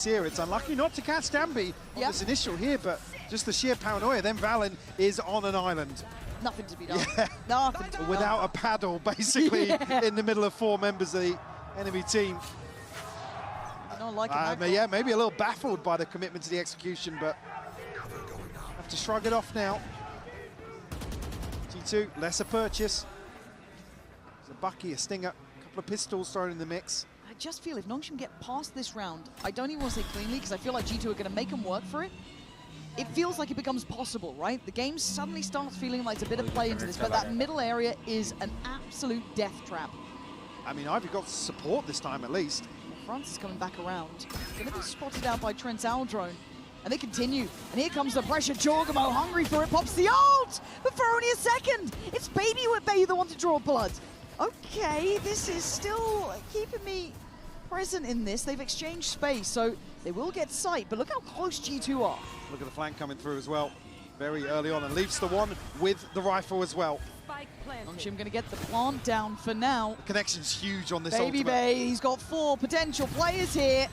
Here, it's unlucky not to catch Danby on this initial here, but just the sheer paranoia. Then Valen is on an island. Nothing to be done. Nothing to be Without done. a paddle, basically, in the middle of 4 members of the enemy team. I don't like it. Yeah, maybe a little baffled by the commitment to the execution, but have to shrug it off now. G2, lesser purchase. There's a Bucky, a Stinger, a couple of pistols thrown in the mix. I just feel if Nongshim get past this round, I don't even want to say cleanly, because I feel like G2 are going to make them work for it. It feels like it becomes possible, right? The game suddenly starts feeling like it's a bit of play into this, but that middle area is an absolute death trap. I mean, Ivy got support this time at least. France is coming back around. Gonna be spotted out by Trent's Owl drone. And they continue. And here comes the pressure. Jorgamo hungry for it. Pops the ult! But for only a second! It's Baby with Bay the one to draw blood. Okay, this is still keeping me present in this. They've exchanged space, so they will get sight. But look how close G2 are. Look at the flank coming through as well. Very early on, and leaves the one with the rifle as well. Nongshim gonna get the plant down for now. The connection's huge on this Baby ultimate. Bay, he's got 4 potential players here.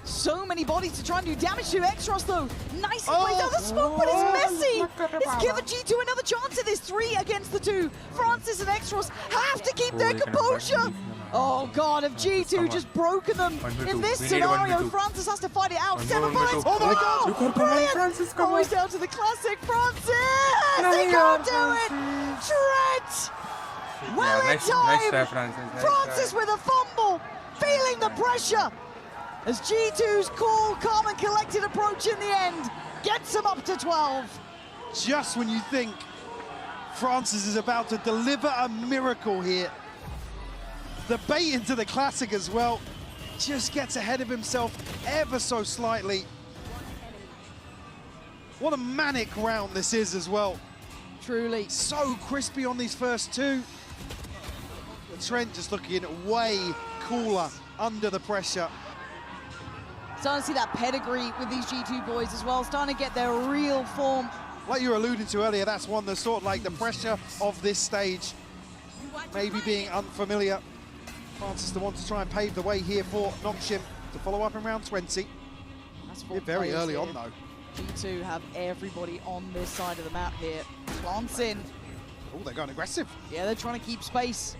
So many bodies to try and do damage to. Extros though, nicely plays out the smoke, but it's messy. It's given G2 another chance at this. 3 against the 2. Francis and Extros have to keep their composure. Oh god, if G2 just broken them in this scenario, Francis has to fight it out. 7 bullets. Oh my god, brilliant. Always down to the classic Francis. He can't do it. Trent. Well in time. Francis with a fumble, feeling the pressure. As G2's cool, calm and collected approach in the end gets him up to 12. Just when you think Francis is about to deliver a miracle here, the bait into the classic as well just gets ahead of himself ever so slightly. What a manic round this is as well. Truly. So crispy on these first 2. Trent just looking way cooler under the pressure. Starting to see that pedigree with these G2 boys as well, starting to get their real form. Like you were alluding to earlier, that's one that's sort of like the pressure of this stage. Maybe being unfamiliar. Francis the one to try and pave the way here for Nongshim to follow up in round 20. That's 4 very early here. on though. G2 have everybody on this side of the map here. Plants in. Oh, they're going aggressive. Yeah, they're trying to keep space.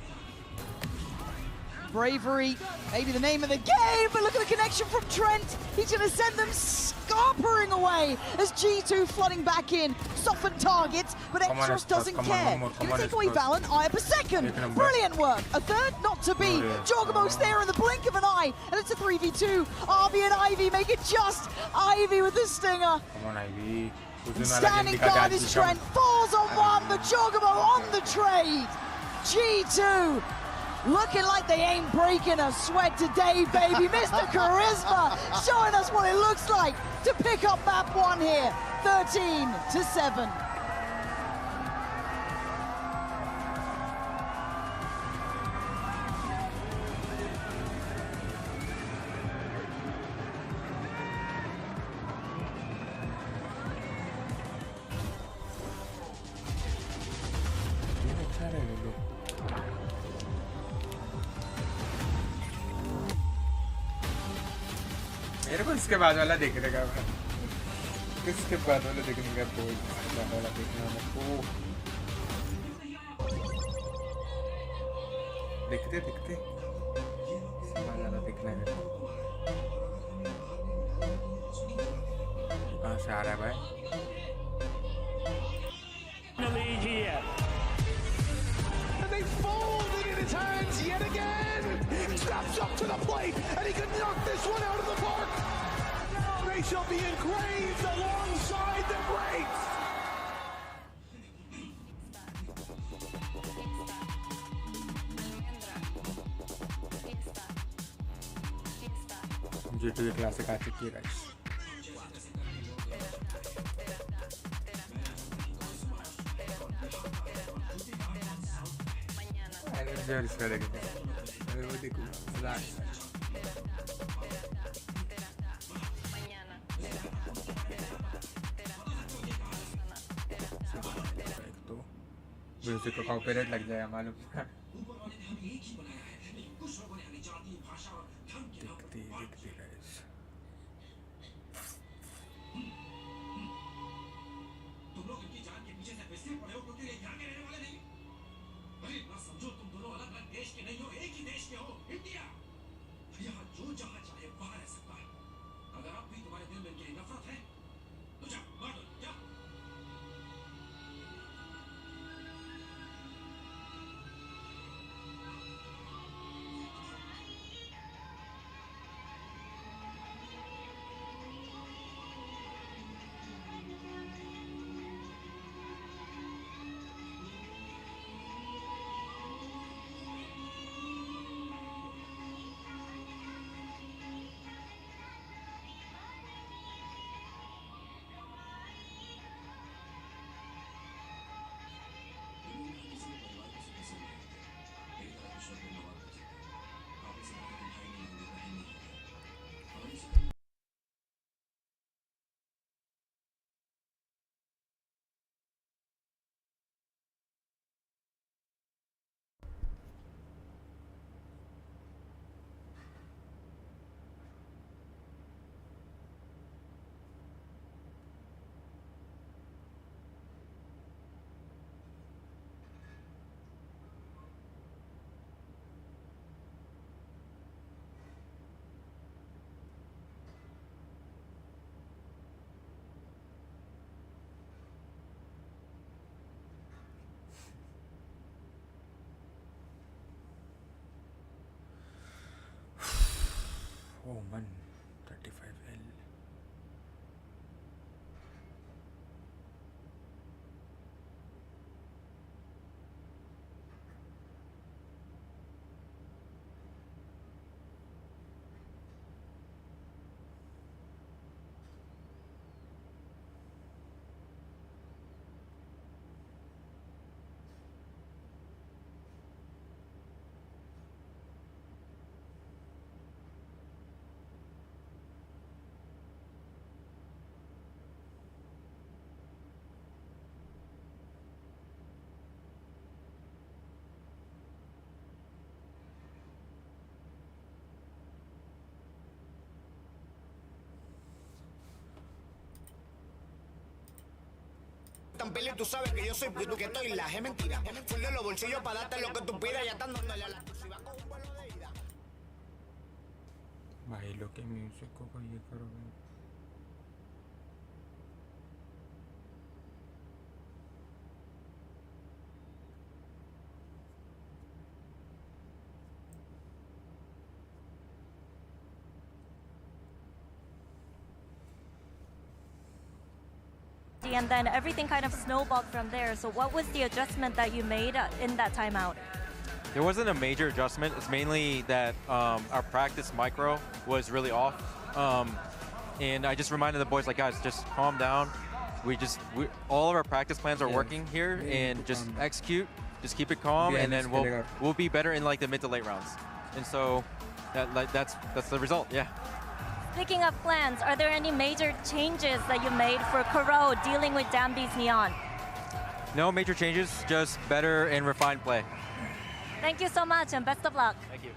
Bravery, maybe the name of the game, but look at the connection from Trent. He's going to send them scarpering away as G2 flooding back in. Soften targets, but Extros doesn't care. Going to take away Valorant, eye up a second. Brilliant work. A third, not to be. Jorgamo's there in the blink of an eye, and it's a 3v2. Arby and Ivy make it just. Ivy with the stinger. Come on, Ivy. Standing guard is Trent, falls on one, but Jorgamo on the trade. G2 looking like they ain't breaking a sweat today, baby. Mr. Charisma showing us what it looks like to pick up map 1 here, 13-7. मेरे को इसके बाद वाला देखने का इसके बाद वाला देखने का बहुत वाला देखना है को देखते इसके बाद वाला देखना है कहाँ से आ रहा है भाई here. And they folded in his hands yet again. Steps up to the plate, and he can knock this one out of the park. They shall be engraved alongside the greats. G2 classic आ चुकी है guys. Energy इसका देखते हैं. वो देखो तो music को copyright लग जाएगा मालूम देखते guys Oh man, 35L. Tan pele, tú sabes que yo soy puto que estoy la es mentira. Full de los bolsillos para darte lo que tú pidas, ya están dándole a la si va con un vuelo de ida. भाई लोग के music को ये करो भाई. And then everything kind of snowballed from there. So what was the adjustment that you made in that timeout? There wasn't a major adjustment. It's mainly that our practice micro was really off. And I just reminded the boys, like, guys, just calm down. All of our practice plans are working here, and just execute, just keep it calm, and then we'll be better in like the mid to late rounds. And so that's the result, yeah. Speaking of plans, are there any major changes that you made for Kuro dealing with Dambi's Neon? No major changes, just better and refined play. Thank you so much and best of luck. Thank you.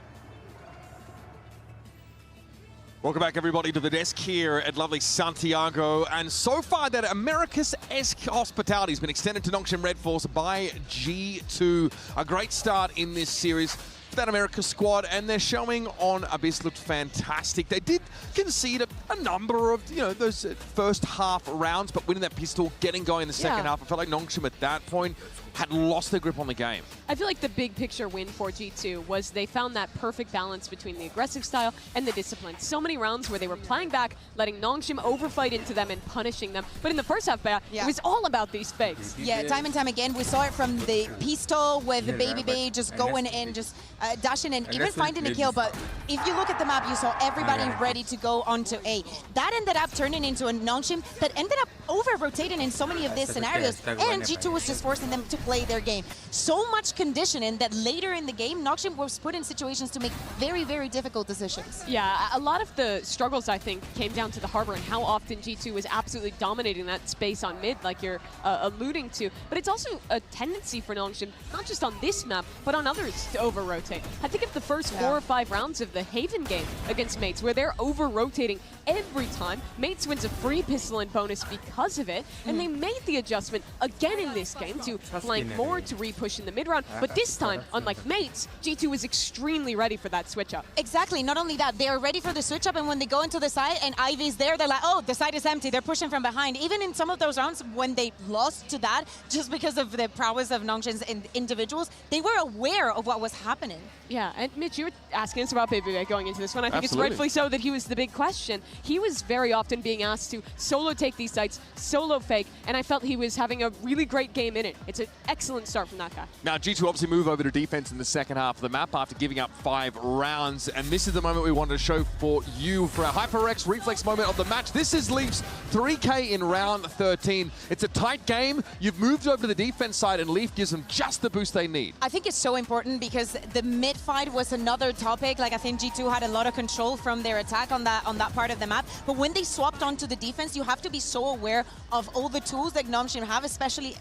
Welcome back, everybody, to the desk here at lovely Santiago. And so far, that Americas-esque hospitality has been extended to Nongshim Red Force by G2. A great start in this series. That America squad, and their showing on Abyss looked fantastic. They did concede a number of, those first half rounds, but winning that pistol, getting going in the second half, I felt like Nongshim at that point had lost their grip on the game. I feel like the big picture win for G2 was they found that perfect balance between the aggressive style and the discipline. So many rounds where they were playing back, letting Nongshim overfight into them and punishing them. But in the first half, it was all about these fakes. Yeah, time and time again, we saw it from the pistol with the Baby Bay just going in, just dashing in, even finding a kill. But if you look at the map, you saw everybody ready to go onto A. That ended up turning into a Nongshim that ended up over-rotating in so many of these scenarios, and G2 was just forcing them to play their game. So much conditioning that later in the game, Nongshim was put in situations to make very, very difficult decisions. Yeah, a lot of the struggles, I think, came down to the Harbor and how often G2 was absolutely dominating that space on mid, like you're alluding to. But it's also a tendency for Nongshim, not just on this map, but on others to over-rotate. I think of the first 4 or 5 rounds of the Haven game against Mates, where they're over-rotating every time. Mates wins a free pistol and bonus because of it, and they made the adjustment again in this game to flank more, to re-push in the mid-round. But this time, unlike Mates, G2 was extremely ready for that switch-up. Exactly. Not only that, they are ready for the switch-up, and when they go into the side and Ivy's there, they're like, oh, the side is empty. They're pushing from behind. Even in some of those rounds when they lost to that, just because of the prowess of Nongshim's individuals, they were aware of what was happening. Yeah, and Mitch, you were asking us about Baby going into this one. I think it's rightfully so that he was the big question. He was very often being asked to solo take these sites, solo fake, and I felt he was having a really great game in it. It's an excellent start from that guy. Now, G2 obviously move over to defense in the second half of the map after giving up 5 rounds, and this is the moment we wanted to show for you for our HyperX reflex moment of the match. This is Leaf's 3K in round 13. It's a tight game. You've moved over to the defense side, and Leaf gives them just the boost they need. I think it's so important because the mid fight was another topic. Like, I think G2 had a lot of control from their attack on that part of the map. But when they swapped onto the defense, you have to be so aware of all the tools that Nongshim have, especially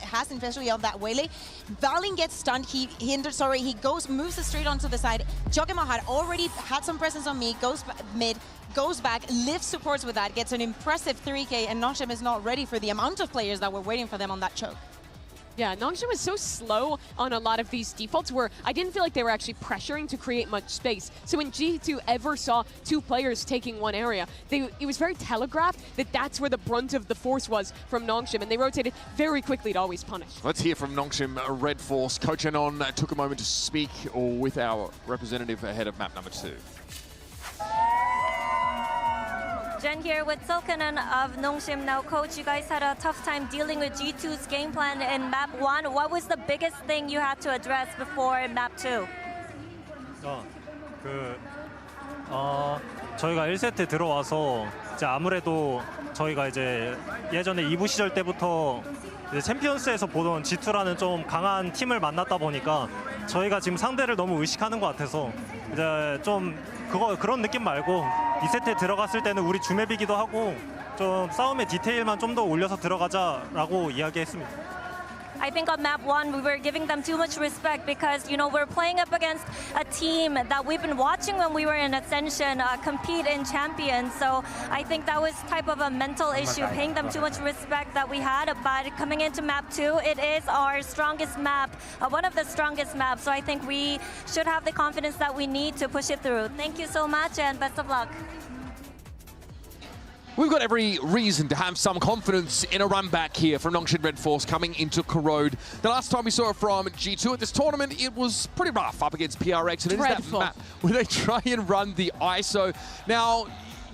on that Waylay. Valin gets stunned. He moves straight onto the side. Jogema had already had some presence on me, goes mid, goes back, lifts supports with that, gets an impressive 3K, and Nongshim is not ready for the amount of players that were waiting for them on that choke. Yeah, Nongshim was so slow on a lot of these defaults where I didn't feel like they were actually pressuring to create much space. So when G2 ever saw 2 players taking one area, it was very telegraphed that that's where the brunt of the force was from Nongshim, and they rotated very quickly to always punish. Let's hear from Nongshim Red Force. Coach Anon took a moment to speak with our representative ahead of map number 2. Jen here with Silkanen of Nongshim. Now, Coach, you guys had a tough time dealing with G2's game plan in map 1. What was the biggest thing you had to address before map 2? 저희가 1세트 들어와서 이제 아무래도 저희가 이제 예전에 2부 시절 때부터 이제 챔피언스에서 보던 G2라는 좀 강한 팀을 만났다 보니까 저희가 지금 상대를 너무 의식하는 것 같아서 이제 좀 그런 느낌 말고 2세트에 들어갔을 때는 우리 주맵이기도 하고 좀 싸움의 디테일만 좀 더 올려서 들어가자라고 이야기했습니다. I think on map 1 we were giving them too much respect because, you know, we're playing up against a team that we've been watching when we were in Ascension compete in Champions. So I think that was type of a mental issue, paying them too much respect that we had. But coming into map 2, it is our strongest map, one of the strongest maps. So I think we should have the confidence that we need to push it through. Thank you so much and best of luck. We've got every reason to have some confidence in a run back here from Nongshim Red Force coming into Corrode. The last time we saw it from G2 at this tournament, it was pretty rough up against PRX. And it is that map where they try and run the ISO. Now,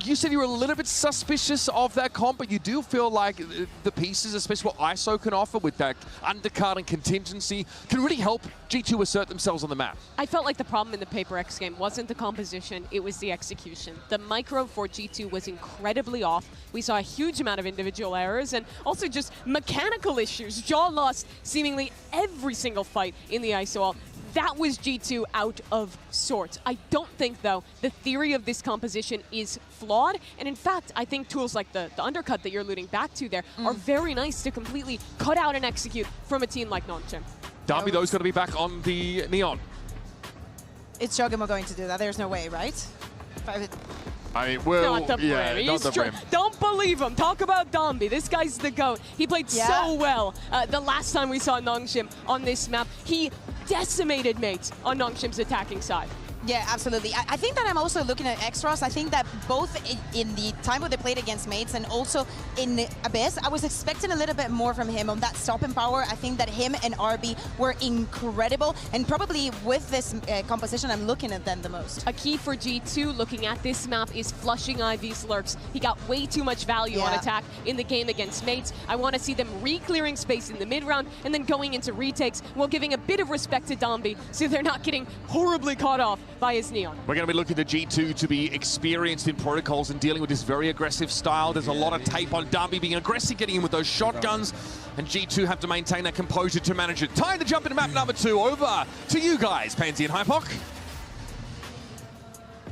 you said you were a little bit suspicious of that comp, but you do feel like the pieces, especially what ISO can offer with that undercut and contingency, can really help G2 assert themselves on the map. I felt like the problem in the Paper X game wasn't the composition, it was the execution. The micro for G2 was incredibly off. We saw a huge amount of individual errors and also just mechanical issues. Jaw lost seemingly every single fight in the ISO. That was G2 out of sorts. I don't think, though, the theory of this composition is flawed. And in fact, I think tools like the undercut that you're alluding back to there are very nice to completely cut out and execute from a team like Nongshim. Darby, those going to be back on the Neon. It's Jogamo going to do that. There's no way, right? I mean, well, not the brim. not the brim. Don't believe him. Talk about Dambi. This guy's the GOAT. He played so well the last time we saw Nongshim on this map. He decimated mates on Nongshim's attacking side. Yeah, absolutely. I think that I'm also looking at Extras. I think that both in the time where they played against mates and also in Abyss, I was expecting a little bit more from him on that stopping power. I think that him and RB were incredible. And probably with this composition, I'm looking at them the most. A key for G2 looking at this map is flushing Ivy's lurks. He got way too much value on attack in the game against mates. I want to see them re-clearing space in the mid-round and then going into retakes while giving a bit of respect to Dambi so they're not getting horribly caught off by his Neon. We're going to be looking to G2 to be experienced in protocols and dealing with this very aggressive style. There's a lot of tape on Darby being aggressive, getting in with those shotguns, and G2 have to maintain that composure to manage it. Time to jump into map number 2. Over to you guys, Pansy and Hypoc.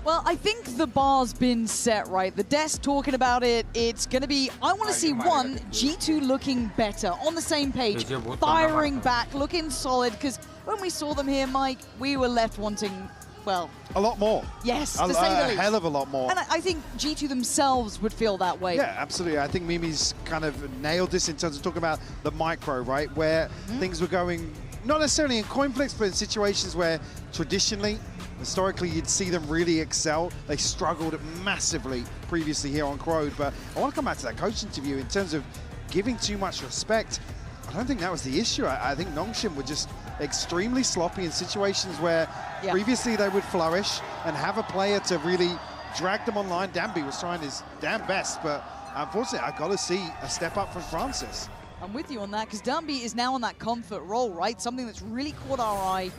Well, I think the bar's been set, right? The desk talking about it. It's going to be, I want to see one, G2 looking better, on the same page, firing back, looking solid, because when we saw them here, Mike, we were left wanting, well, a lot more. Yes, to say the least. A hell of a lot more. And I think G2 themselves would feel that way. Yeah, absolutely. I think Mimi's kind of nailed this in terms of talking about the micro, right? Where things were going, not necessarily in coin flicks, but in situations where traditionally, historically, you'd see them really excel. They struggled massively previously here on Crowd. But I want to come back to that coach interview in terms of giving too much respect. I don't think that was the issue. I think Nongshim were just extremely sloppy in situations where previously they would flourish and have a player to really drag them online. Danby was trying his damn best, but unfortunately, I've got to see a step up from Francis. I'm with you on that, because Danby is now on that comfort role, right? Something that's really caught our eye.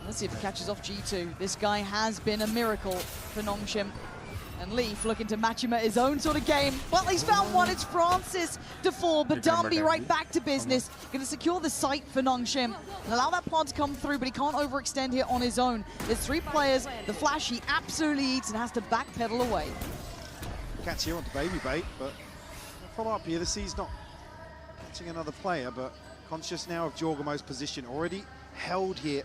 Let's see if it catches off G2. This guy has been a miracle for Nongshim. And Leaf looking to match him at his own sort of game. Well, he's found one. It's Francis to fall, but Danby right back to business. Going to secure the site for Nongshim and allow that pod to come through, but he can't overextend here on his own. There's 3 players. The flash he absolutely eats and has to backpedal away. Catch here onto Baby Bait, but follow up here. The C's not catching another player, but conscious now of Jorgamo's position. Already held here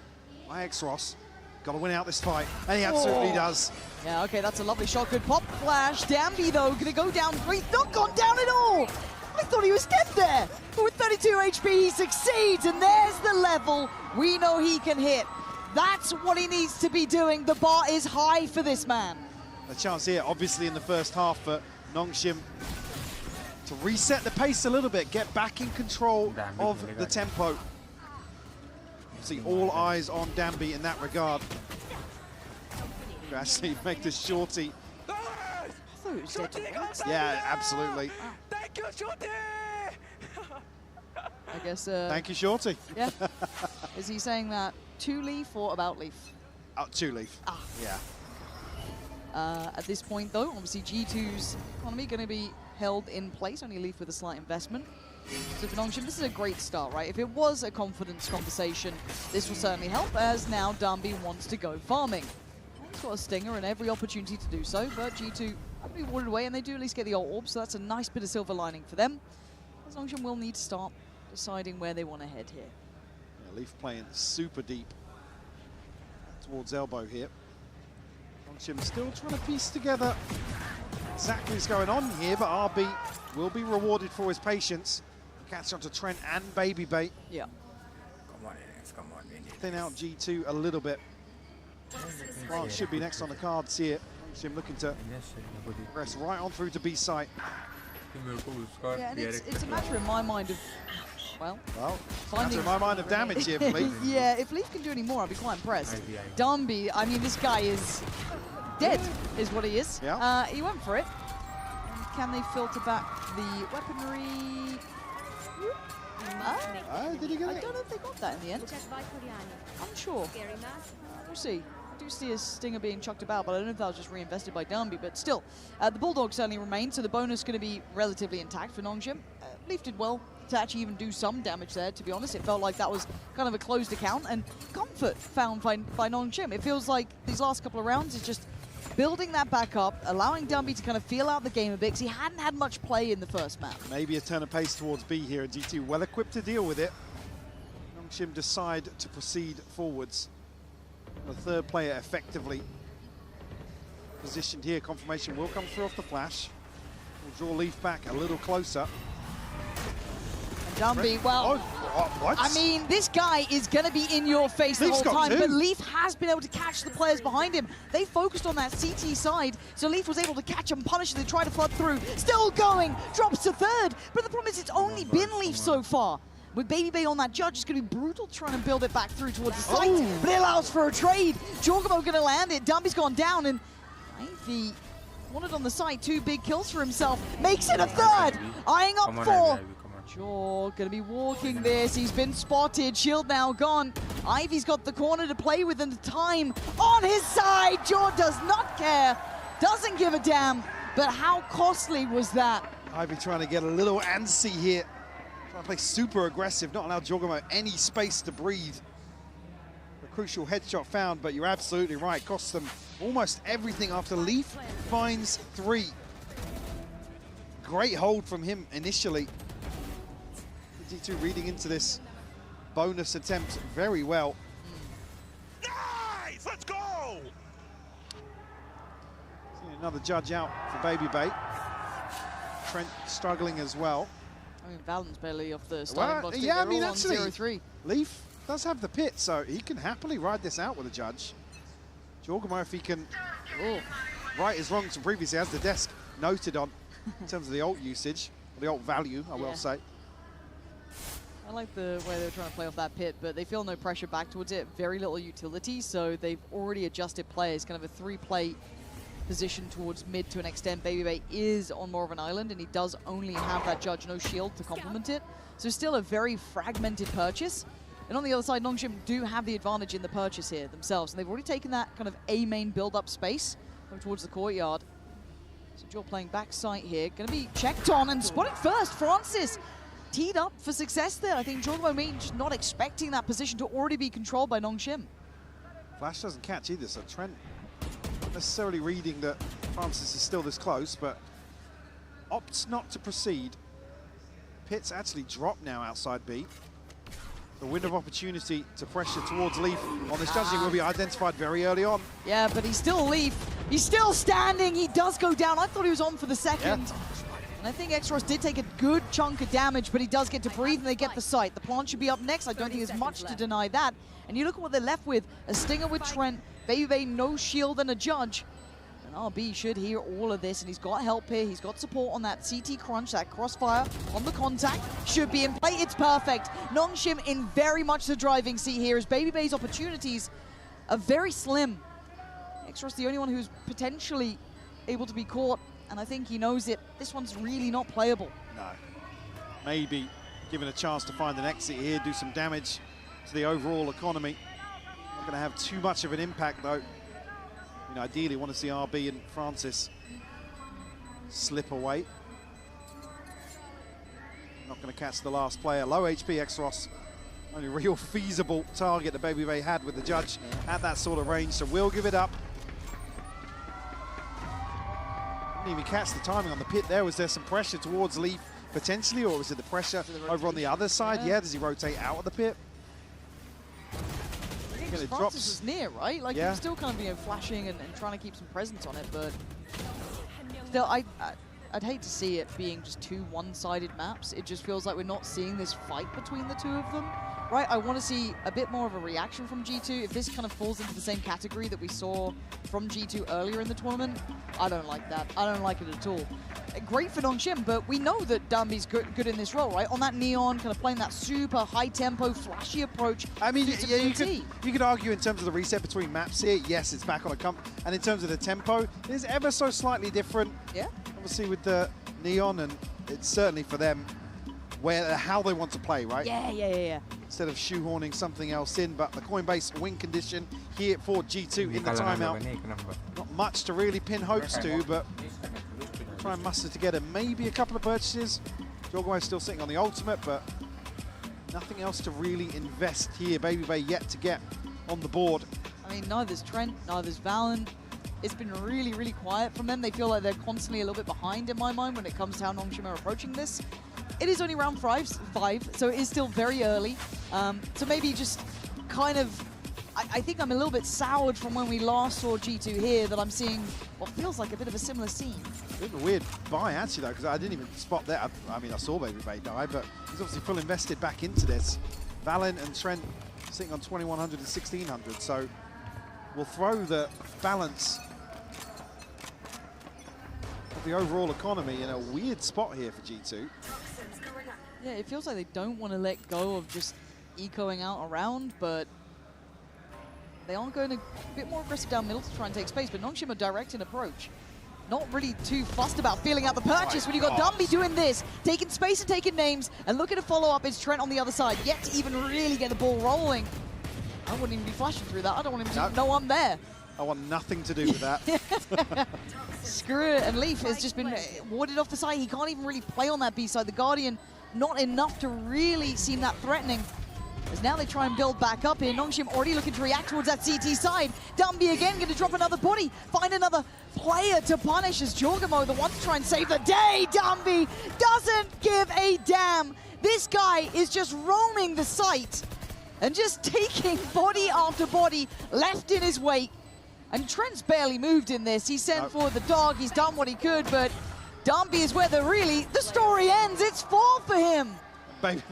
by X-Ross. Got to win out this fight, and he absolutely does. Yeah, okay, that's a lovely shot. Good pop flash. Danby, though, going to go down 3. Not gone down at all. I thought he was dead there. But with 32 HP, he succeeds, and there's the level we know he can hit. That's what he needs to be doing. The bar is high for this man. A chance here, obviously, in the first half for Nongshim to reset the pace a little bit, get back in control of the tempo. See all eyes on Danby in that regard. To actually make this shorty. I thought is dead to rights. Yeah, absolutely. Thank you, Shorty! I guess. Thank you, Shorty. Yeah. Is he saying that to Leaf or about Leaf? To Leaf. Yeah. At this point, though, obviously G2's economy going to be held in place. Only Leaf with a slight investment. So for Nongshim, this is a great start, right? If it was a confidence conversation, this will certainly help, as now Dambi wants to go farming. He's got a stinger and every opportunity to do so, but G2 will be warded away, and they do at least get the ult orb, so that's a nice bit of silver lining for them. As Nongshim will need to start deciding where they want to head here. Yeah, Leaf playing super deep towards elbow here. Nongshim still trying to piece together exactly what's going on here, but RB will be rewarded for his patience. Catch onto Trent and Baby Bait. Yeah. Come on, Inix, come on, Inix. Thin out G2 a little bit. Well, should be next on the cards here. Nongshim looking to progress right on through to B site. Yeah, and it's a matter in my mind of, well, matter in my mind of damage here for Leaf. Yeah, if Leaf can do any more, I'll be quite impressed. Dambi, I mean, this guy is dead, is what he is. Yeah. He went for it. And can they filter back the weaponry? Did he get I it? don't know if they got that in the end. Unsure. We'll see. I do see a stinger being chucked about, but I don't know if that was just reinvested by Dambi. But still, the Bulldog certainly remains, so the bonus going to be relatively intact for Nongshim. Leaf did well to actually even do some damage there, to be honest. It felt like that was kind of a closed account, and comfort found by Nongshim. It feels like these last couple of rounds is just building that back up, allowing Dambi to kind of feel out the game a bit, because he hadn't had much play in the first map. Maybe a turn of pace towards B here, and G2 well equipped to deal with it. Nongshim decide to proceed forwards. The third player effectively positioned here. Confirmation will come through off the flash. We'll draw Leaf back a little closer. And Dambi, well, what? I mean, this guy is going to be in your face the whole time, but Leaf has been able to catch the players behind him. They focused on that CT side, so Leaf was able to catch them, punish them, they tried to flood through. Still going, drops to third, but the problem is it's only been Leaf so far. With Baby Bay on that judge, it's going to be brutal trying to build it back through towards the site, but it allows for a trade. Jorgamo going to land it, Dambi's gone down, and Ivy wanted on the side, 2 big kills for himself, makes it a third, eyeing up for Jor. Going to be walking this, he's been spotted, shield now gone. Ivy's got the corner to play with and the time on his side. Jor does not care, doesn't give a damn, but how costly was that? Ivy trying to get a little antsy here. Trying to play super aggressive, not allow Jorgamo any space to breathe. A crucial headshot found, but you're absolutely right. Costs them almost everything after Leaf finds 3. Great hold from him initially. G2 reading into this bonus attempt very well. Nice! Let's go! Another judge out for Baby Bait. Trent struggling as well. I mean, Valent's barely off the starting block. Yeah, I mean, on actually, 0-3. Leaf does have the pit, so he can happily ride this out with a judge. Jorgamo, if he can right his wrongs from previously, has the desk noted on in terms of the ult usage, or the ult value, I will say. I like the way they're trying to play off that pit, but they feel no pressure back towards it. Very little utility, so they've already adjusted players. Kind of a 3-play position towards mid to an extent. Baby Bay is on more of an island, and he does only have that judge, no shield to complement it. So still a very fragmented purchase. And on the other side, Nongshim do have the advantage in the purchase here themselves. And they've already taken that kind of A main build-up space going towards the courtyard. So Jor playing backside here. Going to be checked on and spotted first. Francis teed up for success there. I think Jorgamo may just not expecting that position to already be controlled by Nongshim. Flash doesn't catch either, so Trent not necessarily reading that Francis is still this close, but opts not to proceed. Pit's actually dropped now outside B. The window of opportunity to pressure towards Leaf on this judging will be identified very early on. Yeah, but he's still Leaf. He's still standing. He does go down. I thought he was on for the second. Yeah. And I think Exros did take a good chunk of damage, but he does get to breathe and they get the site. The plant should be up next. I don't think there's much to deny that. And you look at what they're left with. A stinger with Trent, Baby Bay, no shield and a judge. And RB should hear all of this, and he's got help here. He's got support on that CT crunch, that crossfire on the contact. Should be in play. It's perfect. Nongshim in very much the driving seat here, as Baby Bay's opportunities are very slim. Exros the only one who's potentially able to be caught and I think he knows it. This one's really not playable. No. Maybe given a chance to find an exit here, do some damage to the overall economy. Not going to have too much of an impact, though. You know, ideally, want to see RB and Francis slip away. Not going to catch the last player. Low HP X-Ross. Only real feasible target that Baby had with the judge at that sort of range, so we'll give it up. Didn't even catch the timing on the pit there. Was there some pressure towards Leaf potentially, or was it the pressure over on the other side? Yeah, does he rotate out of the pit? Francis was near, right? Like, he was still kind of, you know, flashing and trying to keep some presence on it, but still, I'd hate to see it being just two one-sided maps. It just feels like we're not seeing this fight between the two of them, right? I want to see a bit more of a reaction from G2. If this kind of falls into the same category that we saw from G2 earlier in the tournament, I don't like that. I don't like it at all. Great for Nongshim, but we know that Dambi's good in this role, right? On that Neon, kind of playing that super high-tempo, flashy approach. I mean, yeah, you could argue in terms of the reset between maps here. Yes, it's back on a comp, and in terms of the tempo, it is ever so slightly different. Yeah. Obviously with the Neon, and it's certainly for them how they want to play, right? Yeah. Instead of shoehorning something else in, but the Coinbase win condition here for G2 in the timeout. Not much to really pin hopes to, but try and muster together maybe a couple of purchases. Jorgo's still sitting on the ultimate, but nothing else to really invest here. Baby yet to get on the board. I mean, neither's Trent, neither's Valen. It's been really, really quiet from them. They feel like they're constantly a little bit behind in my mind when it comes to how Nongshim are approaching this. It is only round 5, so it is still very early. So maybe just kind of, I think I'm a little bit soured from when we last saw G2 here, that I'm seeing what feels like a bit of a similar scene. A bit of a weird buy, actually, though, because I didn't even spot that. I mean, I saw Baby die, but he's obviously full invested back into this. Valen and Trent sitting on 2,100 and 1,600, so we'll throw the balance of the overall economy in a weird spot here for G2. Yeah, it feels like they don't want to let go of just ecoing out around, but they are going a bit more aggressive down middle to try and take space, but Nongshim are direct in approach. Not really too fussed about feeling out the purchase when you got Dumby doing this, taking space and taking names, and looking to follow up is Trent on the other side, yet to even really get the ball rolling. I wouldn't even be flashing through that. I don't want him to know I'm there. I want nothing to do with that. Screw it, and Leaf has just been warded off the side. He can't even really play on that B side. The Guardian, not enough to really seem that threatening. As now they try and build back up here. Nongshim already looking to react towards that CT side. Dumby again going to drop another body, find another player to punish as Jorgamo, the one to try and save the day. Dumby doesn't give a damn. This guy is just roaming the site and just taking body after body left in his wake. And Trent's barely moved in this. He sent for the dog, he's done what he could, but Dumby is where the story ends. It's 4 for him. Baby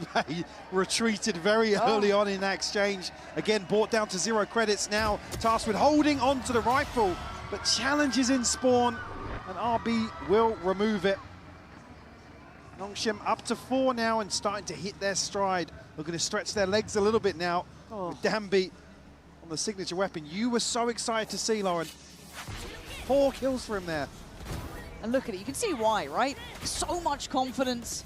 retreated very early on in that exchange. Again, brought down to 0 credits now. Tasked with holding on to the rifle, but challenges in spawn, and RB will remove it. Nongshim up to 4 now and starting to hit their stride. Looking to stretch their legs a little bit now. With Damby on the signature weapon. You were so excited to see, Lauren. 4 kills for him there. And look at it, you can see why, right? So much confidence.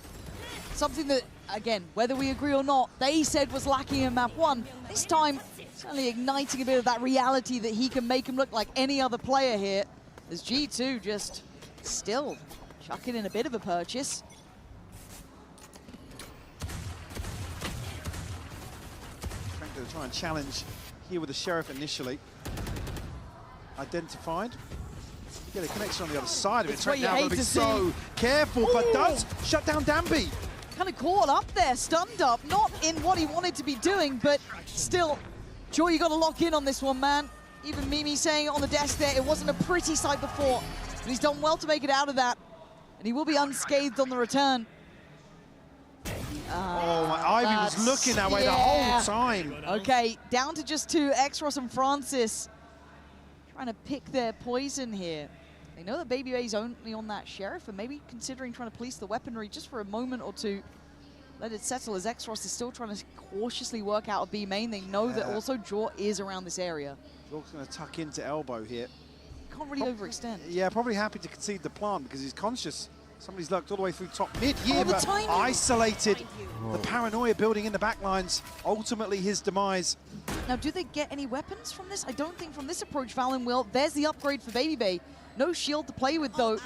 Something that, again, whether we agree or not, they said was lacking in map 1. This time, certainly igniting a bit of that reality that he can make him look like any other player here. As G2 just still chucking in a bit of a purchase. Going to try and challenge here with the Sheriff initially. Identified. You get a connection on the other side of it. Trent now got to be so careful, but does shut down Damby. Kind of caught up there, stunned up, not in what he wanted to be doing, but still, Joy, you got to lock in on this one, man. Even Mimi saying it on the desk there, it wasn't a pretty sight before, but he's done well to make it out of that, and he will be unscathed on the return. Oh, my Ivy was looking that way the whole time. Okay, down to just 2, X-Ross and Francis trying to pick their poison here. They know that Baby Bay's only on that Sheriff, and maybe considering trying to police the weaponry just for a moment or two. Let it settle as X-Ross is still trying to cautiously work out a B main. They know that also Jaw is around this area. Jaw's going to tuck into elbow here. can't really overextend. Yeah, probably happy to concede the plant because he's conscious. Somebody's lurked all the way through top mid here, the but timing. isolated. The paranoia building in the backlines. Ultimately, his demise. Now, do they get any weapons from this? I don't think from this approach Valen will. There's the upgrade for Baby Bay. No shield to play with, though.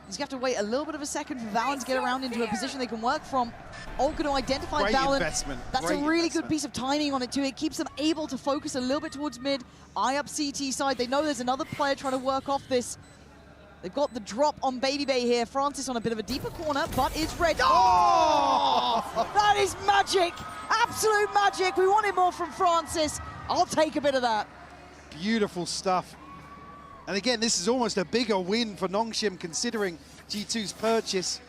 He's going to have to wait a little bit of a second for Valen to get around into a position they can work from. All going to identify Great Valen. investment. That's Great a really investment. good piece of timing on it, too. It keeps them able to focus a little bit towards mid. Eye up CT side. They know there's another player trying to work off this. They've got the drop on Baby Bay here. Francis on a bit of a deeper corner, but it's red. Oh! That is magic. Absolute magic. We wanted more from Francis. I'll take a bit of that. Beautiful stuff. And again, this is almost a bigger win for Nongshim considering G2's purchase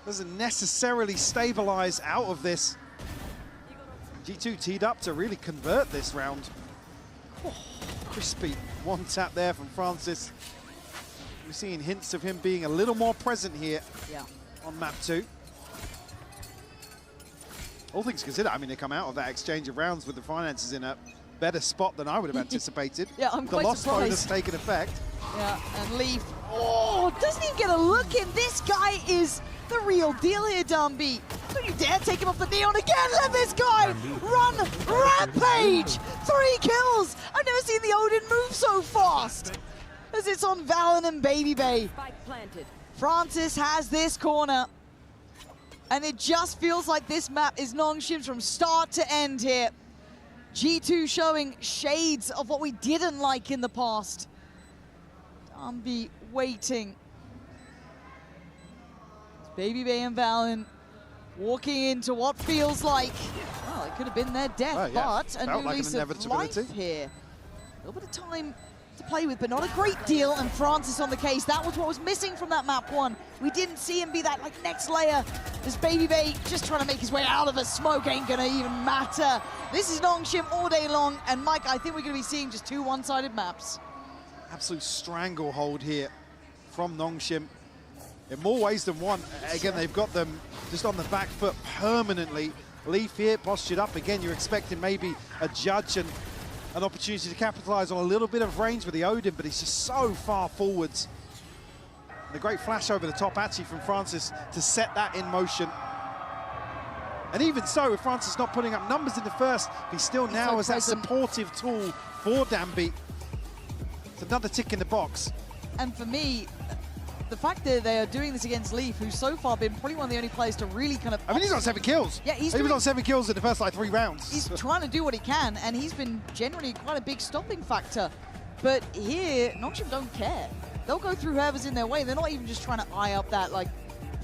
doesn't necessarily stabilize out of this. G2 teed up to really convert this round. Oh, crispy one tap there from Francis. We're seeing hints of him being a little more present here on map 2. All things considered, I mean, they come out of that exchange of rounds with the finances in a better spot than I would have anticipated. Yeah, I'm quite the loss surprised. bonus taken effect. Yeah, and Leaf. Oh, doesn't even get a look in. This guy is the real deal here, Dumby. Don't you dare take him off the neon again. Let this guy run rampage. 3 kills. I've never seen the Odin move so fast. As it's on Valen and Baby Bay. Francis has this corner. And it just feels like this map is Nongshim's from start to end here. G2 showing shades of what we didn't like in the past. Dumby waiting. It's Baby Bay and Valen walking into what feels like, well, it could have been their death, but a new lease of life here. A little bit of time to play with, but not a great deal, and Francis on the case. That was what was missing from that map 1. We didn't see him be that like next layer. This Baby Bay just trying to make his way out of the smoke ain't gonna even matter. This is Nongshim all day long, and Mike, I think we're gonna be seeing just 2 one-sided maps. Absolute stranglehold here from Nongshim. In more ways than one. Again, they've got them just on the back foot permanently. Leaf here, postured up again. You're expecting maybe a judge and an opportunity to capitalize on a little bit of range with the Odin, but he's just so far forwards. And a great flash over the top actually from Francis to set that in motion. And even so, with Francis not putting up numbers in the first, he still now has that supportive tool for Dambi. It's another tick in the box. And for me, the fact that they are doing this against Leaf, who's so far been probably one of the only players to really kind of... I mean, he's on 7 kills. Yeah, he was on 7 kills in the first, like, 3 rounds. He's trying to do what he can, and he's been generally quite a big stopping factor. But here, Nongshim don't care. They'll go through whoever's in their way. They're not even just trying to eye up that, like,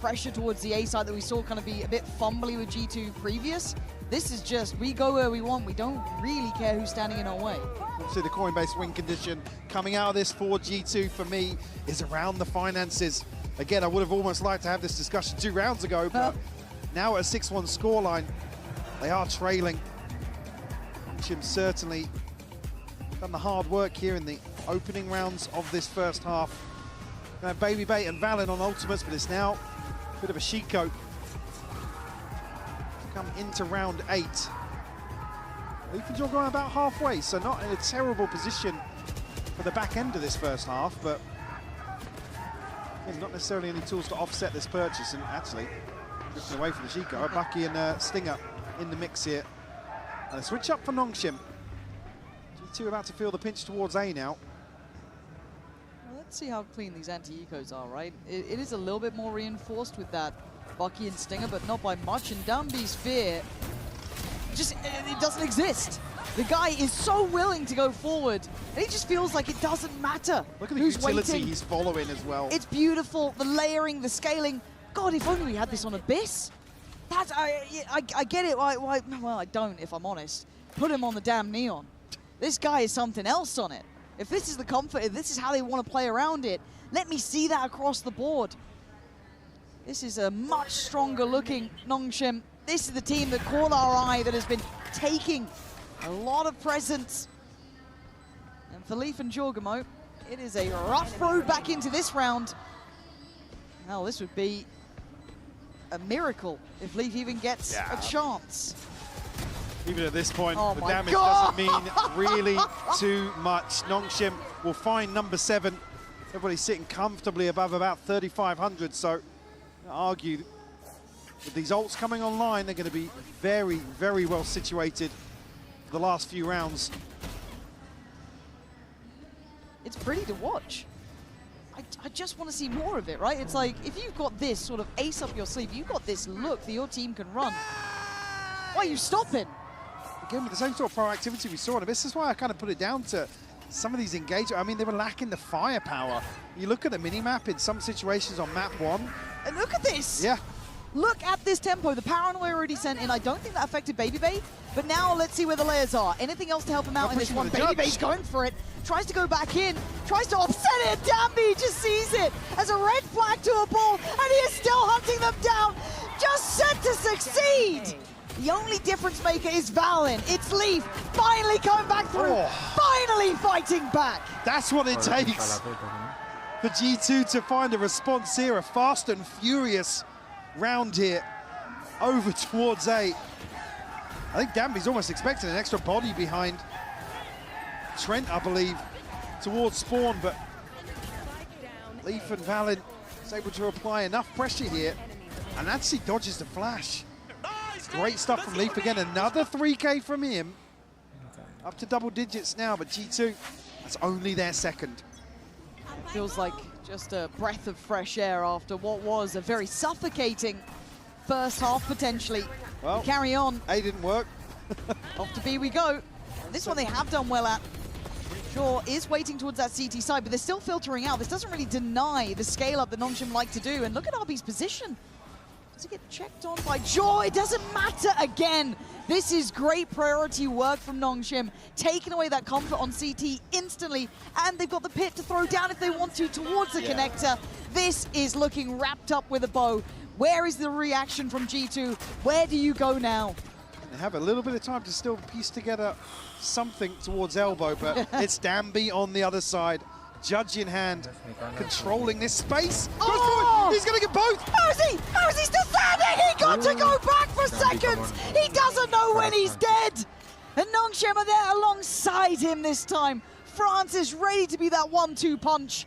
pressure towards the A side that we saw kind of be a bit fumbly with G2 previous. This is just, we go where we want. We don't really care who's standing in our way. Obviously, the coin-based win condition coming out of this for G2 for me is around the finances. Again, I would have almost liked to have this discussion 2 rounds ago, but now at a 6-1 scoreline, they are trailing. Chim certainly done the hard work here in the opening rounds of this first half. Now, Baby Bay and Valen on ultimates, but it's now a bit of a sheet coat. Come into round 8. Leaf and Jog going about halfway, so not in a terrible position for the back end of this first half, but not necessarily any tools to offset this purchase, and actually drifting away from the Chico. Bucky and Stinger in the mix here. And a switch up for Nongshim. G2 about to feel the pinch towards A now. Well, let's see how clean these anti-ecos are, right? It is a little bit more reinforced with that Bucky and Stinger, but not by much, and Dumby's fear just, it doesn't exist. The guy is so willing to go forward, and he just feels like it doesn't matter. Look at the who's utility waiting. he's following as well. It's beautiful, the layering, the scaling. God, if only we had this on Abyss. That's, I get it, why, well, I don't, if I'm honest. Put him on the damn Neon. This guy is something else on it. If this is the comfort, if this is how they want to play around it, let me see that across the board. This is a much stronger looking Nongshim. This is the team that caught our eye, that has been taking a lot of presence. And for Leaf and Jorgamo, it is a rough road back into this round. Hell, this would be a miracle if Leaf even gets a chance. Even at this point, the damage God. doesn't mean really too much. Nongshim will find number 7 Everybody's sitting comfortably above about 3,500, so I argue with these ults coming online, they're going to be very, very well situated for the last few rounds. It's pretty to watch. I just want to see more of it, right? It's like, if you've got this sort of ace up your sleeve, you've got this look that your team can run. Why are you stopping? Again, with the same sort of proactivity we saw in this is why I kind of put it down to some of these engagements. I mean, they were lacking the firepower. You look at the mini-map in some situations on map 1. And look at this! Yeah. Look at this tempo. The Paranoia already sent in. I don't think that affected Baby Bay, but now let's see where the layers are. Anything else to help him out in this one? Baby Bay's going for it. Tries to go back in, tries to offset it. Danby just sees it as a red flag to a ball, and he is still hunting them down. Just set to succeed. The only difference maker is Valen. It's Leaf finally coming back through, finally fighting back. That's what it takes for G2 to find a response here, a fast and furious round here over towards A. I think Danby's almost expecting an extra body behind Trent, I believe, towards Spawn, but Leaf and Valen is able to apply enough pressure here and actually dodges the flash. Great stuff from Leaf again, another 3K from him. Up to double digits now, but G2, that's only their second. Feels like just a breath of fresh air after what was a very suffocating first half, potentially. Well, carry on. A didn't work. Off to B we go. This one they have done well at. Jaw is waiting towards that CT side, but they're still filtering out. This doesn't really deny the scale-up that Nongshim like to do. And look at RB's position. Does he get checked on by Jaw? It doesn't matter again. This is great priority work from Nongshim, taking away that comfort on CT instantly, and they've got the pit to throw down if they want to towards the connector. This is looking wrapped up with a bow. Where is the reaction from G2? Where do you go now? They have a little bit of time to still piece together something towards elbow, but it's Danby on the other side. Judge in hand, controlling this space. Oh! He's going to get both. How is he? How is he still standing? He got to go back for seconds. He doesn't know when he's dead. And Nongshim are there alongside him this time. France is ready to be that 1-2 punch.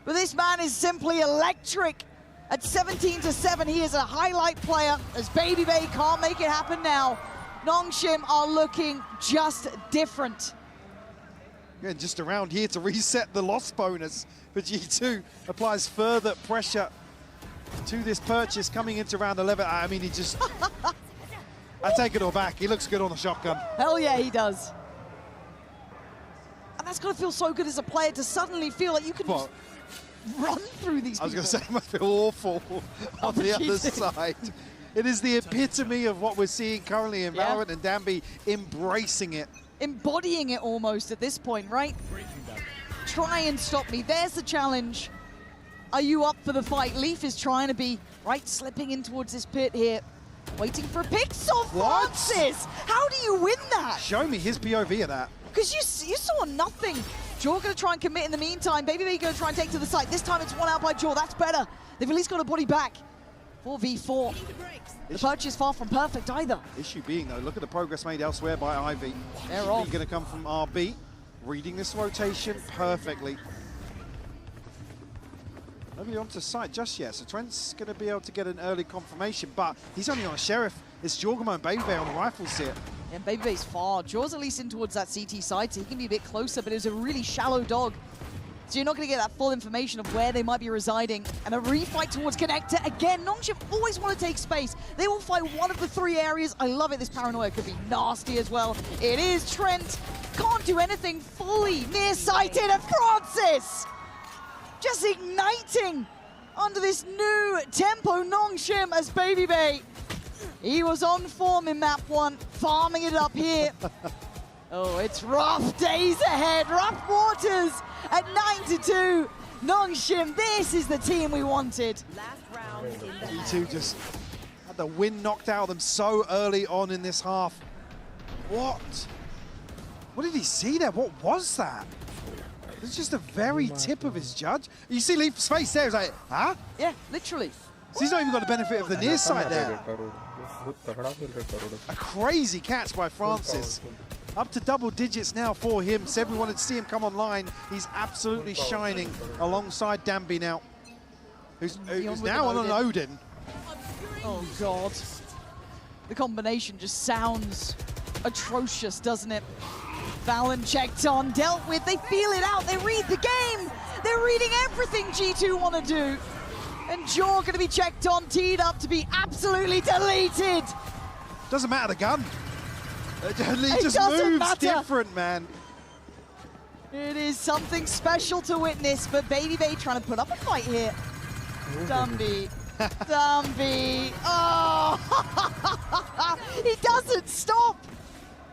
But this man is simply electric. At 17-7, he is a highlight player as Baby Bay can't make it happen now. Nongshim are looking just different. Again, just around here to reset the loss bonus for G2. Applies further pressure to this purchase coming into round 11. I mean, he just... I take it all back. He looks good on the shotgun. Hell yeah, he does. And that's got to feel so good as a player to suddenly feel like you can just run through these people. I was going to say, it must feel awful on the other side. It is the epitome of what we're seeing currently in Valorant, and Danby embracing it. Embodying it almost at this point, right? Try and stop me. There's the challenge. Are you up for the fight? Leaf is trying to be, right, slipping in towards this pit here. Waiting for a pixel. Francis! How do you win that? Show me his POV of that. Because you saw nothing. Jaw going to try and commit in the meantime. Baby Bay going to try and take to the side. This time it's one out by Jaw. That's better. They've at least got a body back. 4v4. The purchase far from perfect either. Issue being, though, look at the progress made elsewhere by Ivy. They're off. Going to come from RB. Reading this rotation perfectly. Nobody onto site just yet, so Trent's going to be able to get an early confirmation, but he's only on a Sheriff. It's Jorgamo and Baby Bay on the rifles here. And Baby Bay's far. Jaw's at least in towards that CT side, so he can be a bit closer, but it was a really shallow dog. So you're not going to get that full information of where they might be residing. And a refight towards Connector. Again, Nongshim always want to take space. They will fight one of the 3 areas. I love it. This Paranoia could be nasty as well. It is Trent. Can't do anything fully nearsighted. And Francis just igniting under this new tempo Nongshim as Baby Bay. He was on form in map 1, farming it up here. Oh, it's rough days ahead. Rough waters at 9-2. Nongshim, this is the team we wanted. G2 just had the wind knocked out of them so early on in this half. What? What did he see there? What was that? It's just the very tip of his judge. You see Leaf's face there, he's like, huh? Yeah, literally. So he's not even got the benefit of the near side there. A crazy catch by Francis. Up to double digits now for him. Said we wanted to see him come online. He's absolutely shining alongside Dambi now, who's now on an Odin. Oh, God. The combination just sounds atrocious, doesn't it? Valen checked on, dealt with. They feel it out. They read the game. They're reading everything G2 want to do. And Jaw going to be checked on, teed up to be absolutely deleted. Doesn't matter the gun. It just doesn't moves matter. different, man. It is something special to witness, but Baby Bay trying to put up a fight here. Dambi. Dambi. Oh! He doesn't stop.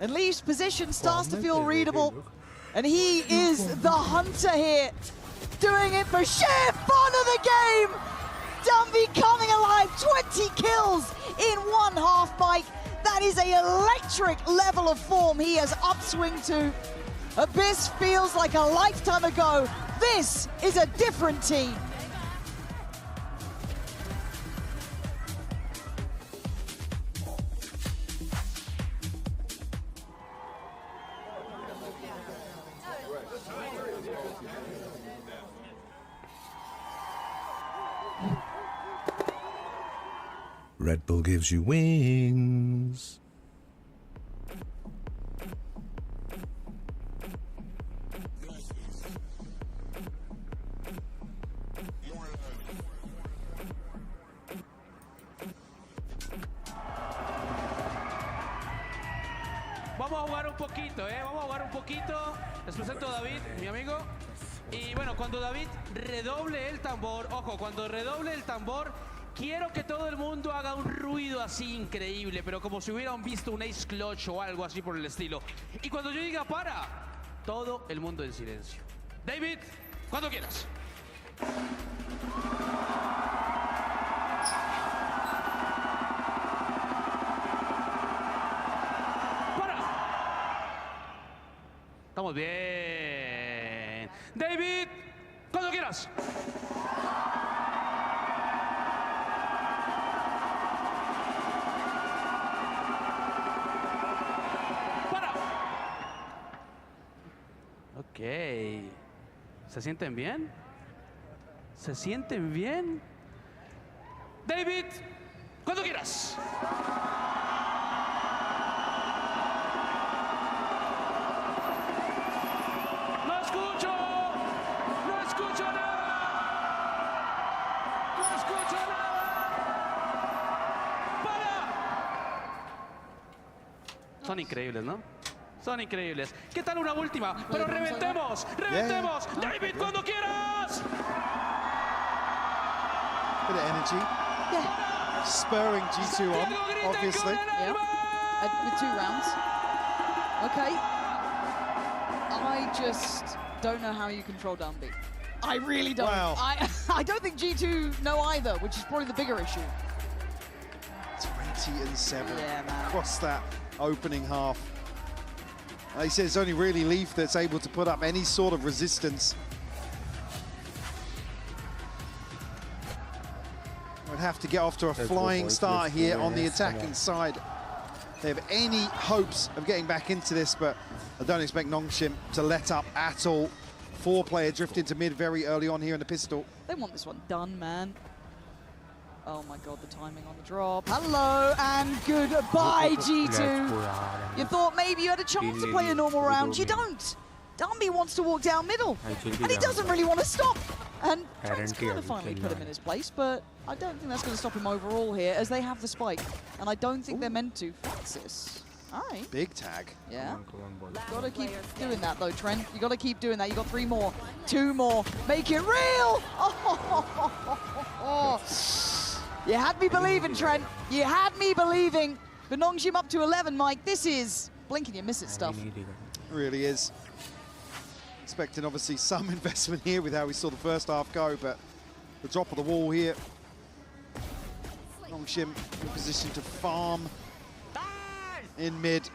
And Leaf's position starts to feel readable. And he is the hunter here. Doing it for sheer fun of the game. Dambi coming alive. 20 kills in one half bike. That is an electric level of form he has upswing to. Abyss feels like a lifetime ago. This is a different team. Red Bull gives you wings. Vamos a jugar un poquito, vamos a jugar un poquito. Les presento a David, mi amigo. Y bueno, cuando David redoble el tambor, ojo, cuando redoble el tambor, quiero que todo el mundo haga un ruido así increíble, pero como si hubieran visto un ace clutch o algo así por el estilo. Y cuando yo diga para, todo el mundo en silencio. David, cuando quieras. Estamos bien. David, cuando quieras. Para. Ok. ¿Se sienten bien? ¿Se sienten bien? David, cuando quieras. Son increíbles, ¿no? Son increíbles. ¿Qué tal una última? Pero reventemos, reventemos. David, cuando quieras. Bit of energy. Yeah. Spurring G2 on, obviously. Yeah. With 2 rounds. Okay. I just don't know how you control Dambi. I really don't. Wow. I don't think G2 know either, which is probably the bigger issue. 20-7 Yeah, man. across that opening half. He says it's only really Leaf that's able to put up any sort of resistance. Would have to get off to a flying start here on the attacking side. They have any hopes of getting back into this, but I don't expect Nongshim to let up at all. 4-player drift into mid very early on here in the pistol. They want this one done, man. Oh my God, the timing on the drop. Hello and goodbye, G2. You thought maybe you had a chance to play a normal round. You don't. Dambi wants to walk down middle, and he doesn't really want to stop. And Trent's kind of finally put him in his place, but I don't think that's going to stop him overall here, as they have the spike. And I don't think they're meant to. Francis. All right. Big tag. Yeah. Got to keep doing that, though, Trent. You got to keep doing that. You got 3 more, 2 more. Make it real. You had me believing, Trent. You had me believing. But Nongshim up to 11, Mike. This is blink and you miss it stuff. It really is. Expecting, obviously, some investment here with how we saw the first half go, but the drop of the wall here. Nongshim in a position to farm in mid.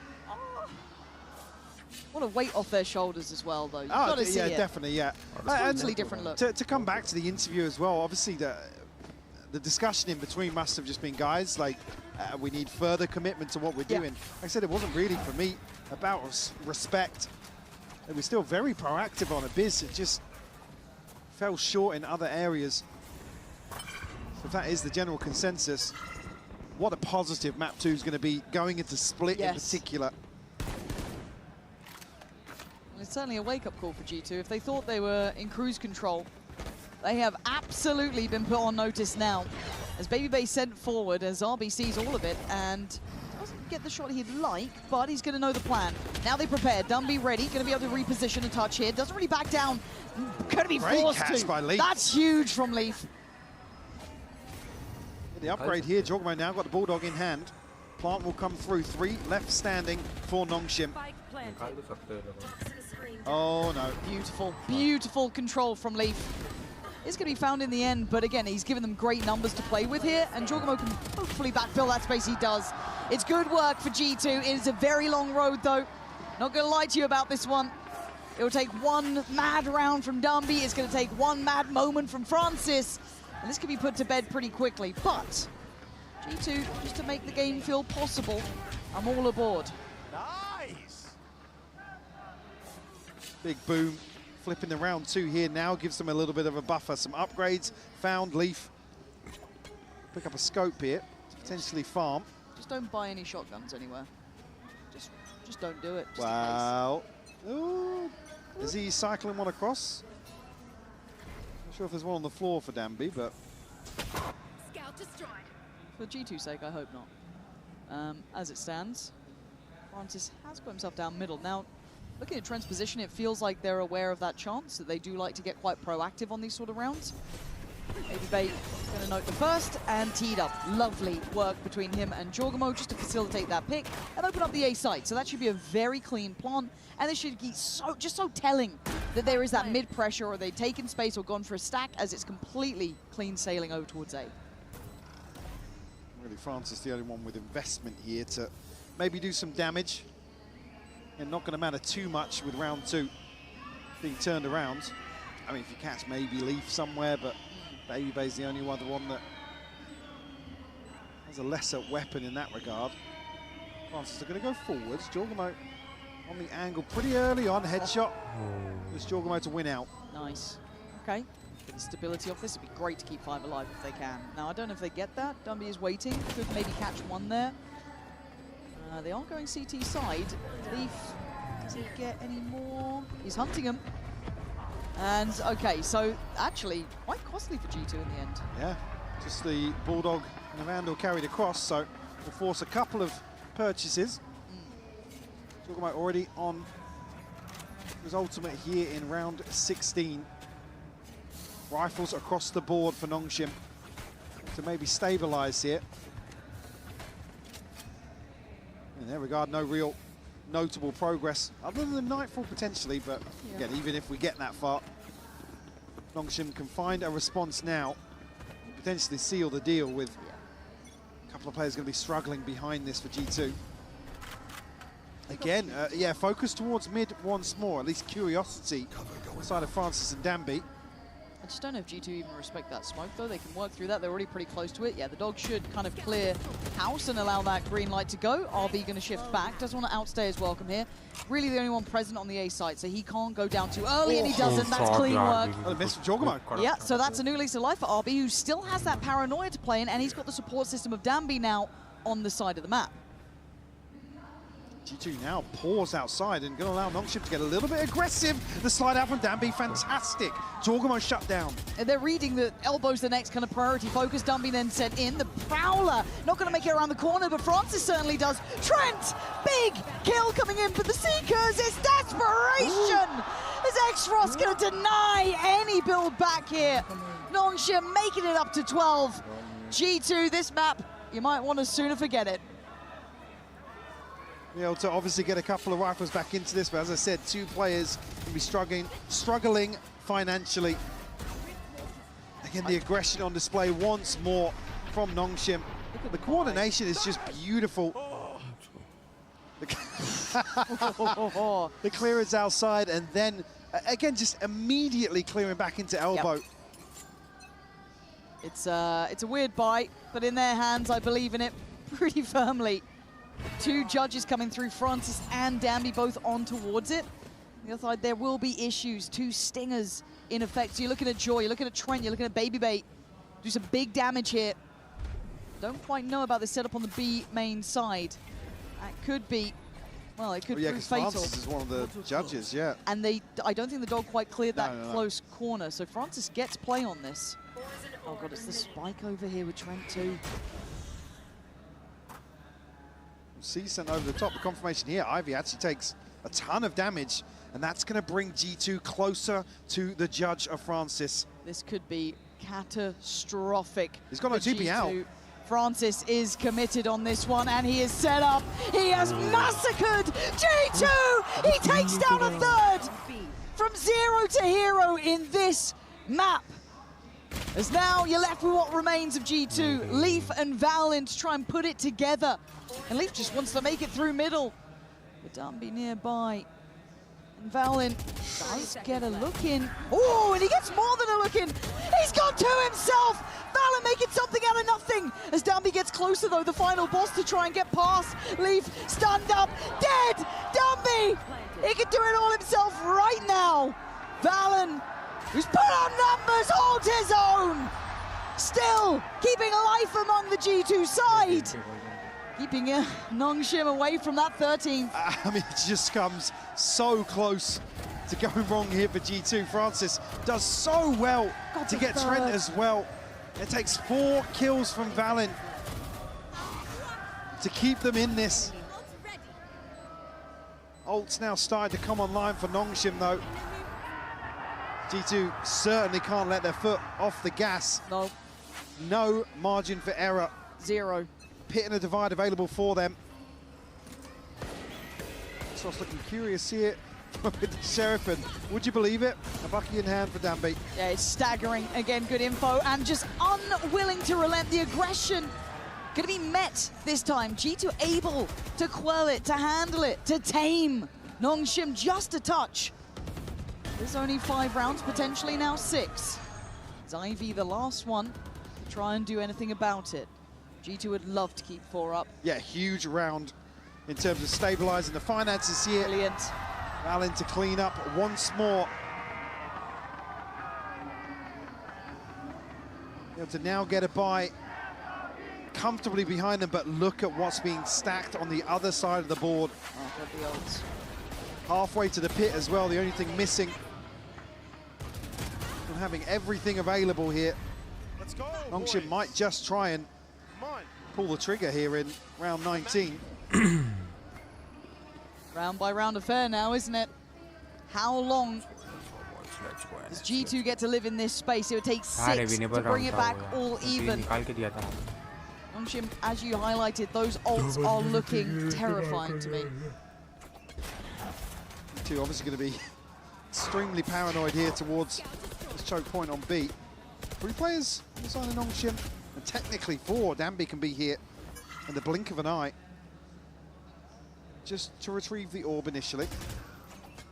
What a weight off their shoulders as well, though. You've got to see yeah, it. definitely, yeah. It's a totally different look. To come back to the interview as well, obviously the the discussion in between must have just been, guys, like, we need further commitment to what we're doing. Like I said, it wasn't really, for me, about respect. They were still very proactive on Abyss. It just fell short in other areas. So if that is the general consensus, what a positive map 2 is going to be going into Split in particular. Well, it's certainly a wake-up call for G2. If they thought they were in cruise control, they have absolutely been put on notice now. As Babybay sent forward, as RB sees all of it, and doesn't get the shot he'd like, but he's going to know the plan. Now they prepare. Dumby ready, going to be able to reposition a touch here. Doesn't really back down. Going to be forced to. By Leaf. That's huge from Leaf. The upgrade here, Jorgmo now got the Bulldog in hand. Plant will come through. 3 left standing for Nongshim. Oh no. Beautiful, beautiful control from Leaf. It's going to be found in the end, but again, he's given them great numbers to play with here, and Jorgmo can hopefully backfill that space. He does. It's good work for G2. It is a very long road, though. Not going to lie to you about this one. It will take one mad round from Dumby. It's going to take one mad moment from Francis. And this can be put to bed pretty quickly. But G2, just to make the game feel possible, I'm all aboard. Nice! Big boom. Flipping the round 2 here now gives them a little bit of a buffer. Some upgrades found. Leaf pick up a scope here to potentially farm. Just don't buy any shotguns anywhere. Just don't do it. Wow. Ooh. Is he cycling one across? Not sure if there's one on the floor for Danby, but... Scout destroyed. For G2's sake, I hope not. As it stands, Francis has got himself down middle. Now, looking at Trent's position, it feels like they're aware of that chance, that they do like to get quite proactive on these sort of rounds. Babybay going to note the first, and teed up. Lovely work between him and Jorgmo just to facilitate that pick and open up the A site. So that should be a very clean plant, and this should be just so telling that there is that mid-pressure, or they've taken space or gone for a stack, as it's completely clean sailing over towards A. Really, Francis the only one with investment here to maybe do some damage. And not going to matter too much with round 2 being turned around. I mean, if you catch maybe Leaf somewhere, but Babybay's the only other one that has a lesser weapon in that regard. Francis are going to go forwards. Jorgmo on the angle pretty early on. Headshot. It's Jorgmo to win out. Nice. Okay. Get the stability off this. It'd be great to keep 5 alive if they can. Now, I don't know if they get that. Dumby is waiting. Could maybe catch one there. They are going CT side. Leaf, does he get any more? He's hunting him. And, okay, so actually quite costly for G2 in the end. Yeah, just the Bulldog and the Vandal carried across, so will force a couple of purchases. Talking about already on his ultimate here in round 16. Rifles across the board for Nongshim to maybe stabilize here. In that regard, no real notable progress, other than Nightfall potentially, but again, even if we get that far, Nongshim can find a response now, potentially seal the deal with a couple of players going to be struggling behind this for G2. Again, yeah, focus towards mid once more, at least curiosity on the side of Francis and Danby. I just don't know if G2 even respect that smoke, though. They can work through that. They're already pretty close to it. Yeah, the dog should kind of clear house and allow that green light to go. RB going to shift back. Doesn't want to outstay his welcome here. Really the only one present on the A site, so he can't go down too early, and he doesn't. That's clean work. Oh, a miss from Jorgmo. Yeah, so that's a new lease of life for RB, who still has that paranoia to play in, and he's got the support system of Danby now on the side of the map. G2 now pause outside and going to allow Nongshim to get a little bit aggressive. The slide out from Danby, fantastic. Jorgmo shut down. And they're reading the elbows the next kind of priority focus. Dumby then sent in. The Prowler not going to make it around the corner, but Francis certainly does. Trent, big kill coming in for the Seekers. It's desperation. As X-Frost going to deny any build back here. Nongshim making it up to 12. G2, this map, you might want to sooner forget it. Be able to obviously get a couple of rifles back into this, but as I said, 2 players will be struggling financially. Again, the aggression on display once more from Nongshim. The coordination is just beautiful. The clearance outside, and then again just immediately clearing back into elbow. It's a weird buy, but in their hands, I believe in it pretty firmly. 2 judges coming through, Francis and Danby both on towards it. On the other side, there will be issues. 2 stingers in effect. So you're looking at Joy, you're looking at Trent, you're looking at Baby Bait. Do some big damage here. Don't quite know about the setup on the B main side. That could be, well, it could prove fatal. Francis is one of the judges, yeah. And I don't think the dog quite cleared that close corner. So Francis gets play on this. Oh God, it's the spike over here with Trent too. C sent over the top. The confirmation here, Ivy actually takes a ton of damage, and that's going to bring G2 closer to the judge of Francis. This could be catastrophic. He's got no TP out. Francis is committed on this one, and he is set up. He has massacred G2! He takes down a 3rd from 0 to hero in this map. As now you're left with what remains of G2, Leaf and Valorant to try and put it together. And Leaf just wants to make it through middle. But Danby nearby. And Valorant does get a look in. Oh, and he gets more than a look in. He's gone to himself. Valorant making something out of nothing. As Danby gets closer though, the final boss to try and get past. Leaf stunned up, dead. Danby, he can do it all himself right now. Valorant, who's put on numbers, holds his own. Still keeping a life among the G2 side. Keeping Nongshim away from that 13th. I mean, it just comes so close to going wrong here for G2. Francis does so well to get Trent as well. It takes 4 kills from Valen to keep them in this. Ult's now starting to come online for Nongshim though. G2 certainly can't let their foot off the gas. No. No margin for error. 0. Pit and a divide available for them. So I was looking curious here with the Sheriff, and would you believe it? A bucky in hand for Danby. Yeah, it's staggering. Again, good info, and just unwilling to relent. The aggression gonna be met this time. G2 able to quell it, to handle it, to tame Nongshim just a touch. There's only 5 rounds, potentially now 6. It's Ivy the last one to try and do anything about it. G2 would love to keep 4 up. Yeah, huge round in terms of stabilizing the finances here. Brilliant. Valen to clean up once more. Able to now get a buy comfortably behind them, but look at what's being stacked on the other side of the board. Oh, got the ults. Halfway to the pit as well, the only thing missing. From having everything available here. Let's go, Nongshim might just try and pull the trigger here in round 19. Round by round affair now, isn't it? How long does G2 get to live in this space? It would take 6 to bring it back all even. Nongshim, as you highlighted, those ults are looking terrifying to me. G2 obviously going to be extremely paranoid here towards this choke point on B. 3 players on the side of Nongshim, and technically 4. Danby can be here in the blink of an eye. Just to retrieve the orb initially.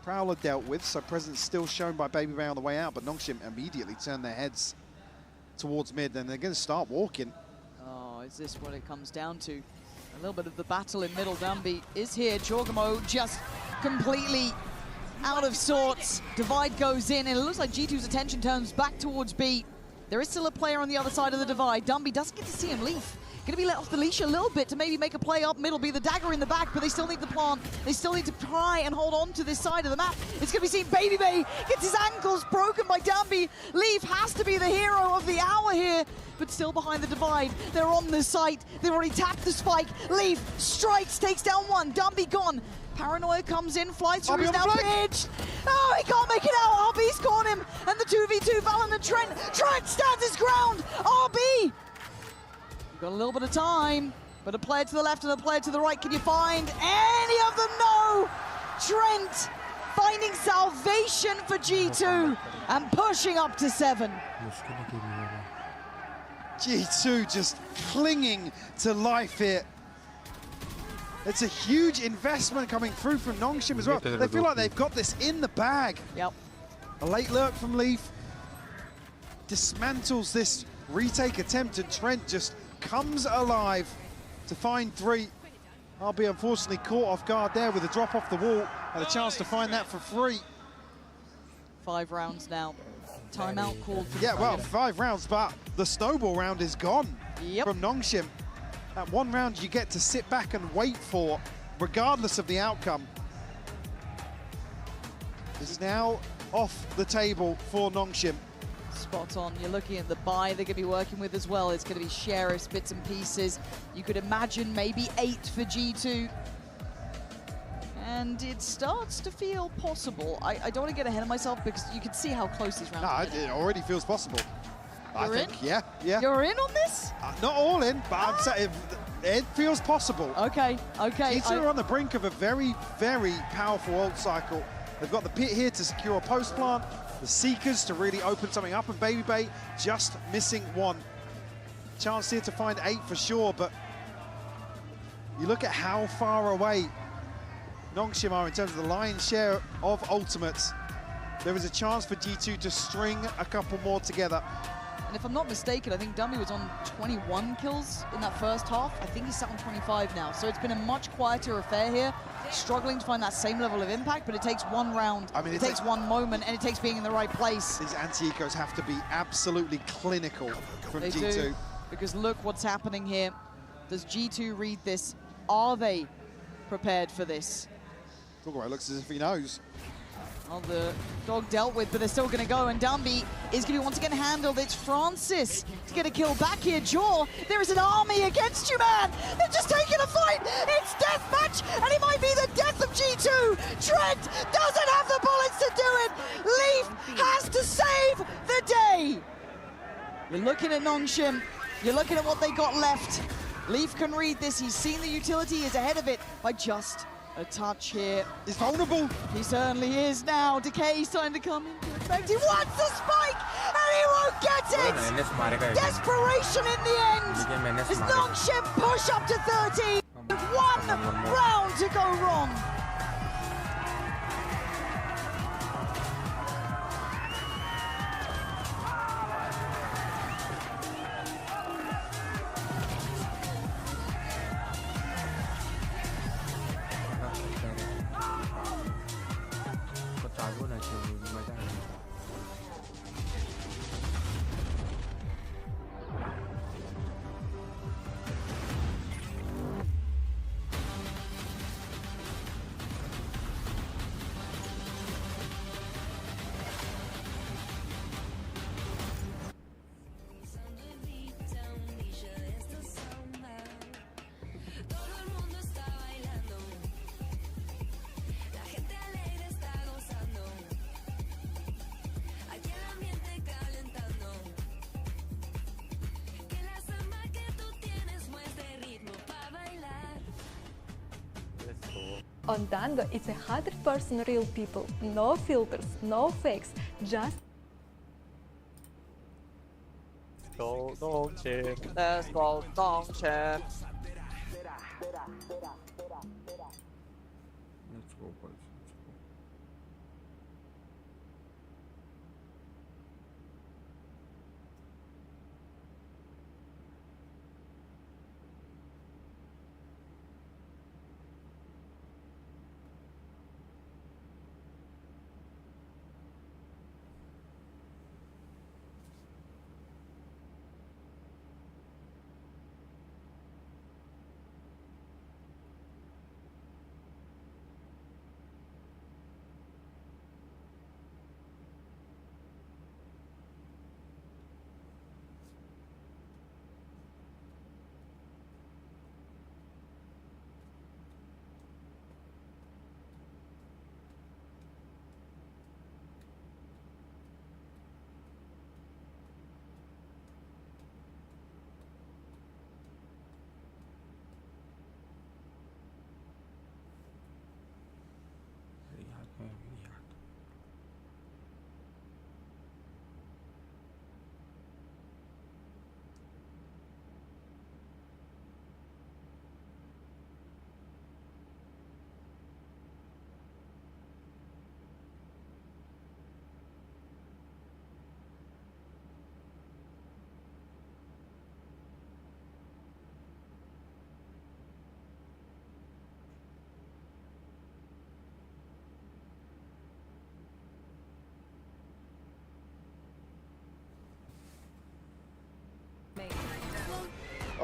Prowler dealt with, so presence still shown by Baby Bay on the way out, but Nongshim immediately turn their heads towards mid, and they're going to start walking. Oh, is this what it comes down to? A little bit of the battle in middle. Danby is here. Jorgamo just completely out of sorts. Divide goes in, and it looks like G2's attention turns back towards B. There is still a player on the other side of the divide. Danby doesn't get to see him leave. Going to be let off the leash a little bit to maybe make a play up middle, be the dagger in the back, but they still need the plant. They still need to try and hold on to this side of the map. It's going to be seen. Baby Bay gets his ankles broken by Danby. Leaf has to be the hero of the hour here, but still behind the divide. They're on the site. They've already tapped the spike. Leaf strikes, takes down one. Danby gone. Paranoia comes in, flies through, he's now pitched. Oh, he can't make it out. RB's caught him. And the 2v2, Valen and Trent. Trent stands his ground. RB. Got a little bit of time, but a player to the left and a player to the right. Can you find any of them? No! Trent finding salvation for G2 and pushing up to 7. G2 just clinging to life here. It's a huge investment coming through from Nongshim as well. They feel like they've got this in the bag. Yep. A late lurk from Leaf dismantles this retake attempt, and Trent just comes alive to find 3. RB unfortunately caught off guard there with a drop off the wall and a chance to find that for free. 5 rounds now. Timeout called for Yeah, well, 5 rounds, but the snowball round is gone from Nongshim. That 1 round you get to sit back and wait for, regardless of the outcome, is now off the table for Nongshim. Spot on. You're looking at the buy they're going to be working with as well. It's going to be Sheriffs, bits and pieces. You could imagine maybe 8 for G2. And it starts to feel possible. I don't want to get ahead of myself because you can see how close these rounds are. No, it already feels possible. You're I think, yeah. You're in on this? Not all in, but I'm saying it feels possible. Okay. G2 are on the brink of a very, very powerful ult cycle. They've got the pit here to secure a post plant, the Seekers to really open something up, and Baby Bay just missing 1. Chance here to find 8 for sure, but you look at how far away Nongshim are in terms of the lion's share of ultimates. There is a chance for G2 to string a couple more together. And if I'm not mistaken, I think Dumby was on 21 kills in that first half. I think he's sat on 25 now. So it's been a much quieter affair here. Struggling to find that same level of impact, but it takes 1 round, it takes 1 moment, and it takes being in the right place. These anti-ecos have to be absolutely clinical from They G2. do, because look what's happening here. Does G2 read this? Are they prepared for this? Talk about it, looks as if he knows. Well, the dog dealt with, but they're still going to go, and Dumby is going to be once again handled. It's Francis to get a kill back here. Jaw, there is an army against you, man. They're just taking a fight. It's deathmatch, and it might be the death of G2. Trent doesn't have the bullets to do it. Leaf has to save the day. You're looking at Nongshim. You're looking at what they got left. Leaf can read this. He's seen the utility. He's ahead of it by just a touch here. He's vulnerable. He certainly is now. Decay's trying to come into effect. He wants the spike, and he won't get it! Desperation in the end! As Nongshim push up to 13 with 1 round to go wrong. On Dango, it's 100% real people, no filters, no fakes, just go Nongshim. Let's go Nongshim. Let's go, boys.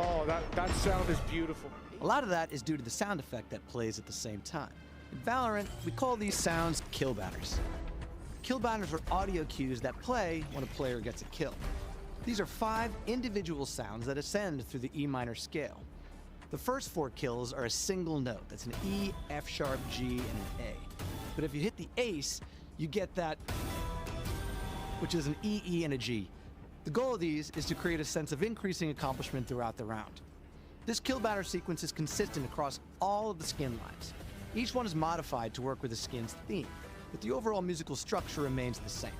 Oh, that sound is beautiful. A lot of that is due to the sound effect that plays at the same time. In Valorant, we call these sounds kill banners. Kill banners are audio cues that play when a player gets a kill. These are 5 individual sounds that ascend through the E minor scale. The first 4 kills are a single note. That's an E, F sharp, G, and an A. But if you hit the ace, you get that, which is an E, E, and a G. The goal of these is to create a sense of increasing accomplishment throughout the round. This kill banner sequence is consistent across all of the skin lines. Each one is modified to work with the skin's theme, but the overall musical structure remains the same.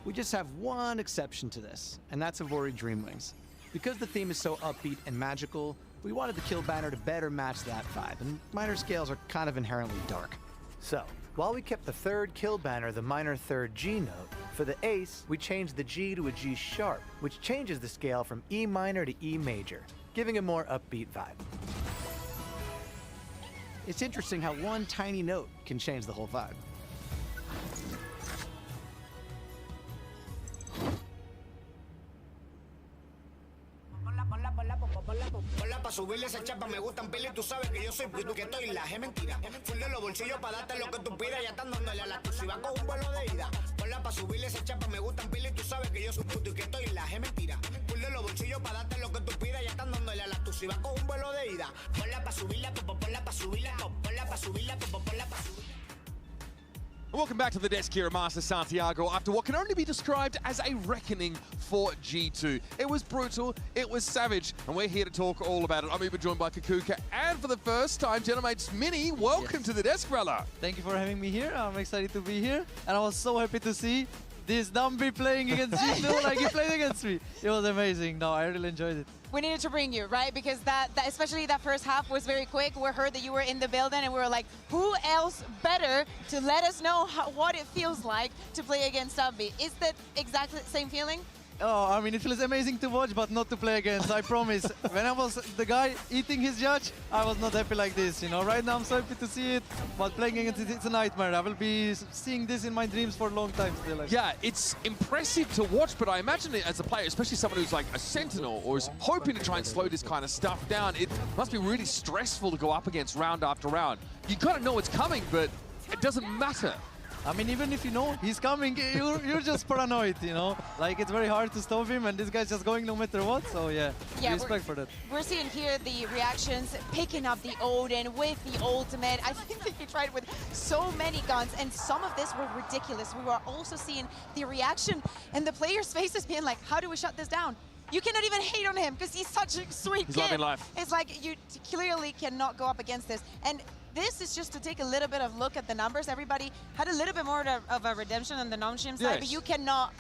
We just have one exception to this, and that's Ivori Dreamwings. Because the theme is so upbeat and magical, we wanted the kill banner to better match that vibe, and minor scales are kind of inherently dark. So, while we kept the third kill banner the minor third G note, for the ace, we changed the G to a G sharp, which changes the scale from E minor to E major, giving a more upbeat vibe. It's interesting how one tiny note can change the whole vibe. Ponla pa' subirle esa chapa, me gustan pila y tú sabes que yo soy puto que estoy la es mentira. Full de los bolsillos pa' darte lo que tú pidas, ya están dándole a la exclusiva con un vuelo de ida. Ponla pa' subirle esa chapa, me gustan pila y tú sabes que yo soy puto y que estoy la es mentira. Full de los bolsillos pa' darte lo que tú pidas, ya están dándole a la exclusiva con un vuelo de ida. Ponla pa' subirla, ponla pa' subirla, ponla pa' subirla, ponla pa' subirla. Welcome back to the desk here at Master Santiago after what can only be described as a reckoning for G2. It was brutal, it was savage, and we're here to talk all about it. I'm Uber, joined by Kakuka, and for the first time, Genemates Mini, welcome to the desk, brother. Thank you for having me here. I'm excited to be here, and I was so happy to see this Dumby playing against G2 like he played against me. It was amazing. No, I really enjoyed it. We needed to bring you, right? Because that especially that first half was very quick. We heard that you were in the building and we were like, who else better to let us know what it feels like to play against Dumby? Is that exactly the same feeling? Oh, I mean, it feels amazing to watch, but not to play against, I promise. When I was the guy eating his judge, I was not happy like this, you know. Right now, I'm so happy to see it, but playing against it, it's a nightmare. I will be seeing this in my dreams for a long time still. Yeah, it's impressive to watch, but I imagine it as a player, especially someone who's like a sentinel or is hoping to try and slow this kind of stuff down, it must be really stressful to go up against round after round. You kind of know it's coming, but it doesn't matter. I mean, even if you know he's coming, you're just paranoid, you know? Like, it's very hard to stop him, and this guy's just going no matter what, so yeah respect for that. We're seeing here the reactions, picking up the Odin with the ultimate. I think he tried with so many guns, and some of this were ridiculous. We were also seeing the reaction and the players' faces being like, how do we shut this down? You cannot even hate on him, because he's such a sweet kid. He's loving life. It's like, you clearly cannot go up against this. And this is just to take a little bit of look at the numbers. Everybody had a little bit more of a redemption on the non-shim side, but you cannot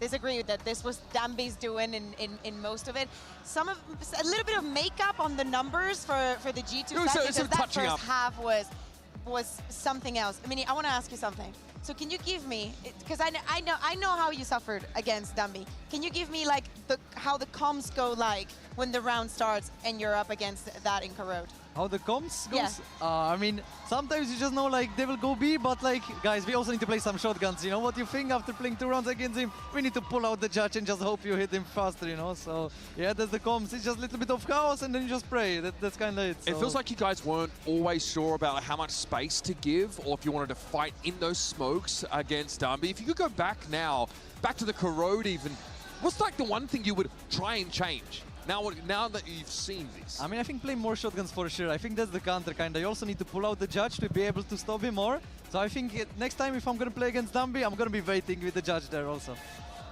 disagree that this was Dumby's doing in most of it. A little bit of makeup on the numbers for the G2 side, because that first half was something else. I mean, I want to ask you something. So can you give me, because I know how you suffered against Dumby. Can you give me like how the comms go like when the round starts and you're up against that in Corrode? How the comms goes? Yeah. I mean, sometimes you just know like they will go B, but like, guys, we also need to play some shotguns, you know? What you think after playing 2 rounds against him? We need to pull out the judge and just hope you hit him faster, you know? So yeah, that's the comms. It's just a little bit of chaos and then you just pray. That's kind of it. So. It feels like you guys weren't always sure about how much space to give or if you wanted to fight in those smokes against Dumby. If you could go back now, back to the Corrode even, what's like the one thing you would try and change? Now that you've seen this. I mean, I think play more shotguns for sure. I think that's the counter kind of. You also need to pull out the judge to be able to stop him more. So I think next time if I'm going to play against Dumby, I'm going to be waiting with the judge there also.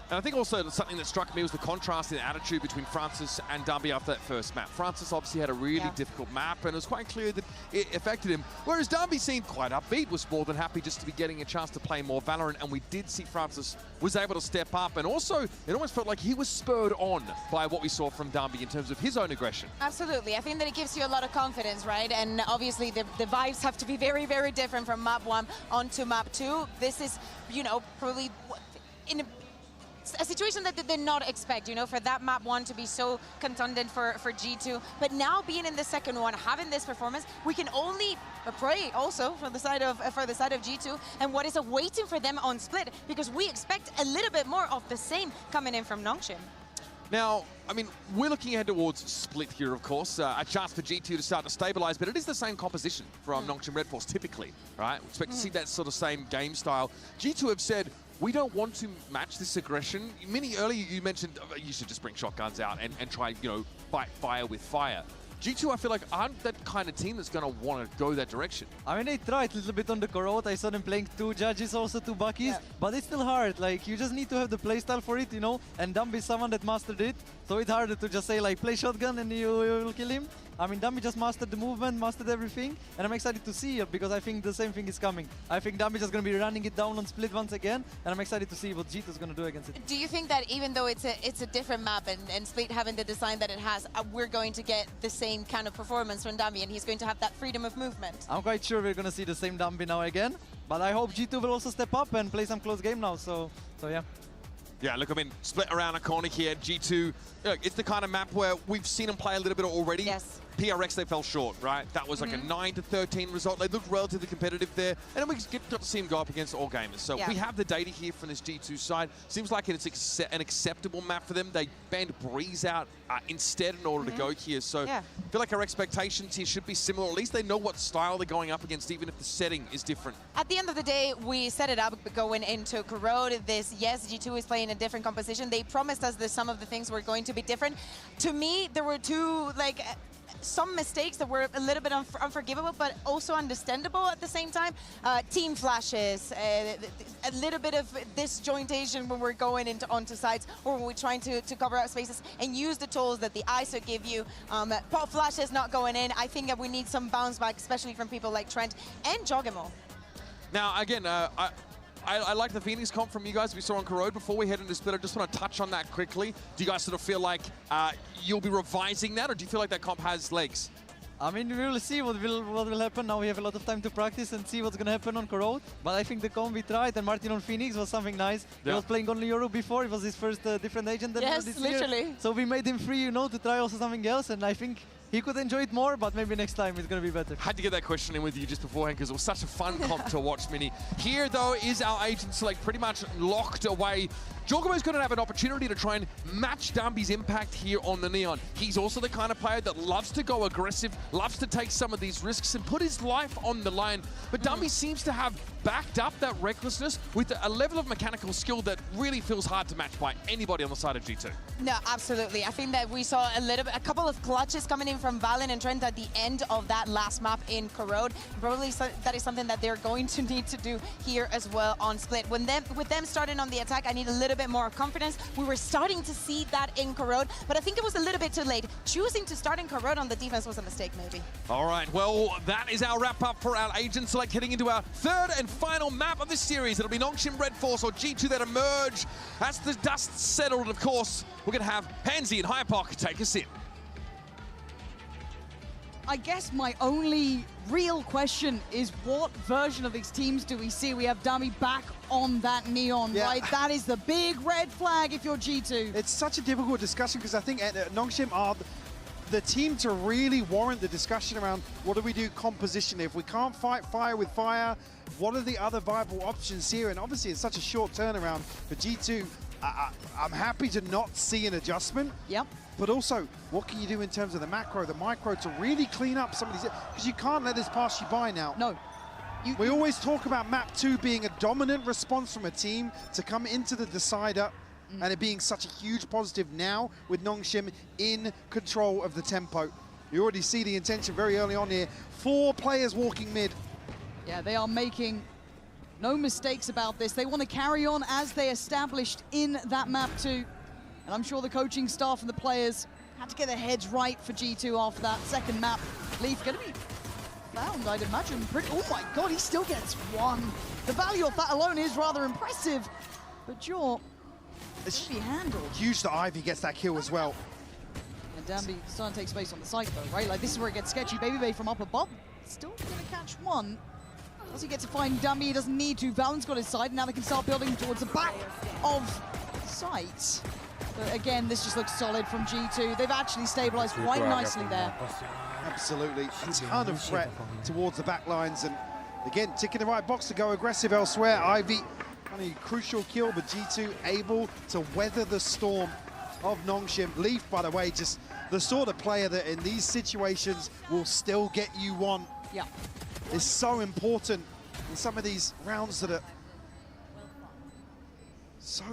And I think also something that struck me was the contrast in attitude between Francis and Dumby after that first map. Francis obviously had a really difficult map, and it was quite clear that it affected him. Whereas Dumby seemed quite upbeat, was more than happy just to be getting a chance to play more Valorant, and we did see Francis was able to step up, and also it almost felt like he was spurred on by what we saw from Dumby in terms of his own aggression. Absolutely. I think that it gives you a lot of confidence, right? And obviously the vibes have to be very, very different from map 1 onto map 2. This is, you know, probably in a situation that they did not expect, you know, for that map 1 to be so contended for G2. But now being in the second one, having this performance, we can only pray also for the side of G2 and what is awaiting for them on split, because we expect a little bit more of the same coming in from Nongshim. Now, I mean, we're looking ahead towards Split here, of course. A chance for G2 to start to stabilize, but it is the same composition from Nongshim Red Force typically, right? We expect to see that sort of same game style. G2 have said, we don't want to match this aggression. Minnie, earlier you mentioned you should just bring shotguns out and try, you know, fight fire with fire. G2, I feel like, aren't that kind of team that's going to want to go that direction. I mean, they tried a little bit on the Corot. I saw them playing 2 judges, also 2 Buckies, but it's still hard. Like, you just need to have the playstyle for it, you know, and Dumby is someone that mastered it. So it's harder to just say, like, play shotgun and you'll kill him. I mean, Dumby just mastered the movement, mastered everything, and I'm excited to see it because I think the same thing is coming. I think Dumby just going to be running it down on Split once again, and I'm excited to see what G2 is going to do against it. Do you think that even though it's a different map and Split having the design that it has, we're going to get the same kind of performance from Dumby and he's going to have that freedom of movement? I'm quite sure we're going to see the same Dumby now again, but I hope G2 will also step up and play some close game now, so yeah. Yeah, look, I mean, split around a corner here. G2, look, it's the kind of map where we've seen them play a little bit already. Yes. PRX, they fell short, right? That was like a 9-13 result. They looked relatively competitive there. And then we got to see them go up against all gamers. So we have the data here from this G2 side. Seems like it's an acceptable map for them. They banned Breeze out instead in order to go here. So I feel like our expectations here should be similar. At least they know what style they're going up against, even if the setting is different. At the end of the day, we set it up going into Corot. Yes, G2 is playing a different composition. They promised us that some of the things were going to be different. To me, there were some mistakes that were a little bit unforgivable, but also understandable at the same time. Team flashes, a little bit of disjointation when we're going onto sites or when we're trying to cover out spaces and use the tools that the ISO give you. Pop flashes not going in. I think that we need some bounce back, especially from people like Trent and Jogemo. Now, again, I like the Phoenix comp from you guys we saw on Corrode. Before we head into Split, I just want to touch on that quickly. Do you guys sort of feel like you'll be revising that, or do you feel like that comp has legs? I mean, we will see what will happen. Now we have a lot of time to practice and see what's going to happen on Corrode. But I think the comp we tried, and Martin on Phoenix was something nice. He was playing only Euro before. It was his first different agent this literally. year. So we made him free, you know, to try also something else. And I think he could enjoy it more, but maybe next time it's going to be better. Had to get that question in with you just beforehand because it was such a fun comp to watch, Mini. Here, though, is our agent select pretty much locked away. Jogamo's going to have an opportunity to try and match Dumby's impact here on the Neon. He's also the kind of player that loves to go aggressive, loves to take some of these risks and put his life on the line. But Dumby seems to have backed up that recklessness with a level of mechanical skill that really feels hard to match by anybody on the side of G2. No, absolutely. I think that we saw a couple of clutches coming in from Valen and Trent at the end of that last map in Corrode. Probably that is something that they're going to need to do here as well on Split. With them starting on the attack, I need a little bit more confidence. We were starting to see that in Corrode, but I think it was a little bit too late. Choosing to start in Corrode on the defense was a mistake, maybe. All right, well, that is our wrap-up for our agent select heading into our third and final map of this series. It'll be Nongshim Red Force or G2 that emerge as the dust settled. And of course, we're going to have Hansi and Hypoc take us in. I guess my only real question is what version of these teams do we see? We have Dummy back on that Neon, right? That is the big red flag if you're G2. It's such a difficult discussion because I think Nongshim are the team to really warrant the discussion around what do we do compositionally. If we can't fight fire with fire, what are the other viable options here? And obviously it's such a short turnaround for G2. I'm happy to not see an adjustment. Yep. But also, what can you do in terms of the macro, the micro to really clean up some of these? Because you can't let this pass you by now. No. We always talk about map 2 being a dominant response from a team to come into the decider and it being such a huge positive now with Nongshim in control of the tempo. You already see the intention very early on here. 4 players walking mid. Yeah, they are making no mistakes about this. They want to carry on as they established in that map 2. And I'm sure the coaching staff and the players had to get their heads right for G2 after that second map. Leaf going to be found, I'd imagine. Oh my God, he still gets 1. The value of that alone is rather impressive. But Jaw, it's be handled. Huge that Ivy gets that kill as well. And Danby starting to take space on the site though, right? Like this is where it gets sketchy. Baby Bay from up above, still gonna catch 1. Does he get to find Danby? He doesn't need to. Valen's got his side, and now they can start building towards the back of site. But again, this just looks solid from G2. They've actually stabilized quite nicely there. Absolutely, a ton of threat towards the back lines, and again, ticking the right box to go aggressive elsewhere. Ivy, only a crucial kill, but G2 able to weather the storm. of Nongshim. Leaf, by the way, just the sort of player that in these situations will still get you one. Yeah. It's so important in some of these rounds that are so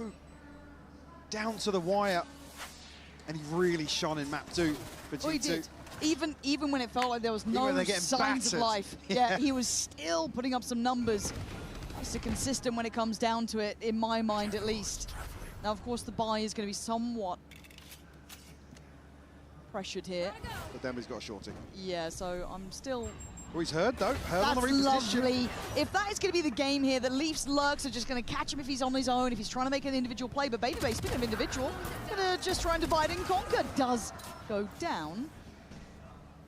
down to the wire. And he really shone in map 2 for G2. Oh, he did. Even when it felt like there was no signs battered. of life. Yeah, he was still putting up some numbers. Nice and consistent when it comes down to it, in my mind at least. Now, of course, the buy is going to be somewhat pressured here. But Demby's got a shorty. Yeah, so I'm still... Oh, he's heard, though. Heard on the That's reposition. lovely. If that is going to be the game here, the Leafs lurks are just going to catch him if he's on his own, if he's trying to make an individual play. But Beta, speaking of individual, going to just try and divide and conquer. Does go down.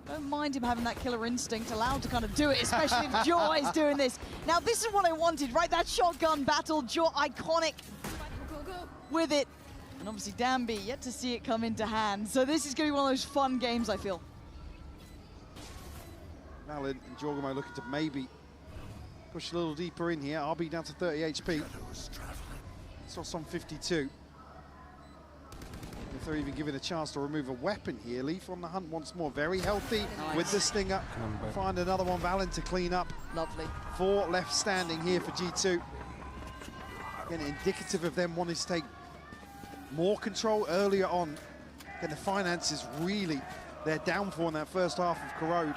Don't mind him having that killer instinct, allowed to kind of do it, especially if Jaw is doing this. Now, this is what I wanted, right? That shotgun battle, Jaw iconic with it. And obviously, Danby, yet to see it come into hand. So this is going to be one of those fun games, I feel. Malin and Jorgamo looking to maybe push a little deeper in here. RB down to 30 HP. Sauce on 52. If they're even given a chance to remove a weapon here. Leaf on the hunt once more. Very healthy with the stinger. Find another one, Valin, to clean up. Lovely. 4 left standing here for G2. Again, indicative of them wanting to take more control earlier on. Again, the finances really their downfall in that first half of Corrode.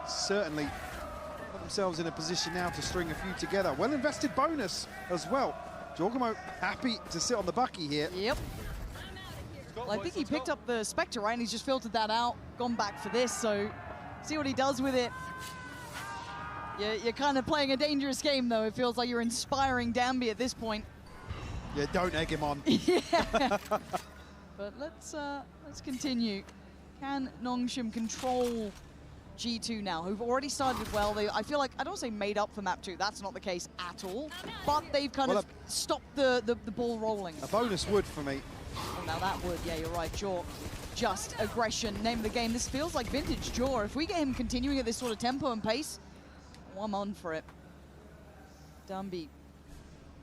Certainly put themselves in a position now to string a few together. Well invested bonus as well. Jorgamo happy to sit on the bucky here. Yep. Well, I think he picked up the Spectre, right? And he's just filtered that out, gone back for this, so see what he does with it. You're kind of playing a dangerous game, though. It feels like you're inspiring Danby at this point. Yeah, don't egg him on. Yeah. But let's continue. Can Nongshim control G2 now, who've already started well? I feel like, I don't say made up for map 2, that's not the case at all, but they've kind of stopped the ball rolling. A bonus would for me. Oh, now that would, yeah, you're right, Jaw. Just aggression, name of the game. This feels like vintage Jaw. If we get him continuing at this sort of tempo and pace, oh, I'm on for it. Danby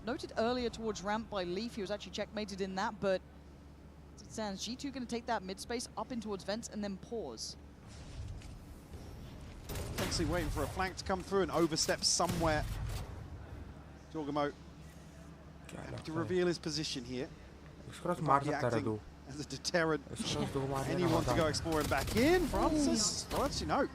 noted earlier towards ramp by Leaf. He was actually checkmated in that, but as it stands, G2 going to take that mid space up in towards vents and then pause. Potentially waiting for a flank to come through and overstep somewhere. Jorgamo happy to reveal his position here. Acting as a deterrent. Anyone to go exploring back in. Francis, well, that's, you know.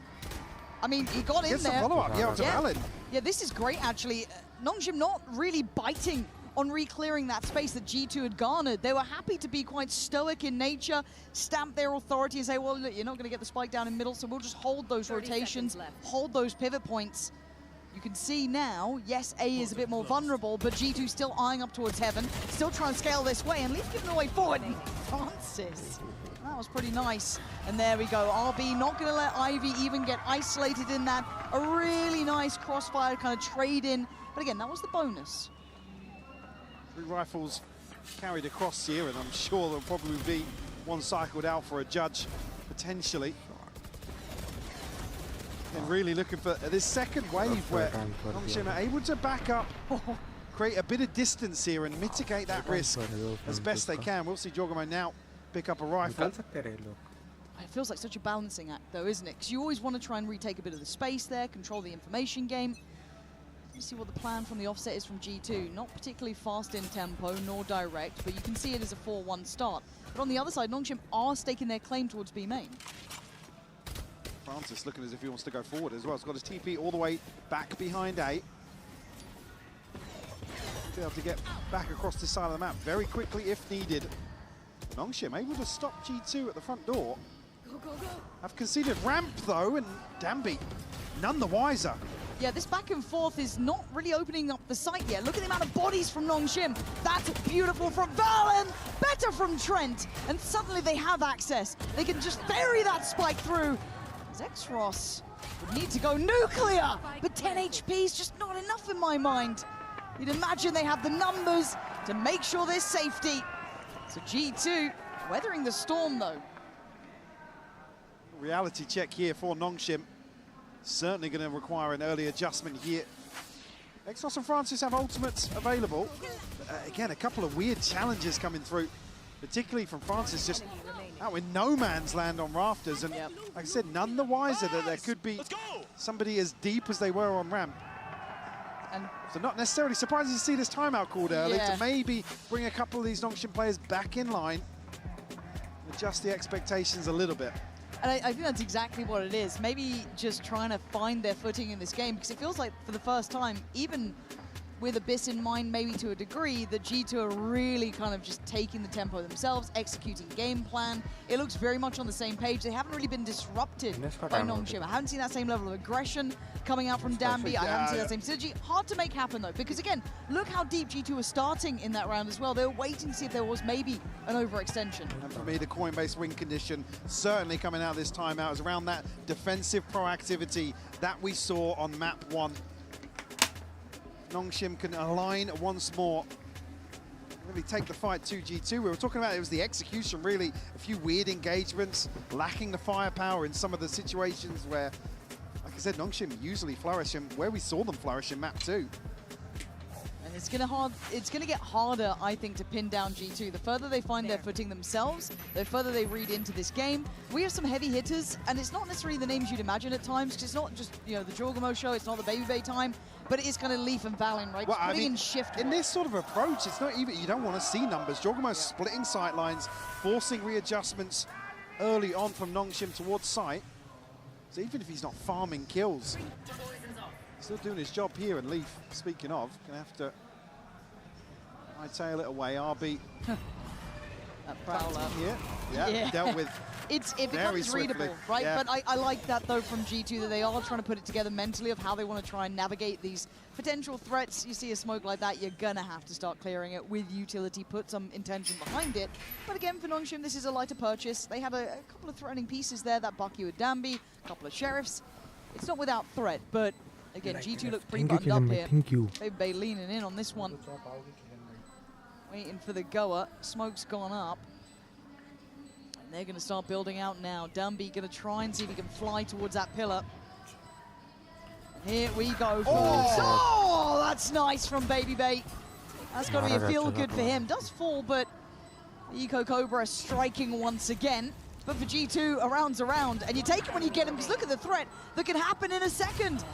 I mean, he got in there. Follow-up, yeah, to Valin. Yeah, this is great, actually. Nongshim not really biting on re-clearing that space that G2 had garnered. They were happy to be quite stoic in nature, stamp their authority and say, well, look, you're not going to get the spike down in middle, so we'll just hold those rotations, hold those pivot points. You can see now, yes, A is a bit more vulnerable, but G2 still eyeing up towards heaven, still trying to scale this way, and Leaf giving away forward. Francis. That was pretty nice. And there we go. RB not going to let Ivy even get isolated in that. A really nice crossfire kind of trade in. But again, that was the bonus. 3 rifles carried across here, and I'm sure there'll probably be one cycled out for a judge, potentially. And really looking for this second wave where Nongshim are able to back up, create a bit of distance here and mitigate that risk as best they can. We'll see Jorgamo now pick up a rifle. It feels like such a balancing act, though, isn't it? Because you always want to try and retake a bit of the space there, control the information game. Let's see what the plan from the offset is from G2. Not particularly fast in tempo, nor direct, but you can see it as a 4-1 start. But on the other side, Nongshim are staking their claim towards B main. Francis looking as if he wants to go forward as well. He's got his TP all the way back behind A. Be able to get back across this side of the map very quickly if needed. Nongshim able to stop G2 at the front door. Have conceded ramp though, and Danby none the wiser. Yeah, this back and forth is not really opening up the site yet. Look at the amount of bodies from Nongshim. That's beautiful from Valin, better from Trent, and suddenly they have access. They can just bury that spike through. Zexros would need to go nuclear, but 10 HP is just not enough in my mind. You'd imagine they have the numbers to make sure there's safety. So G2 weathering the storm though. Reality check here for Nongshim. Certainly going to require an early adjustment here. Exos and Francis have ultimates available. Again, a couple of weird challenges coming through, particularly from Francis, just out in no man's land on rafters. And like I said, none the wiser that there could be somebody as deep as they were on ramp. And so not necessarily surprising to see this timeout called early to maybe bring a couple of these Nongshim players back in line, adjust the expectations a little bit. And I think that's exactly what it is. Maybe just trying to find their footing in this game, because it feels like for the first time, even with Abyss in mind maybe to a degree, that G2 are really kind of just taking the tempo themselves, executing game plan. It looks very much on the same page. They haven't really been disrupted by Nongshim. I haven't seen that same level of aggression coming out from Danby. I haven't seen that same synergy. Hard to make happen though, because again, look how deep G2 are starting in that round as well. They were waiting to see if there was maybe an overextension. And for me, the coin-based win condition certainly coming out this timeout is around that defensive proactivity that we saw on map 1. Nongshim can align once more, really take the fight to G2. We were talking about it was the execution, really, a few weird engagements, lacking the firepower in some of the situations where, like I said, Nongshim usually flourish, and where we saw them flourish in map 2. And it's gonna get harder, I think, to pin down G2. The further they find their footing themselves, the further they read into this game. We have some heavy hitters, and it's not necessarily the names you'd imagine at times, because it's not just, you know, the Jorgamo show, it's not the Baby Bay time, but it is kind of Leaf and Valen, right? Well, just putting in shift in this sort of approach, it's not even, you don't want to see numbers. Jorgamo's splitting sight lines, forcing readjustments early on from Nongshim towards site. So even if he's not farming kills, he's still doing his job here. And Leaf, speaking of, gonna have to hightail it away. RB. That Prowler. Yeah, dealt with. It becomes readable, right? But I like that, though, from G2, that they are trying to put it together mentally of how they want to try and navigate these potential threats. You see a smoke like that, you're going to have to start clearing it with utility, put some intention behind it. But again, for Nongshim, this is a lighter purchase. They have a couple of threatening pieces there, that Bucky with Danby, a couple of Sheriffs. It's not without threat, but again, G2 look pretty buttoned up here. Thank you. Baby Bay leaning in on this one. Waiting for the goer. Smoke's gone up. They're going to start building out now. Danby going to try and see if he can fly towards that pillar. Here we go. Oh, that's nice from Baby Bay. That's got to be a feel-good for him. Does fall, but Eco Cobra striking once again. But for G2, a round's a round. And you take it when you get him, because look at the threat that can happen in a second.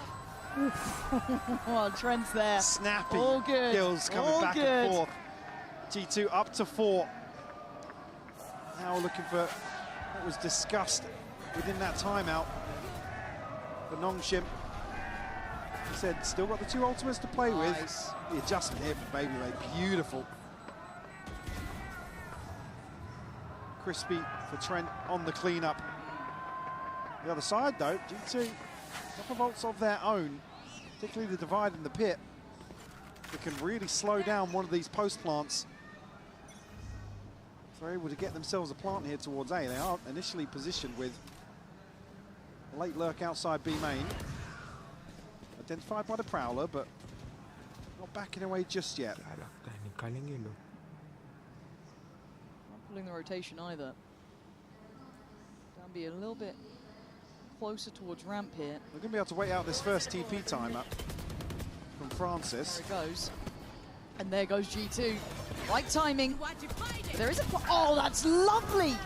Oh, Trent's there. Snappy all good. Kills coming back and forth. G2 up to 4. Now we're looking for what was discussed within that timeout for Nongshim. He said, still got the 2 ultimates to play with. The adjustment here for Baby Bay, beautiful. Crispy for Trent on the cleanup. The other side though, G2, a couple of ults of their own, particularly the divide in the pit, that can really slow down one of these post plants. They're able to get themselves a plant here towards A. They are initially positioned with a late lurk outside B main. Identified by the Prowler, but not backing away just yet. Not pulling the rotation either. Danby a little bit closer towards ramp here. We're going to be able to wait out this first TP timer from Francis. There it goes. And there goes G2. Right timing. There is a... Oh, that's lovely!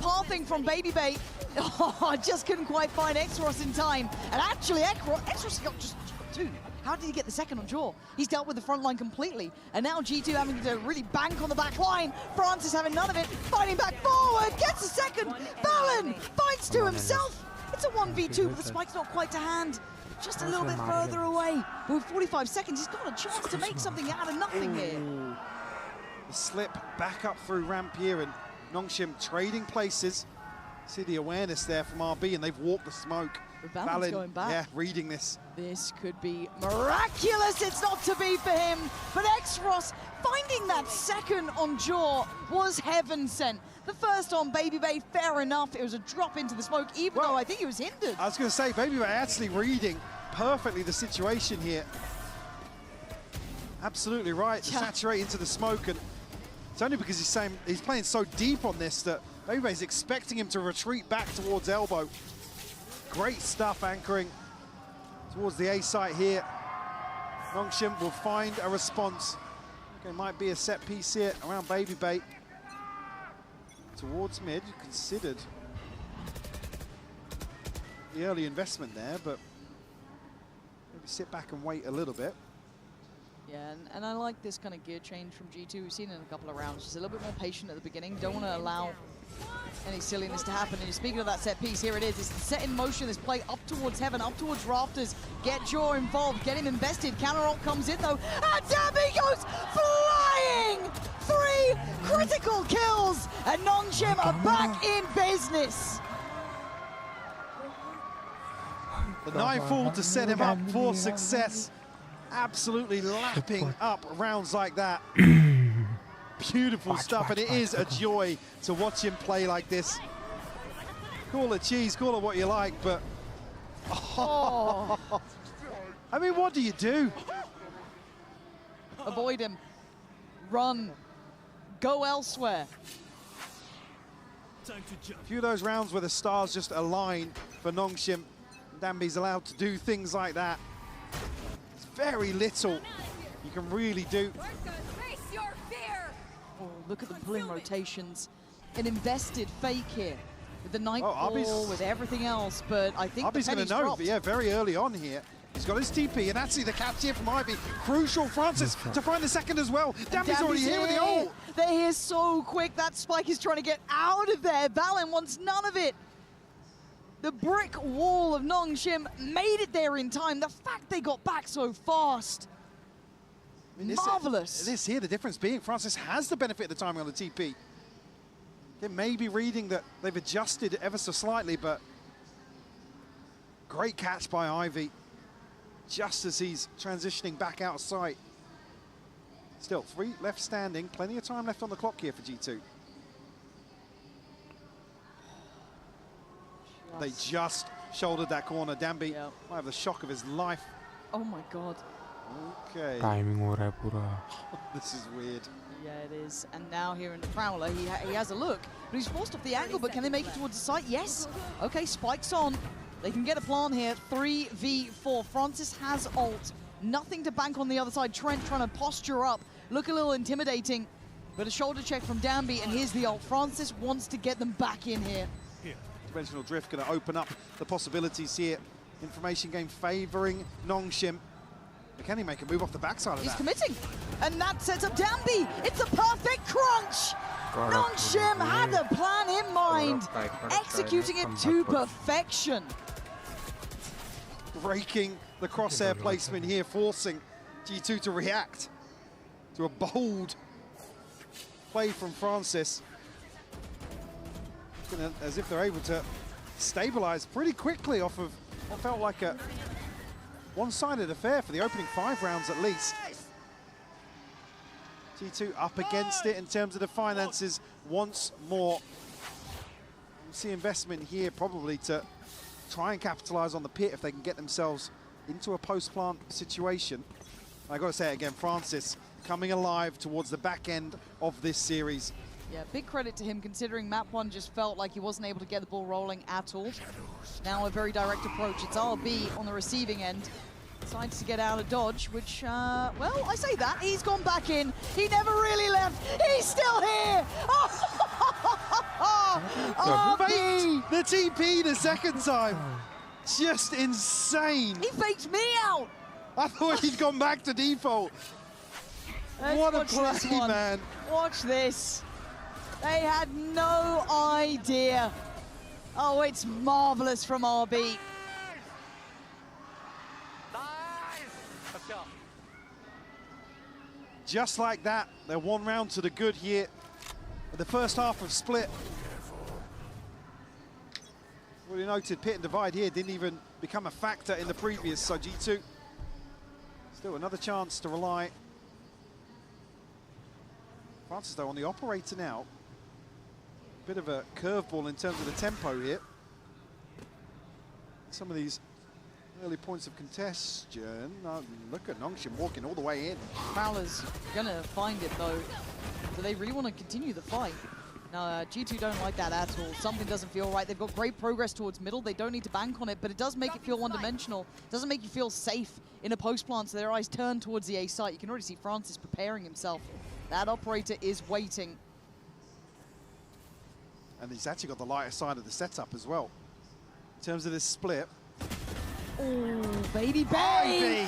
Pathing from Baby Bay. Oh, I just couldn't quite find Exros in time. And actually, Exros got just 2. How did he get the second on Jaw? He's dealt with the front line completely. And now G2 having to really bank on the back line. Francis having none of it. Fighting back forward. Gets a second. Valen fights to himself. It's a 1v2, but the spike's not quite to hand. Just a little bit further away. But with 45 seconds, he's got a chance to make something out of nothing here. The slip back up through ramp here, and Nongshim trading places. See the awareness there from RB, and they've walked the smoke. Valen's going back. Yeah, reading this. This could be miraculous. It's not to be for him. But Exros finding that second on Jaw was heaven sent. The first on Baby Bay, fair enough. It was a drop into the smoke, even though I think he was hindered. I was going to say, Baby Bay actually reading perfectly the situation here. Absolutely right. To saturate into the smoke, and it's only because he's playing so deep on this that Baby Bay's expecting him to retreat back towards elbow. Great stuff anchoring towards the A site here. Nongshim will find a response. Okay, might be a set piece here around Baby Bait. Towards mid, considered the early investment there, but maybe sit back and wait a little bit. Yeah, and I like this kind of gear change from G2. We've seen it in a couple of rounds. Just a little bit more patient at the beginning. Don't want to allow any silliness to happen. And speaking of that set piece, here it is. It's set in motion. This play up towards heaven, up towards rafters. Get Jaw involved, get him invested. Counter ult comes in though, and Dambi goes flying! 3 critical kills, and Nongshim are back in business. The nightfall to set him up for success. Absolutely lapping up rounds like that. Beautiful stuff, and it is a joy to watch him play like this. Call it cheese, call it what you like, but... Oh. I mean, what do you do? Avoid him. Run. Go elsewhere. A few of those rounds where the stars just align for Nongshim. Dambi's allowed to do things like that. It's very little you can really do. Oh, look at them pulling rotations. An invested fake here with the Nightfall, with everything else, but I think Arby's going to know, but yeah, very early on here. He's got his TP, and that's the catch here from Ivy. Crucial, Francis, to find the second as well. Dambi's already here with the ult. They're here so quick. That spike is trying to get out of there. Valen wants none of it. The brick wall of Nongshim made it there in time. The fact they got back so fast. I mean, marvelous. This here, the difference being Francis has the benefit of the timing on the TP. They may be reading that they've adjusted ever so slightly, but great catch by Ivy. Just as he's transitioning back out of sight. Still, 3 left standing. Plenty of time left on the clock here for G2. They just shouldered that corner. Dambi might have the shock of his life. Oh my God. Okay. This is weird. Yeah, it is. And now here in the Prowler, he has a look, but he's forced off the angle, but can they make it towards the site? Yes. Okay, spikes on. They can get a plan here. 3v4. Francis has ult. Nothing to bank on the other side. Trent trying to posture up. Look a little intimidating, but a shoulder check from Dambi, and here's the ult. Francis wants to get them back in here. Dimensional drift going to open up the possibilities here. Information game favoring Nongshim. But can he make a move off the backside of that? He's committing, and that sets up Dambi. It's a perfect crunch. Nongshim had a plan in mind, executing it to perfection. Breaking the crosshair placement here, forcing G2 to react to a bold play from Francis. As if they're able to stabilize pretty quickly off of what felt like a one-sided affair for the opening 5 rounds at least. G2 up against it in terms of the finances once more. We see investment here probably to try and capitalize on the pit if they can get themselves into a post-plant situation. I got to say it again, Francis coming alive towards the back end of this series. Yeah, big credit to him considering map 1 just felt like he wasn't able to get the ball rolling at all. Now a very direct approach. It's RB on the receiving end. Decides to get out of dodge, which, well, I say that. He's gone back in. He never really left. He's still here. RB! The TP the second time. Just insane. He faked me out. I thought he'd gone back to default. What a play, man. Watch this. They had no idea. Oh, it's marvelous from RB. Just like that, they're 1 round to the good here. The first half of Split. Already noted, pit and divide here didn't even become a factor in the previous, so G2 still another chance to rely. Francis, though, on the operator now. Bit of a curveball in terms of the tempo here. Some of these early points of contention. Look at Nongshim walking all the way in. Prowler's gonna find it though. Do they really want to continue the fight? No, G2 don't like that at all. Something doesn't feel right. They've got great progress towards middle. They don't need to bank on it, but it does make it feel one-dimensional. It doesn't make you feel safe in a post-plant, so their eyes turn towards the A site. You can already see Francis preparing himself. That operator is waiting. And he's actually got the lighter side of the setup as well. In terms of this split. Oh, Baby Bay!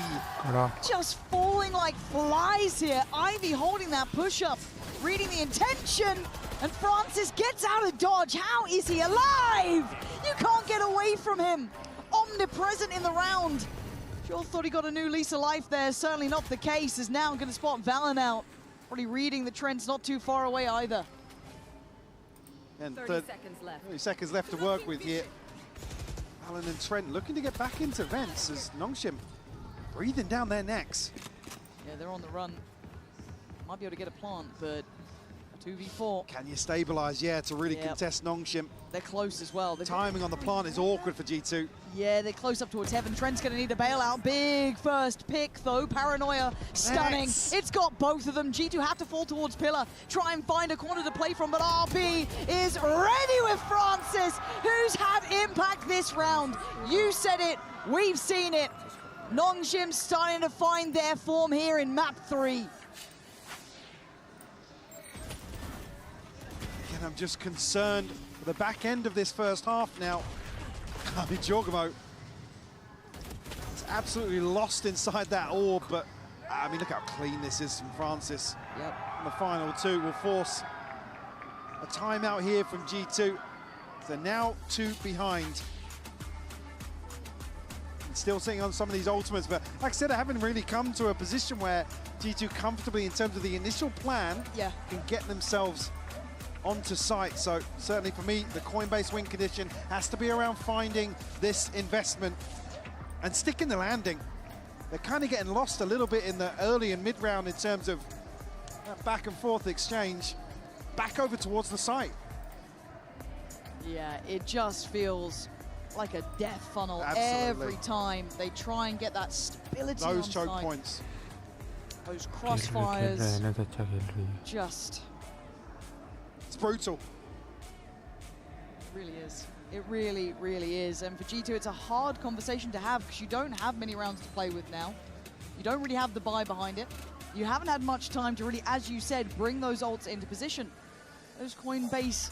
Just falling like flies here. Ivy holding that push-up, reading the intention, and Francis gets out of dodge. How is he alive? You can't get away from him. Omnipresent in the round. Sure thought he got a new lease of life there. Certainly not the case, as now going to spot Valen out. Already reading the trends, not too far away either. And 30 seconds left to work with here. Valen and Trent looking to get back into vents as Nongshim breathing down their necks. Yeah, they're on the run. Might be able to get a plant, but 2v4. Can you stabilize? Yeah, to really contest Nongshim. They're close as well. Timing on the plant is awkward for G2. Yeah, they're close up towards heaven. Trent's going to need a bailout. Big first pick, though. Paranoia, stunning. Yes. It's got both of them. G2 have to fall towards Pillar. Try and find a corner to play from, but RP is ready with Francis, who's had impact this round. You said it. We've seen it. Nongshim starting to find their form here in map 3. And I'm just concerned for the back end of this first half now. I mean, Jorgamo is absolutely lost inside that orb, but I mean, look how clean this is from Francis. Yep. And the final two will force a timeout here from G2. They're now 2 behind. And still sitting on some of these ultimates, but like I said, I haven't really come to a position where G2 comfortably, in terms of the initial plan, can get themselves onto site. So certainly for me, the Coinbase win condition has to be around finding this investment and sticking the landing. They're kind of getting lost a little bit in the early and mid round in terms of that back and forth exchange back over towards the site. Yeah, it just feels like a death funnel every time they try and get that stability on those choke site. points. Those crossfires. Just. It's brutal. It really is. It really, really is. And for G2, it's a hard conversation to have because you don't have many rounds to play with now. You don't really have the buy behind it. You haven't had much time to really, as you said, bring those ults into position. Those Coinbase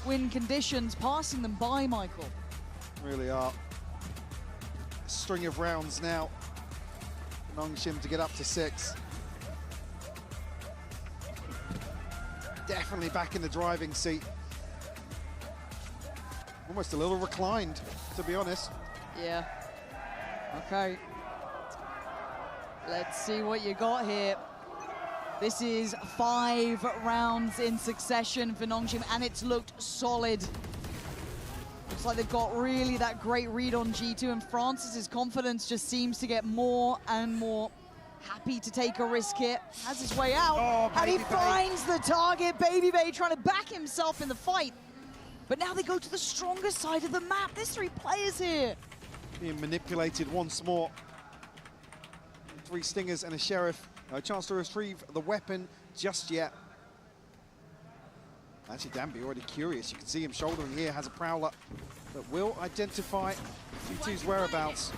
win conditions, passing them by, Michael. Really are. A string of rounds now. Nongshim to get up to 6. Definitely back in the driving seat. Almost a little reclined, to be honest. Yeah. Okay. Let's see what you got here. This is 5 rounds in succession for Nongshim, and it's looked solid. Looks like they've got really that great read on G2, and Francis's confidence just seems to get more and more happy to take a risk here. Has his way out, and he finds the target. Baby Bay trying to back himself in the fight. But now they go to the strongest side of the map. There's 3 players here. Being manipulated once more. 3 stingers and a sheriff. No chance to retrieve the weapon just yet. Actually, Danby already curious. You can see him shouldering here, has a prowler that will identify G2's whereabouts.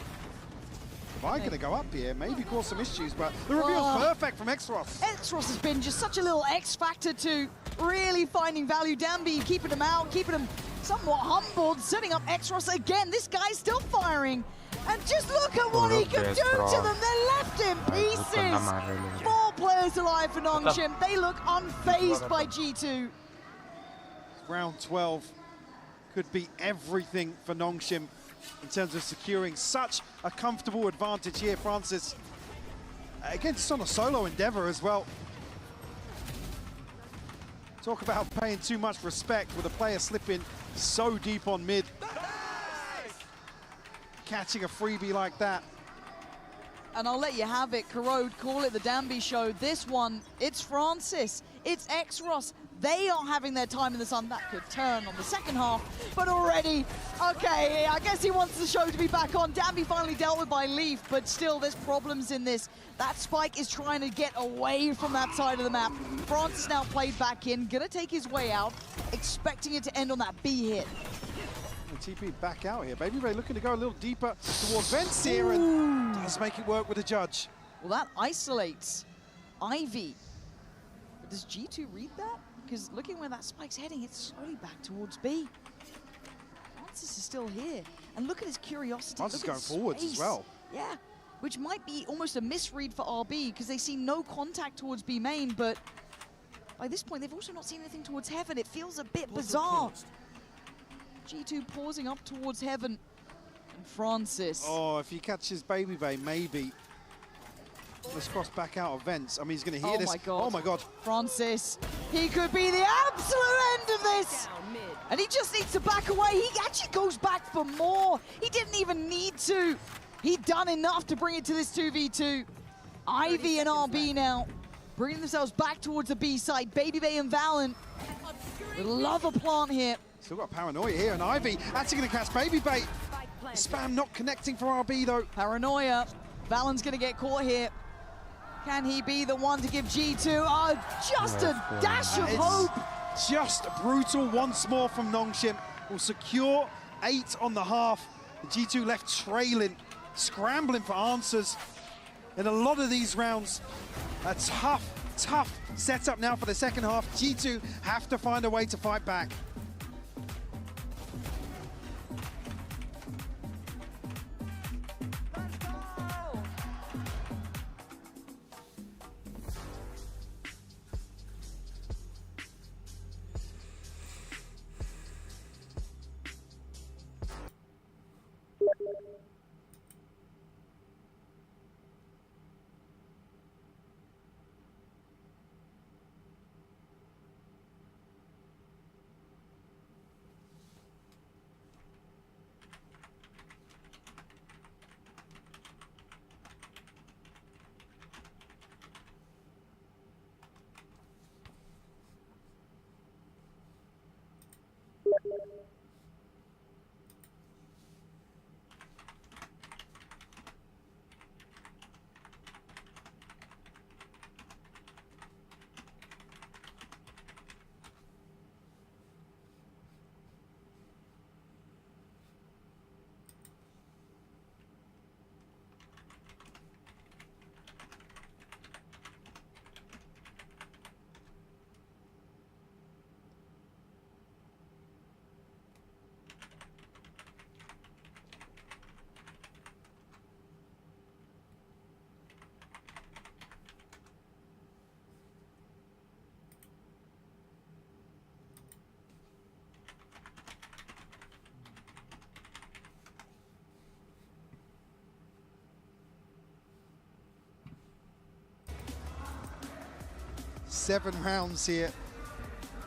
Am going to go up here, maybe cause some issues, but the reveal's perfect from Exros. Exros has been just such a little X factor to really finding value. Danby keeping him out, keeping him somewhat humbled, setting up Exros again. This guy's still firing. And just look at what he can do to them. They're left in pieces. 4 players alive for Nongshim. They look unfazed by G2. Round 12 could be everything for Nongshim in terms of securing such a comfortable advantage here. Francis, again, just on a solo endeavor as well. Talk about paying too much respect with a player slipping so deep on mid. Catching a freebie like that. And I'll let you have it, Corrode, call it the Danby show. This one, it's Francis, it's Exros. They are having their time in the sun. That could turn on the second half, but already, okay, I guess he wants the show to be back on. Danby finally dealt with by Leaf, but still there's problems in this. That Spike is trying to get away from that side of the map. Francis now played back in, gonna take his way out, expecting it to end on that B hit. TP back out here. Baby Ray looking to go a little deeper towards Vents here and does make it work with the judge. Well, that isolates Ivy. But does G2 read that? Because looking where that spike's heading, it's slowly back towards B. Francis is still here. And look at his curiosity. Francis is going forwards as well. Yeah, which might be almost a misread for RB because they see no contact towards B main, but by this point, they've also not seen anything towards Heaven. It feels a bit bizarre. G2 pausing up towards Heaven. And Francis. Oh, if he catches Baby Bay, maybe. Let's cross back out of Vents. I mean, he's going to hear this. My God. Oh, my God. Francis, he could be the absolute end of this. And he just needs to back away. He actually goes back for more. He didn't even need to. He'd done enough to bring it to this 2v2. Ivy and RB now bringing themselves back towards the B side. Baby Bay and Valen. Love a plant here. Still got Paranoia here, and Ivy actually going to catch Baby Bay. Spam not connecting for RB, though. Paranoia. Valen's going to get caught here. Can he be the one to give G2 just a dash of hope? Just brutal once more from Nongshim. Will secure 8 on the half. G2 left trailing, scrambling for answers. In a lot of these rounds, a tough setup now for the second half. G2 have to find a way to fight back. Seven rounds here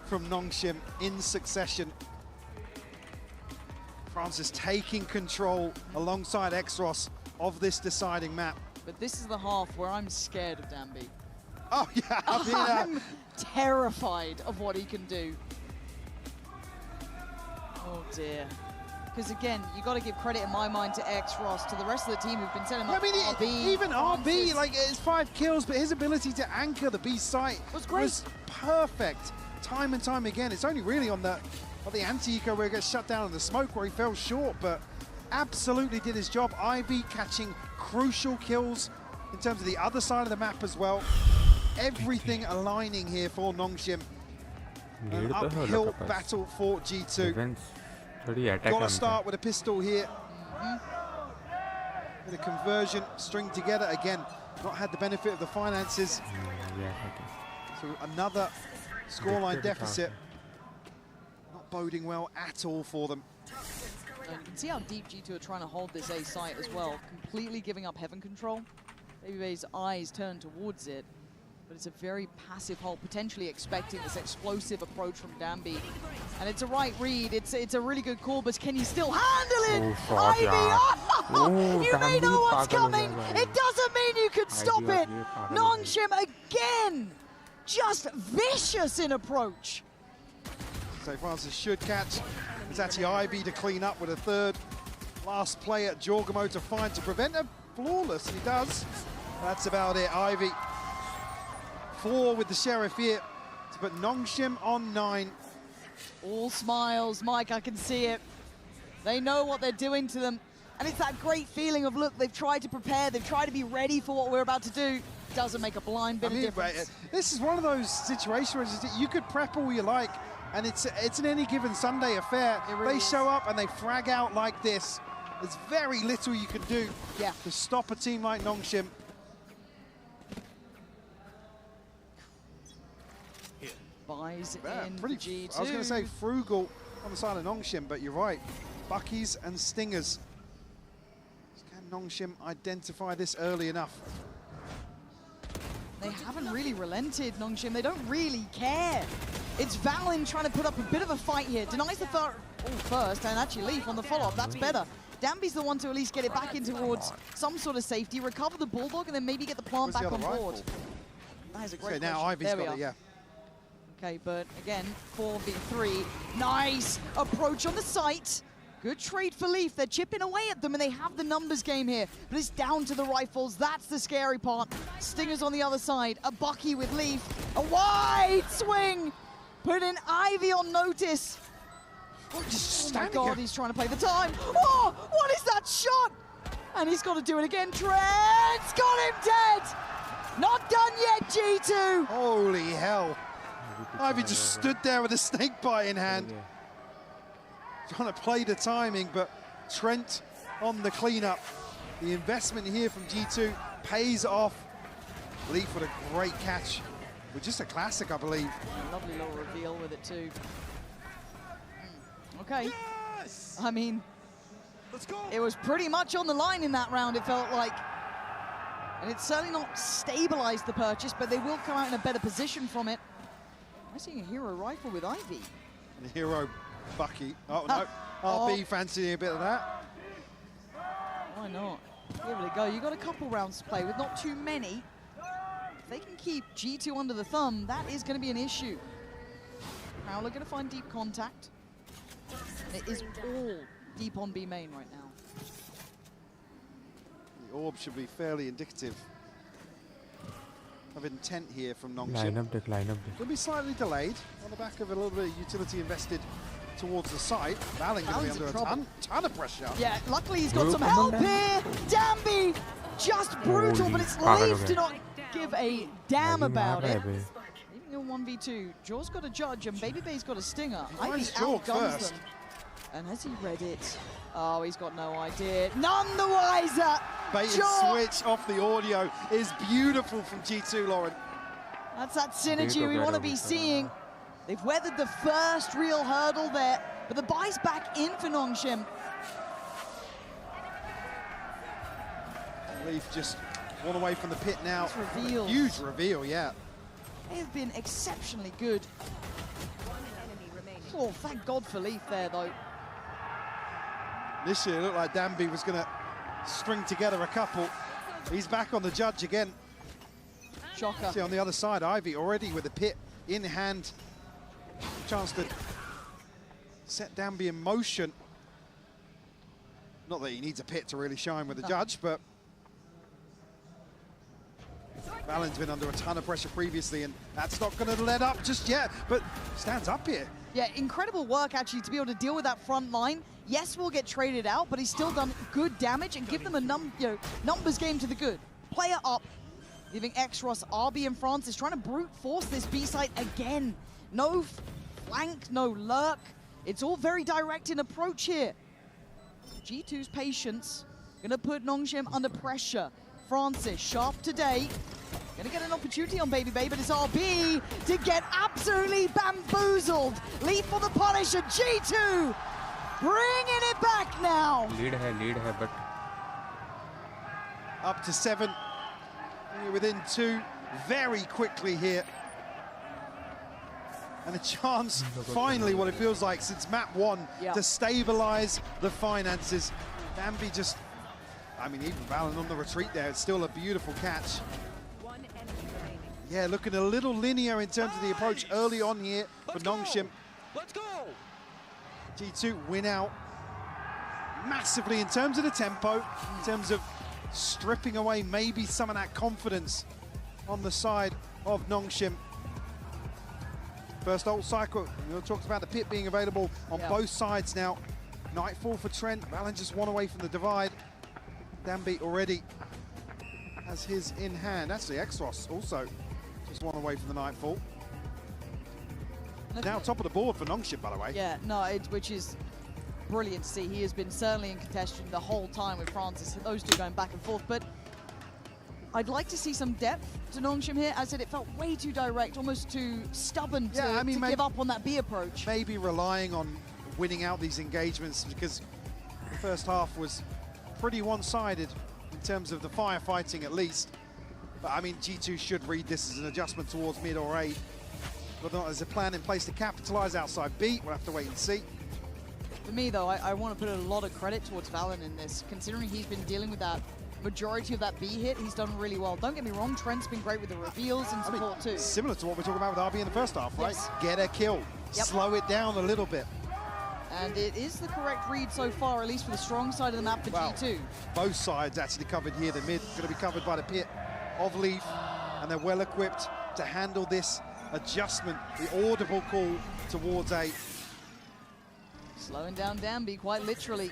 from Nongshim in succession. Francis taking control alongside Exros of this deciding map. But this is the half where I'm scared of Danby. Oh yeah, I'm terrified of what he can do. Oh dear. Because again, you got to give credit in my mind to Exros, to the rest of the team who've been setting up. I mean, RB, even Francis. RB, like it's 5 kills, but his ability to anchor the B site was great. Was perfect, time and time again. It's only really on the anti-eco where he gets shut down in the smoke where he fell short, but absolutely did his job. Ivy catching crucial kills in terms of the other side of the map as well. Everything aligning here for Nongshim. An uphill battle for G2. Got to start with a pistol here. With a conversion string together again. Not had the benefit of the finances. So another scoreline deficit. Not boding well at all for them. And you can see how deep G2 are trying to hold this A site as well. Completely giving up heaven control. Baby Bay's eyes turn towards it. But it's a very passive hold, potentially expecting this explosive approach from Danby. And it's a right read, it's a really good call, but can you still handle it? Ivy, you may know what's coming. It doesn't mean you could stop it. Nongshim again, just vicious in approach. So Francis should catch. It's actually Ivy to clean up with a third. Last play at Jorgamo to find to prevent a flawless, and he does. That's about it. Ivy 4 with the Sheriff here to put Nongshim on 9. All smiles, Mike, I can see it. They know what they're doing to them. And it's that great feeling of, look, they've tried to prepare, they've tried to be ready for what we're about to do. Doesn't make a blind bit of difference. This is one of those situations where you could prep all you like, and it's an any given Sunday affair. Really they show up and they frag out like this. There's very little you can do to stop a team like Nongshim. Buys in pretty G2. I was going to say frugal on the side of Nongshim, but you're right. Buckies and Stingers. Can Nongshim identify this early enough? They haven't really relented, Nongshim. They don't really care. It's Valin trying to put up a bit of a fight here. Denies the first, and actually Leaf on the follow-up. That's better. Danby's the one to at least get it back in towards some sort of safety, recover the Bulldog, and then maybe get the plant back on board. That is a great now Ivy's got it, yeah. Okay, but again, 4v3. Nice approach on the site. Good trade for Leaf. They're chipping away at them, and they have the numbers game here. But it's down to the rifles. That's the scary part. Stingers on the other side. A Bucky with Leaf. A wide swing. Putting Ivy on notice. Oh my God, he's trying to play the time. Oh, what is that shot? And he's got to do it again. Trent's got him dead. Not done yet, G2. Holy hell. Ivy just stood there with a snake bite in hand. Trying to play the timing, but Trent on the cleanup. The investment here from G2 pays off. Leaf with a great catch. With just a classic, I believe. Lovely little reveal with it too. Okay. Yes! I mean, let's go. It was pretty much on the line in that round, it felt like. And it's certainly not stabilized the purchase, but they will come out in a better position from it. I'm seeing a hero rifle with Ivy. The hero Bucky. Oh, no. RB fancying a bit of that. Why not? Give it a go. You got a couple rounds to play with, not too many. If they can keep G2 under the thumb, that is going to be an issue. Prowler going to find deep contact. And it is all deep on B main right now. The orb should be fairly indicative of intent here from Nongshim. Line up. Will be slightly delayed on the back of a little bit of utility invested towards the site. Valin going to be under a ton of pressure. Yeah, luckily he's got some help here. Danby, just brutal, but it's Leaf to not give a damn about it. Leaving a 1v2. Jaw's got a judge and Baby Bay's got a stinger. Ivy outguns them. And has he read it? Oh, he's got no idea. None the wiser. Bait and switch off the audio is beautiful from G2, Lauren. That's that synergy we want to be seeing. They've weathered the first real hurdle there, but the buy's back in for Nongshim. Leaf just one away from the pit now. It's revealed. Huge reveal, yeah. They have been exceptionally good. Oh, thank God for Leaf there, though. This year it looked like Danby was going to string together a couple. He's back on the judge again. Shocker. See on the other side, Ivy already with the pit in hand. Chance to set Danby in motion. Not that he needs a pit to really shine with the judge, but Valin's been under a ton of pressure previously, and that's not going to let up just yet, but stands up here. Yeah, incredible work actually to be able to deal with that front line. Yes, we'll get traded out, but he's still done good damage and give them a numbers game to the good. Player up, giving X-Ross, RB and Francis trying to brute force this B site again. No flank, no lurk. It's all very direct in approach here. G2's patience gonna put Nongshim under pressure. Francis, sharp today. Gonna get an opportunity on Baby Bay, but it's RB to get absolutely bamboozled. Leaf for the Punisher, G2 bringing it back now. Lead hai, but up to 7. You're within 2 very quickly here. And a chance, finally, what it feels like since map 1, to stabilize the finances. Danby just, I mean, even Valin on the retreat there, it's still a beautiful catch. Yeah, looking a little linear in terms of the approach early on here for Nongshim. Let's go! G2 win out massively in terms of the tempo, in terms of stripping away maybe some of that confidence on the side of Nongshim. First ult cycle, we talked about the pit being available on both sides now. Nightfall for Trent, Valen just one away from the divide. Danby already has his in hand. Actually, Exros also just one away from the Nightfall. Now top of the board for Nongshim, by the way. Yeah, no, which is brilliant to see. He has been certainly in contention the whole time with Francis, those two going back and forth. But I'd like to see some depth to Nongshim here. As I said, it felt way too direct, almost too stubborn to give up on that B approach. Maybe relying on winning out these engagements, because the first half was pretty one-sided in terms of the firefighting at least. But I mean, G2 should read this as an adjustment towards mid or A. Whether or not there's a plan in place to capitalize outside B, we'll have to wait and see. For me, though, I want to put a lot of credit towards Valen in this, considering he's been dealing with that majority of that B hit. He's done really well. Don't get me wrong, Trent's been great with the reveals and support too. Similar to what we're talking about with RB in the first half, right? Yes. Get a kill, slow it down a little bit. And it is the correct read so far, at least for the strong side of the map for G2. Both sides actually covered here. The mid going to be covered by the pit of Leaf, and they're well equipped to handle this adjustment, the audible call towards A. Slowing down Danby, quite literally.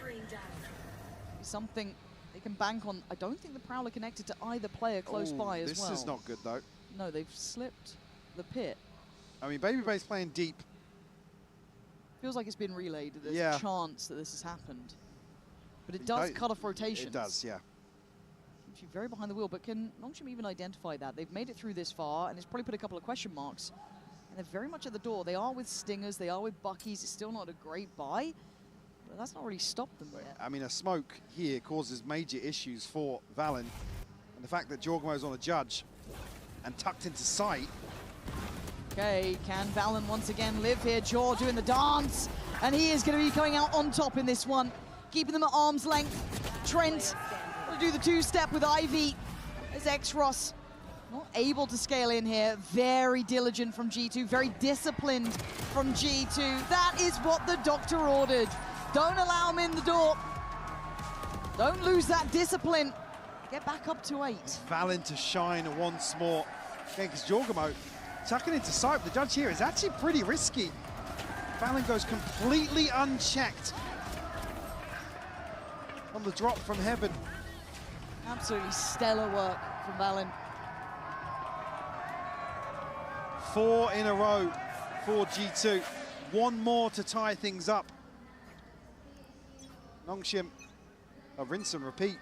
Something they can bank on. I don't think the Prowler connected to either player close by as well. This is not good, though. No, they've slipped the pit. I mean, Babyface playing deep. Feels like it's been relayed. There's a chance that this has happened. But it does cut off rotations. It does, yeah. She's very behind the wheel, but can Nongshim even identify that? They've made it through this far, and it's probably put a couple of question marks. And they're very much at the door. They are with Stingers, they are with Buckies. It's still not a great buy, but that's not really stopped them yet. I mean, a smoke here causes major issues for Valen. And the fact that Jorgmo's on a judge and tucked into sight. Okay, can Valen once again live here? Jor doing the dance, and he is going to be coming out on top in this one, keeping them at arm's length. Trent will do the two-step with Ivy as Exros. Not able to scale in here. Very diligent from G2, very disciplined from G2. That is what the doctor ordered. Don't allow him in the door. Don't lose that discipline. Get back up to 8. Valen to shine once more. Again, because Jorgmo tucking into sight. The judge here is actually pretty risky. Valen goes completely unchecked on the drop from heaven. Absolutely stellar work from Valen. 4 in a row for G2. One more to tie things up. Nongshim, rinse and repeat.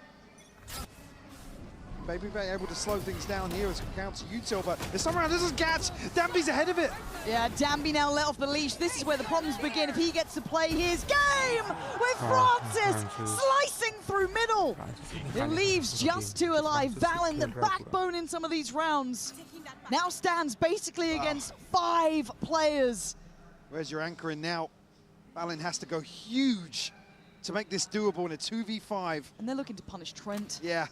Baby able to slow things down here as counter util, but this time around, this is catch. Danby's ahead of it. Yeah, Danby now let off the leash. This is where the problems begin. If he gets to play his game with Francis slicing through middle. It leaves just 2 alive. Valen, the backbone in some of these rounds, now stands basically against 5 players. Where's your anchoring now? Valen has to go huge to make this doable in a 2v5. And they're looking to punish Trent. Yeah.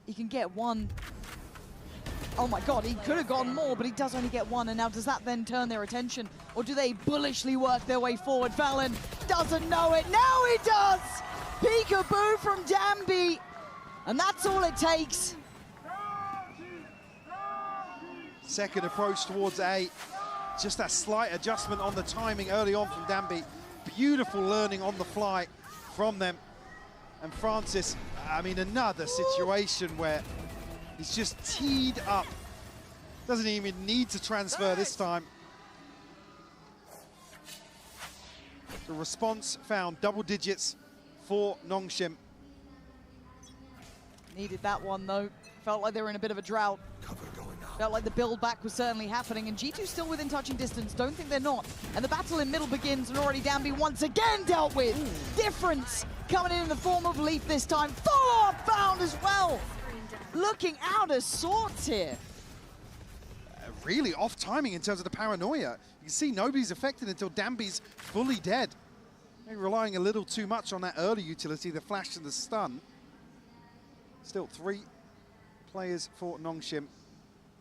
He can get 1. Oh my God, he could have gotten more, but he does only get 1. And now does that then turn their attention? Or do they bullishly work their way forward? Valen doesn't know it. Now he does! Peekaboo from Danby. And that's all it takes. Second approach towards A. Just that slight adjustment on the timing early on from Danby. Beautiful learning on the fly from them. And Francis, I mean, another situation where he's just teed up. Doesn't even need to transfer this time. The response found double digits for Nongshim. Needed that one, though. Felt like they were in a bit of a drought. Felt like the build back was certainly happening, and G2 still within touching distance. Don't think they're not. And the battle in middle begins, and already Danby once again dealt with. Difference coming in the form of Leaf this time. Follow-up found as well. Looking out of sorts here. Really off timing in terms of the paranoia. You can see nobody's affected until Danby's fully dead. Maybe relying a little too much on that early utility, the flash and the stun. Still 3 players for Nongshim.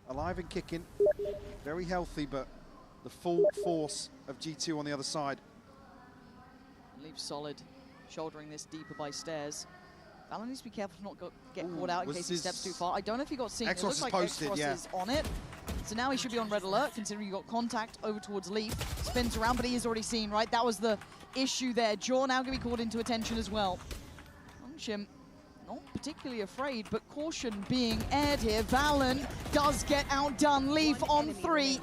alive and kicking, very healthy, but the full force of G2 on the other side. Leaf solid, shouldering this deeper by stairs. Valorant needs to be careful to not get caught out in case he steps too far. I don't know if he got seen. It looks like Exros is on it. So now he should be on red alert, considering he got contact over towards Leaf. Spins around, but he is already seen, right? That was the issue there. Jaw now going to be called into attention as well. Nongshim not particularly afraid, but caution being aired here. Valen does get outdone. Leaf on 3.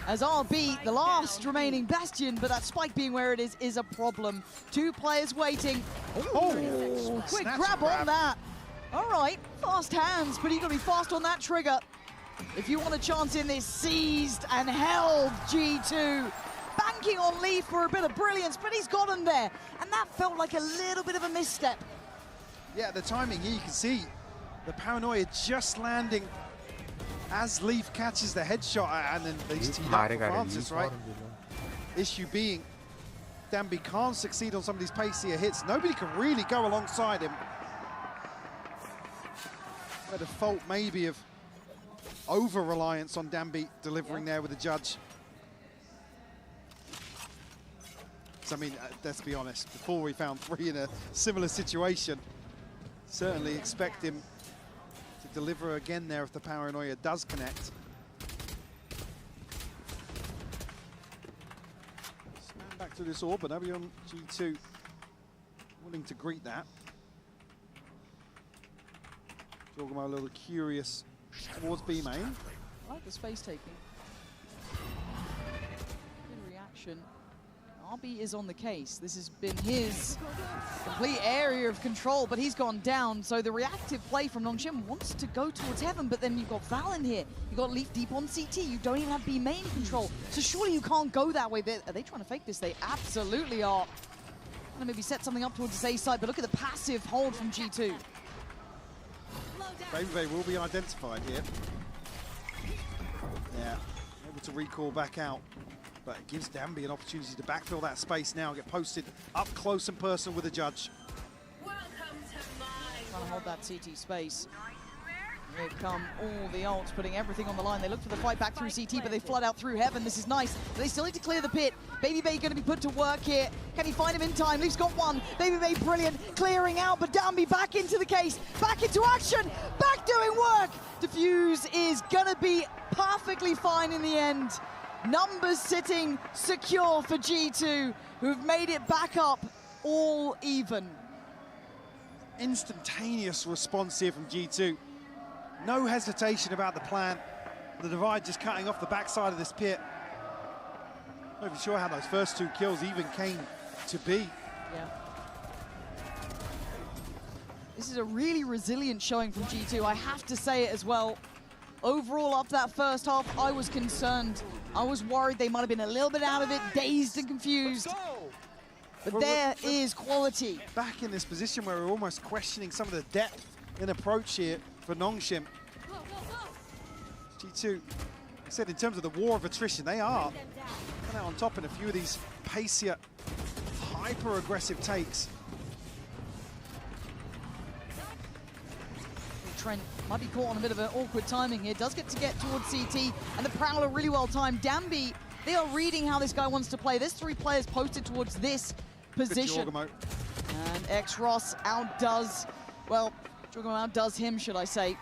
As RB, the last remaining Bastion, but that spike being where it is a problem. 2 players waiting. Oh, quick grab on that. All right, fast hands, but you got to be fast on that trigger. If you want a chance in this, seized and held G2. Banking on Leaf for a bit of brilliance, but he's got him there. And that felt like a little bit of a misstep. Yeah, the timing here, you can see the paranoia just landing as Leaf catches the headshot, and then they just teed up for Francis, right? Issue being, Danby can't succeed on some of these pacier hits. Nobody can really go alongside him. A default maybe of over-reliance on Danby delivering there with the judge. So, I mean, let's be honest, before we found 3 in a similar situation, certainly expect him to deliver again there if the paranoia does connect. Stand back to this orb, but nobody on G2 willing to greet that. Jorgamo a little curious towards B main. I like the space taking. Good reaction. RB is on the case. This has been his complete area of control, but he's gone down. So the reactive play from Nongshim wants to go towards heaven, but then you've got Valen here. You've got Leaf deep on CT. You don't even have B main control. So surely you can't go that way. Are they trying to fake this? They absolutely are. Gonna maybe set something up towards the A side, but look at the passive hold from G2. Baby will be identified here. Yeah, able to recall back out. But it gives Danby an opportunity to backfill that space now, get posted up close and personal with the judge. Trying to hold that CT space. Here come all the ults, putting everything on the line. They look for the fight back through CT, but they flood out through heaven. This is nice. But they still need to clear the pit. Baby Bay going to be put to work here. Can he find him in time? Leaf's got 1. Baby Bay brilliant, clearing out, but Danby back into the case, back into action, back doing work. Diffuse is going to be perfectly fine in the end. Numbers sitting secure for G2, who've made it back up all even. Instantaneous response here from G2. No hesitation about the plan. The Divide just cutting off the backside of this pit. Not even sure how those first 2 kills even came to be. Yeah. This is a really resilient showing from G2. I have to say it as well. Overall, after that first half, I was concerned. I was worried they might have been a little bit out of it, dazed and confused. But there is quality. Back in this position where we're almost questioning some of the depth in approach here for Nongshim. G2, I said in terms of the war of attrition, they are out on top in a few of these pacier, hyper-aggressive takes. Trent might be caught on a bit of an awkward timing here. Does get towards CT, and the Prowler really well timed. Danby, they are reading how this guy wants to play. There's 3 players posted towards this position. And Exros outdoes, well, Jorgamo outdoes him, should I say.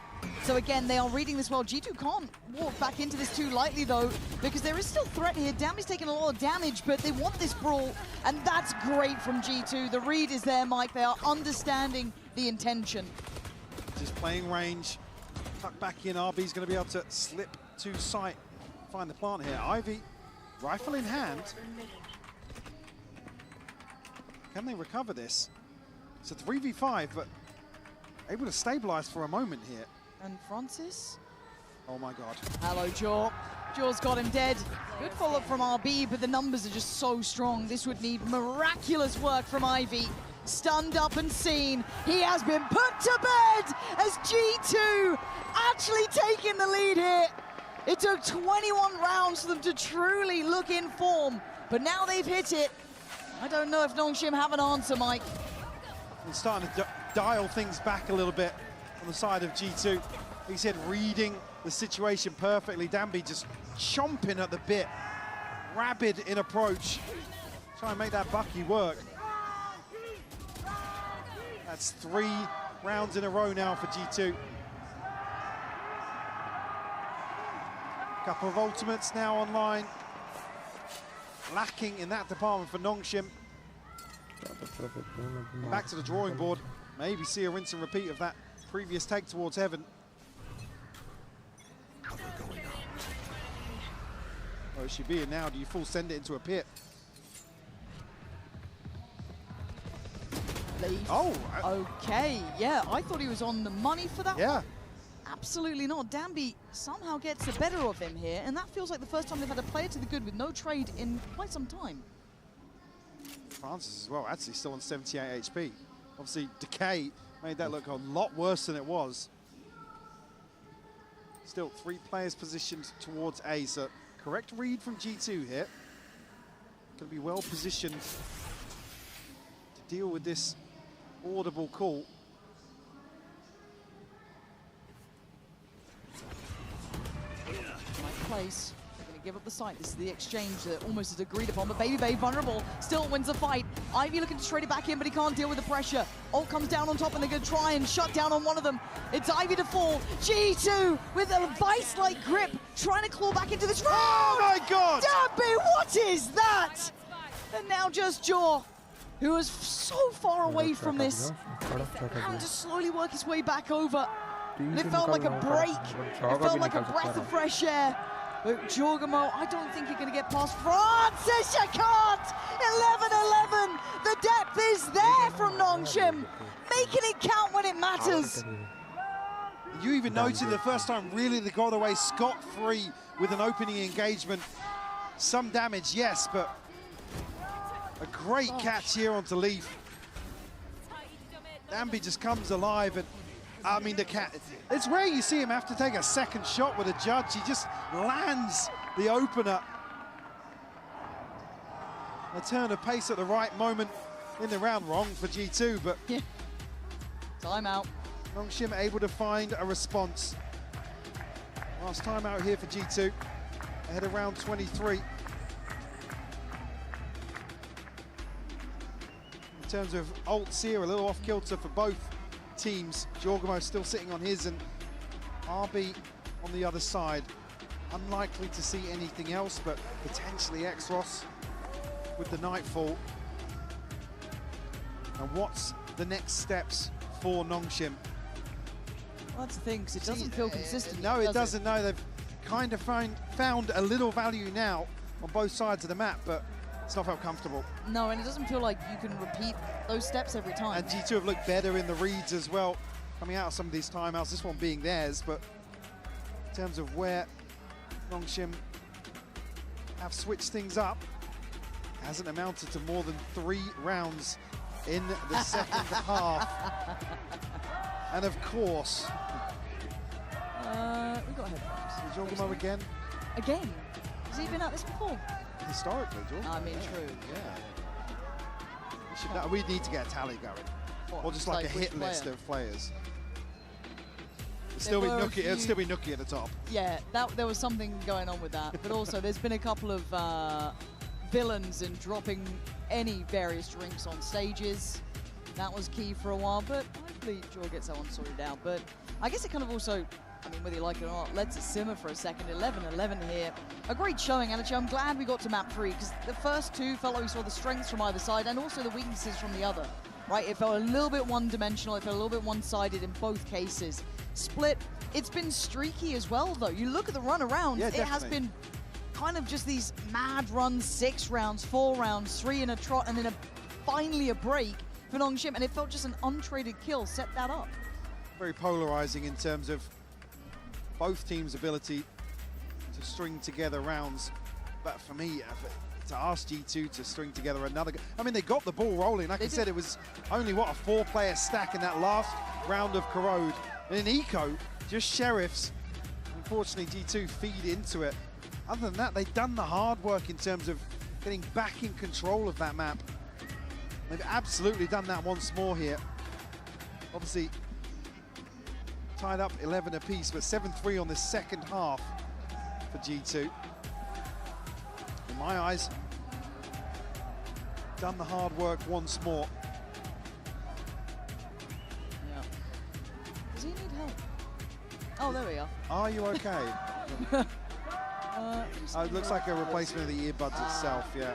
So again, they are reading this well. G2 can't walk back into this too lightly, though, because there is still threat here. Danby's taking a lot of damage, but they want this brawl, and that's great from G2. The read is there, Mike. They are understanding the intention. Just playing range, tuck back in. RB's going to be able to slip to sight, find the plant here. Ivy, rifle in hand. Can they recover this? It's a 3v5, but able to stabilize for a moment here. And Francis? Oh my God. Hello, Jaw. Jaw's got him dead. Good follow-up from RB, but the numbers are just so strong. This would need miraculous work from Ivy. Stunned up and seen. He has been put to bed as G2 actually taking the lead here. It took 21 rounds for them to truly look in form, but now they've hit it. I don't know if Nongshim have an answer, Mike. They're starting to dial things back a little bit on the side of G2. He said reading the situation perfectly. Danby just chomping at the bit, rabid in approach. Try and make that Bucky work. That's 3 rounds in a row now for G2. Couple of ultimates now online. Lacking in that department for Nongshim. Back to the drawing board. Maybe see a rinse and repeat of that previous take towards Heaven. Oh, it should be in now. Do you full send it into a pit? Leave. Oh! Okay, yeah, I thought he was on the money for that Yeah. one. Absolutely not. Danby somehow gets the better of him here, and that feels like the first time they've had a player to the good with no trade in quite some time. Francis as well, actually still on 78 HP. Obviously, Decay made that look a lot worse than it was. Still 3 players positioned towards A, so correct read from G2 here. Going to be well positioned to deal with this audible call. Right place. They're going to give up the site. This is the exchange that almost is agreed upon, but Baby Bay vulnerable, still wins the fight. Ivy looking to trade it back in, but he can't deal with the pressure. Ult comes down on top, and they're going to try and shut down on one of them. It's Ivy to fall. G2 with a vice-like grip, trying to claw back into this round. Oh my God! Danby, what is that? And now just Jaw, who was so far away from this, having to slowly work his way back over. And it felt like a break. It felt like a breath of fresh air. But Jorgamo, I don't think you're going to get past Francis. You can't! 11-11. The depth is there from Nongshim, making it count when it matters. You even noted the first time really they got away scot-free with an opening engagement. Some damage, yes, but a great catch here onto Leaf. Danby just comes alive, and I mean, the cat, it's rare you see him have to take a second shot with a judge. He just lands the opener. A turn of pace at the right moment in the round. Wrong for G2, but yeah. Timeout. Nongshim able to find a response. Last timeout here for G2, ahead of round 23. In terms of ults here, a little off kilter for both teams. Jorgamo still sitting on his, and RB on the other side. Unlikely to see anything else, but potentially Exros with the Nightfall. And what's the next steps for Nongshim? Well, that's the thing, because it doesn't feel consistent. No, it doesn't. No, they've kind of found a little value now on both sides of the map, but it's not felt comfortable. No, and it doesn't feel like you can repeat those steps every time. And G2 have looked better in the reads as well, coming out of some of these timeouts, this one being theirs, but in terms of where Nongshim have switched things up, hasn't amounted to more than 3 rounds in the second half. And of course, we got headphones. Jorgamo again? Again? Has he been at this before? Historically, Jorgamo. I mean, true. Yeah. We need to get a tally going. What, Or just like a hit list of players. It'll still be Nookie at the top. Yeah, there was something going on with that. But also, there's been a couple of villains in dropping any various drinks on stages. That was key for a while, but hopefully Jaw gets that one sorted out. But I guess it kind of also, I mean, whether you like it or not, lets it simmer for a second. 11-11 here. A great showing, and I'm glad we got to map 3, because the first 2 felt like we saw the strengths from either side and also the weaknesses from the other. Right, it felt a little bit one-dimensional, it felt a little bit one-sided in both cases. Split, it's been streaky as well, though. You look at the run around, it has been kind of just these mad runs, 6 rounds, 4 rounds, 3 in a trot, and then finally a break for Nongshim, and it felt just an untraded kill set that up. Very polarizing in terms of both teams' ability to string together rounds. But for me, to ask G2 to string together another, I mean, they got the ball rolling. Like I said, it was only, what, a 4-player stack in that last round of Corrode. And in Eco, just Sheriffs. Unfortunately, G2 feed into it. Other than that, they've done the hard work in terms of getting back in control of that map. They've absolutely done that once more here. Obviously, tied up 11 apiece, but 7-3 on the second half for G2. In my eyes, done the hard work once more. Yeah. Does he need help? Oh, there we are. Are you okay? It looks like a replacement of the earbuds itself, yeah.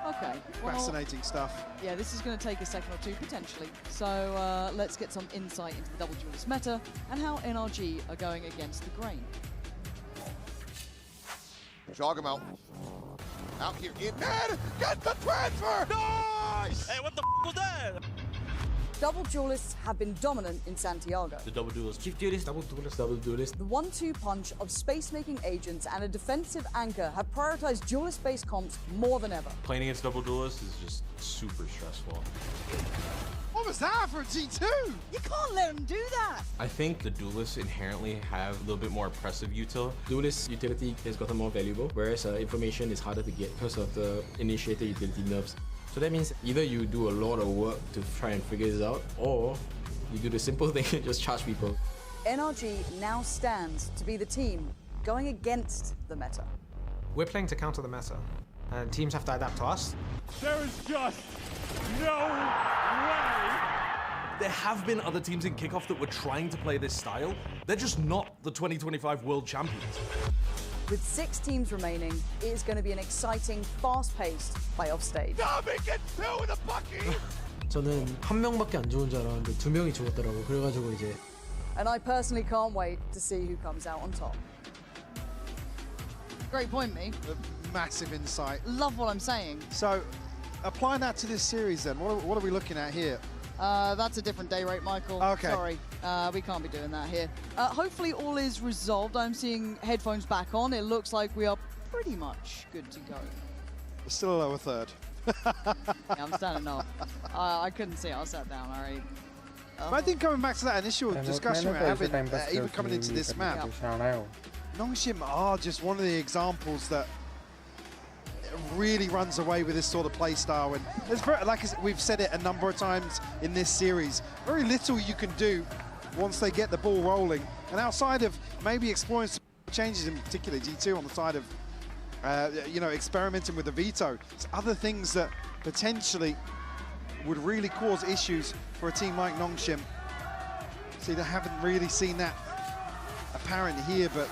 Okay. Well, fascinating stuff. Yeah, this is going to take a second or two, potentially. So let's get some insight into the double duelist meta and how NRG are going against the grain. Jog him out. Out here in net. Get the transfer. Nice. Hey, what the was that? Double duelists have been dominant in Santiago. The double duelist, chief duelist, double duelist, double duelist. The 1-2 punch of space-making agents and a defensive anchor have prioritized duelist-based comps more than ever. Playing against double duelists is just super stressful. What was that for G2? You can't let them do that. I think the duelists inherently have a little bit more oppressive util. Duelist utility has gotten more valuable, whereas information is harder to get because of the initiator utility nerfs. So that means either you do a lot of work to try and figure this out, or you do the simple thing and just charge people. NRG now stands to be the team going against the meta. We're playing to counter the meta, and teams have to adapt to us. There is just no way. There have been other teams in Kickoff that were trying to play this style. They're just not the 2025 World Champions. With 6 teams remaining, it is going to be an exciting, fast-paced playoff stage. 저는 한 명밖에 안 죽은 줄 알았는데 2명이 죽었더라고. 그래가지고 이제. And I personally can't wait to see who comes out on top. Great point, me. Massive insight. Love what I'm saying. So, apply that to this series then. What are we looking at here? That's a different day rate, Michael. Okay. Sorry, we can't be doing that here. Hopefully all is resolved. I'm seeing headphones back on. It looks like we are pretty much good to go. Still a lower third. Yeah, I'm standing up. I couldn't see it. I sat down, all right. But I think coming back to that initial discussion we're having, even coming into this map, Nongshim are just one of the examples that really runs away with this sort of play style. And there's very, like we've said it a number of times in this series, very little you can do once they get the ball rolling. And outside of maybe exploring some changes, in particular G2 on the side of, you know, experimenting with the veto, there's other things that potentially would really cause issues for a team like Nongshim. See, they haven't really seen that apparent here, but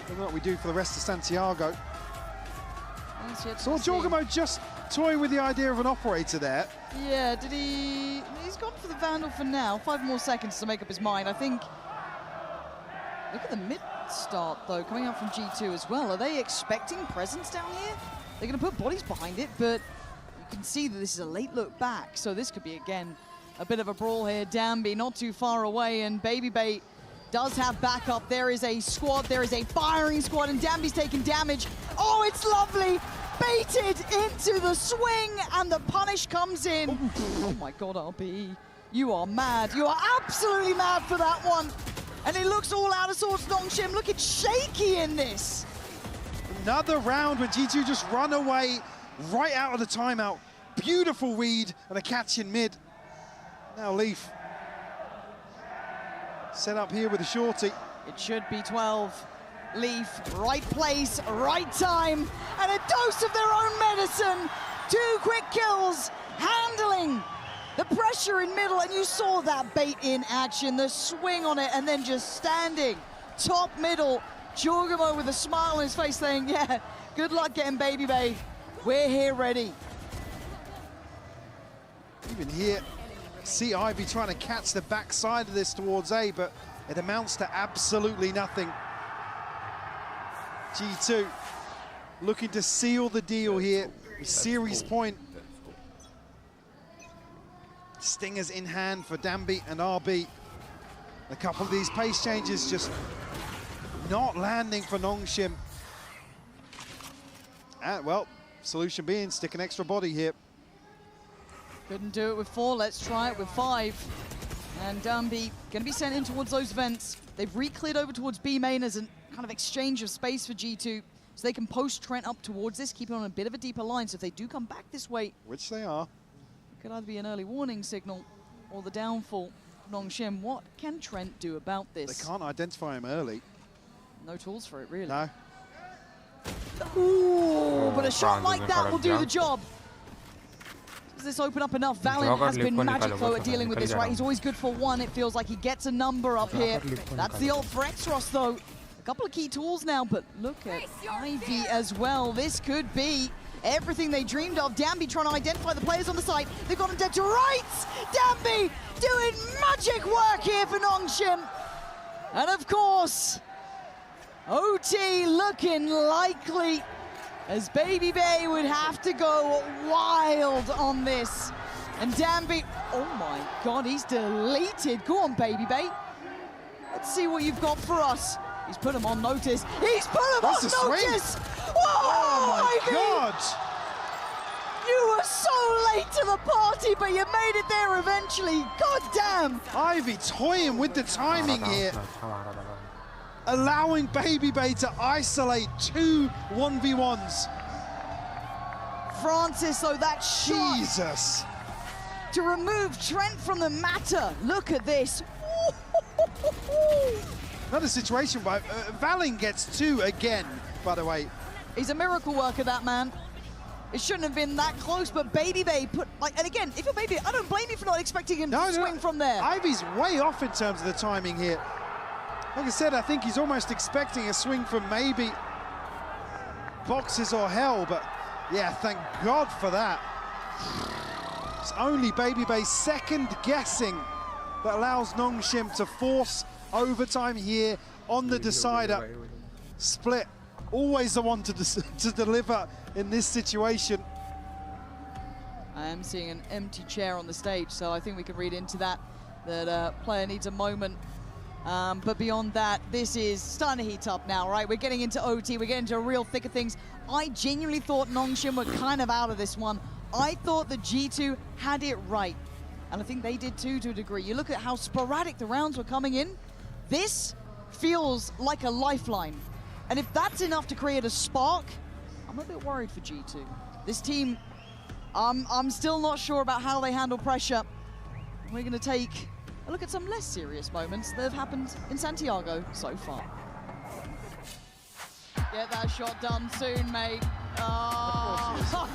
look what we do for the rest of Santiago. Saw Jorgamo just toying with the idea of an operator there. Yeah, did he? He's gone for the Vandal for now. 5 more seconds to make up his mind. I think. Look at the mid start though, coming out from G2 as well. Are they expecting presence down here? They're going to put bodies behind it, but you can see that this is a late look back. So this could be again a bit of a brawl here. Danby not too far away, and Babybait does have backup. There is a squad, there is a firing squad, and Danby's taking damage. Oh, it's lovely! Baited into the swing, and the punish comes in. Oh my God, RB. You are mad. You are absolutely mad for that one. And it looks all out of sorts, Nongshim looking shaky in this. Another round where G2 just run away right out of the timeout. Beautiful read and a catch in mid. Now Leaf set up here with a shorty. It should be 12. Leaf, right place, right time, and a dose of their own medicine. 2 quick kills, handling the pressure in middle, and you saw that bait in action, the swing on it, and then just standing top middle. Jorgamo with a smile on his face saying, yeah, good luck getting Babybait. We're here ready. Even here, see Ivy trying to catch the backside of this towards A, but it amounts to absolutely nothing. G2 looking to seal the deal here. Series point. Stingers in hand for Danby and RB. A couple of these pace changes just not landing for Nongshim. And well, solution being stick an extra body here. Couldn't do it with 4, let's try it with 5. And Danby gonna be sent in towards those vents. They've re-cleared over towards B main as a kind of exchange of space for G2, so they can post Trent up towards this, keep it on a bit of a deeper line, so if they do come back this way, which they are, it could either be an early warning signal or the downfall of Nongshim. What can Trent do about this? They can't identify him early. No tools for it, really. No. Ooh, but a shot like that will do the job. Does this open up enough? Valiant has been magic though at dealing with this, right? He's always good for one. It feels like he gets a number up here. That's the ult for Exros though. A couple of key tools now, but look at Ivy as well. This could be everything they dreamed of. Danby trying to identify the players on the site. They've got him dead to rights. Danby doing magic work here for Nongshim. And of course, OT looking likely, as Baby Bay would have to go wild on this. And Danby, oh my God, he's deleted. Go on, Baby Bay. Let's see what you've got for us. He's put him on notice. He's put him on notice! Oh my God! You were so late to the party, but you made it there eventually. God damn! Ivy toying with the timing here. Allowing Baby Bay to isolate 2 1v1s. Francis, though, that shot Jesus. To remove Trent from the matter. Look at this. Another situation, but Valin gets 2 again, by the way. He's a miracle worker, that man. It shouldn't have been that close, but Baby Bay put, like, and again, if you're Baby, I don't blame you for not expecting him to swing from there. Ivy's way off in terms of the timing here. Like I said, I think he's almost expecting a swing from maybe boxes or hell, but yeah, thank God for that. It's only Baby Bay second guessing that allows Nongshim to force overtime here on the decider. Split, always the one to deliver in this situation. I am seeing an empty chair on the stage, so I think we can read into that player needs a moment. But beyond that, this is starting to heat up now, right? We're getting into OT, we're getting into a real thick of things. I genuinely thought Nongshim were kind of out of this one. I thought the G2 had it right. And I think they did too, to a degree. You look at how sporadic the rounds were coming in. This feels like a lifeline. And if that's enough to create a spark, I'm a bit worried for G2. This team, I'm still not sure about how they handle pressure. We're going to take a look at some less serious moments that have happened in Santiago so far. Get that shot done soon, mate. Oh.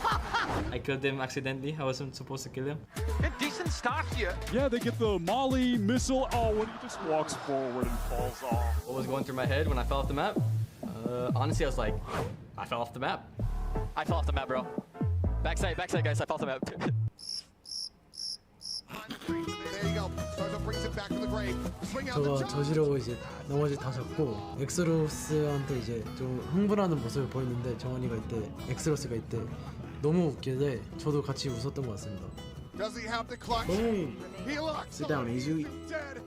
I killed him accidentally. I wasn't supposed to kill him. A decent start here. Yeah, they get the Molly missile. Oh, when he just walks forward and falls off. What was going through my head when I fell off the map? Honestly, I was like, I fell off the map. I fell off the map, bro. Backside, guys. I fell off the map. There you go. Soto brings it back to the grave. Swing out the 저가 저지르고 이제 나머지 다 잡고 엑스로스한테 이제 좀 흥분하는 모습을 보였는데 정한이가 이때 엑스로스가 이때 너무 웃기게 저도 같이 웃었던 것 같습니다. Does he have the clutch? Boom. He locks. Sit down, easy. Dead.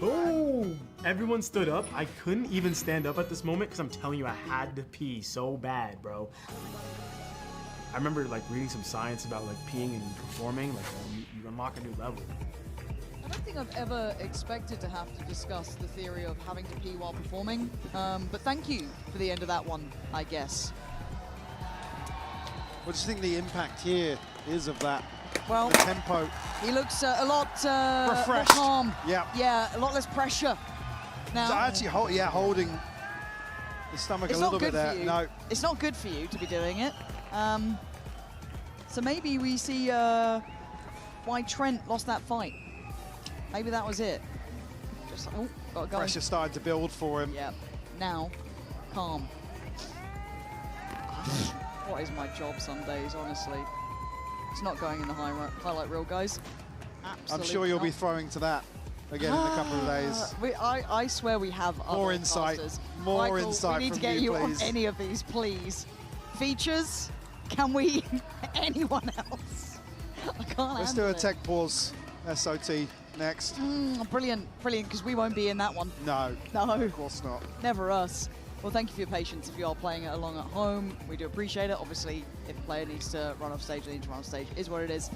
Boom! Everyone stood up. I couldn't even stand up at this moment because I'm telling you, I had to pee so bad, bro. I remember like reading some science about like peeing and performing, like you unlock a new level. I don't think I've ever expected to have to discuss the theory of having to pee while performing, but thank you for the end of that one, I guess. What do you think the impact here is of that? Well, the tempo. He looks a lot refreshed. more calm. Yeah, a lot less pressure. Now, so actually, holding the stomach a little bit there. No, it's not good for you to be doing it. So maybe we see why Trent lost that fight. Maybe that was it. Just got going. Pressure started to build for him. Yeah. Now, calm. What is my job some days, honestly? It's not going in the highlight reel, guys. Absolutely I'm sure you'll not. be throwing to that again in a couple of days. I swear we have more other insight. casters. More Michael, insight we need from to get you on please. any of these, please. Features? Can we? Anyone else? I can't. Let's do a tech pause. SOT next. Brilliant, because we won't be in that one. No, of course not. Never us. Well, thank you for your patience if you are playing it along at home. We do appreciate it. Obviously, if a player needs to run off stage, they need to run off stage. Is what it is.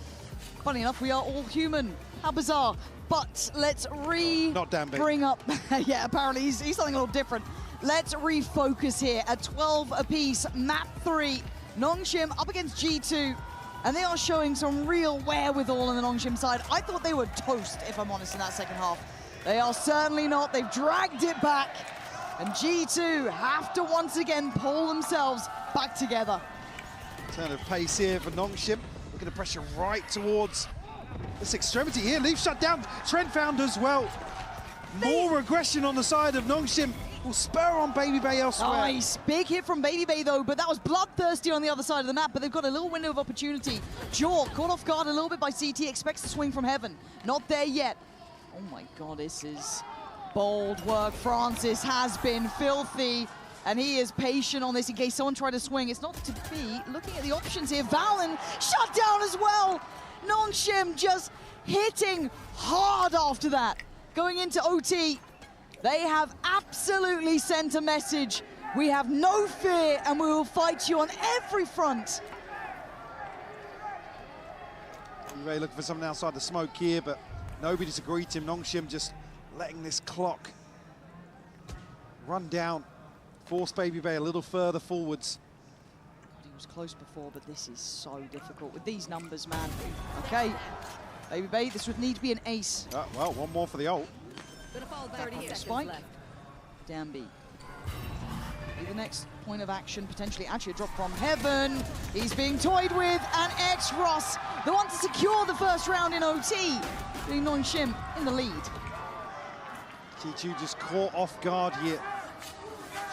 Funny enough, we are all human. How bizarre. But let's bring up... yeah, apparently he's something a little different. Let's refocus here. At 12 apiece, map 3. Nongshim up against G2. And they are showing some real wherewithal on the Nongshim side. I thought they were toast, if I'm honest, in that second half. They are certainly not. They've dragged it back. And G2 have to once again pull themselves back together. Turn of pace here for Nongshim. Looking to pressure right towards this extremity here. Leaf shut down. Trent found as well. More aggression on the side of Nongshim will spur on Babybay elsewhere. Nice. Big hit from Babybay though, but that was bloodthirsty on the other side of the map, but they've got a little window of opportunity. Jaw caught off guard a little bit by CT, expects to swing from heaven. Not there yet. Oh my God, this is bold work. Francis has been filthy, and he is patient on this in case someone tried to swing. It's not to be. Looking at the options here, Valen shut down as well. Nongshim just hitting hard after that. Going into OT, they have absolutely sent a message. We have no fear and we will fight you on every front. Ray looking for something outside the smoke here, but nobody to greet him. Nongshim just letting this clock run down, force Babybay a little further forwards. He was close before, but this is so difficult with these numbers, man. Okay, Babybay, this would need to be an ace. Well, one more for the ult. Spike. Danby. Be the next point of action, potentially actually a drop from heaven. He's being toyed with, and X-Ross, the one to secure the first round in OT, doing Nongshim in the lead. G2 just caught off guard here.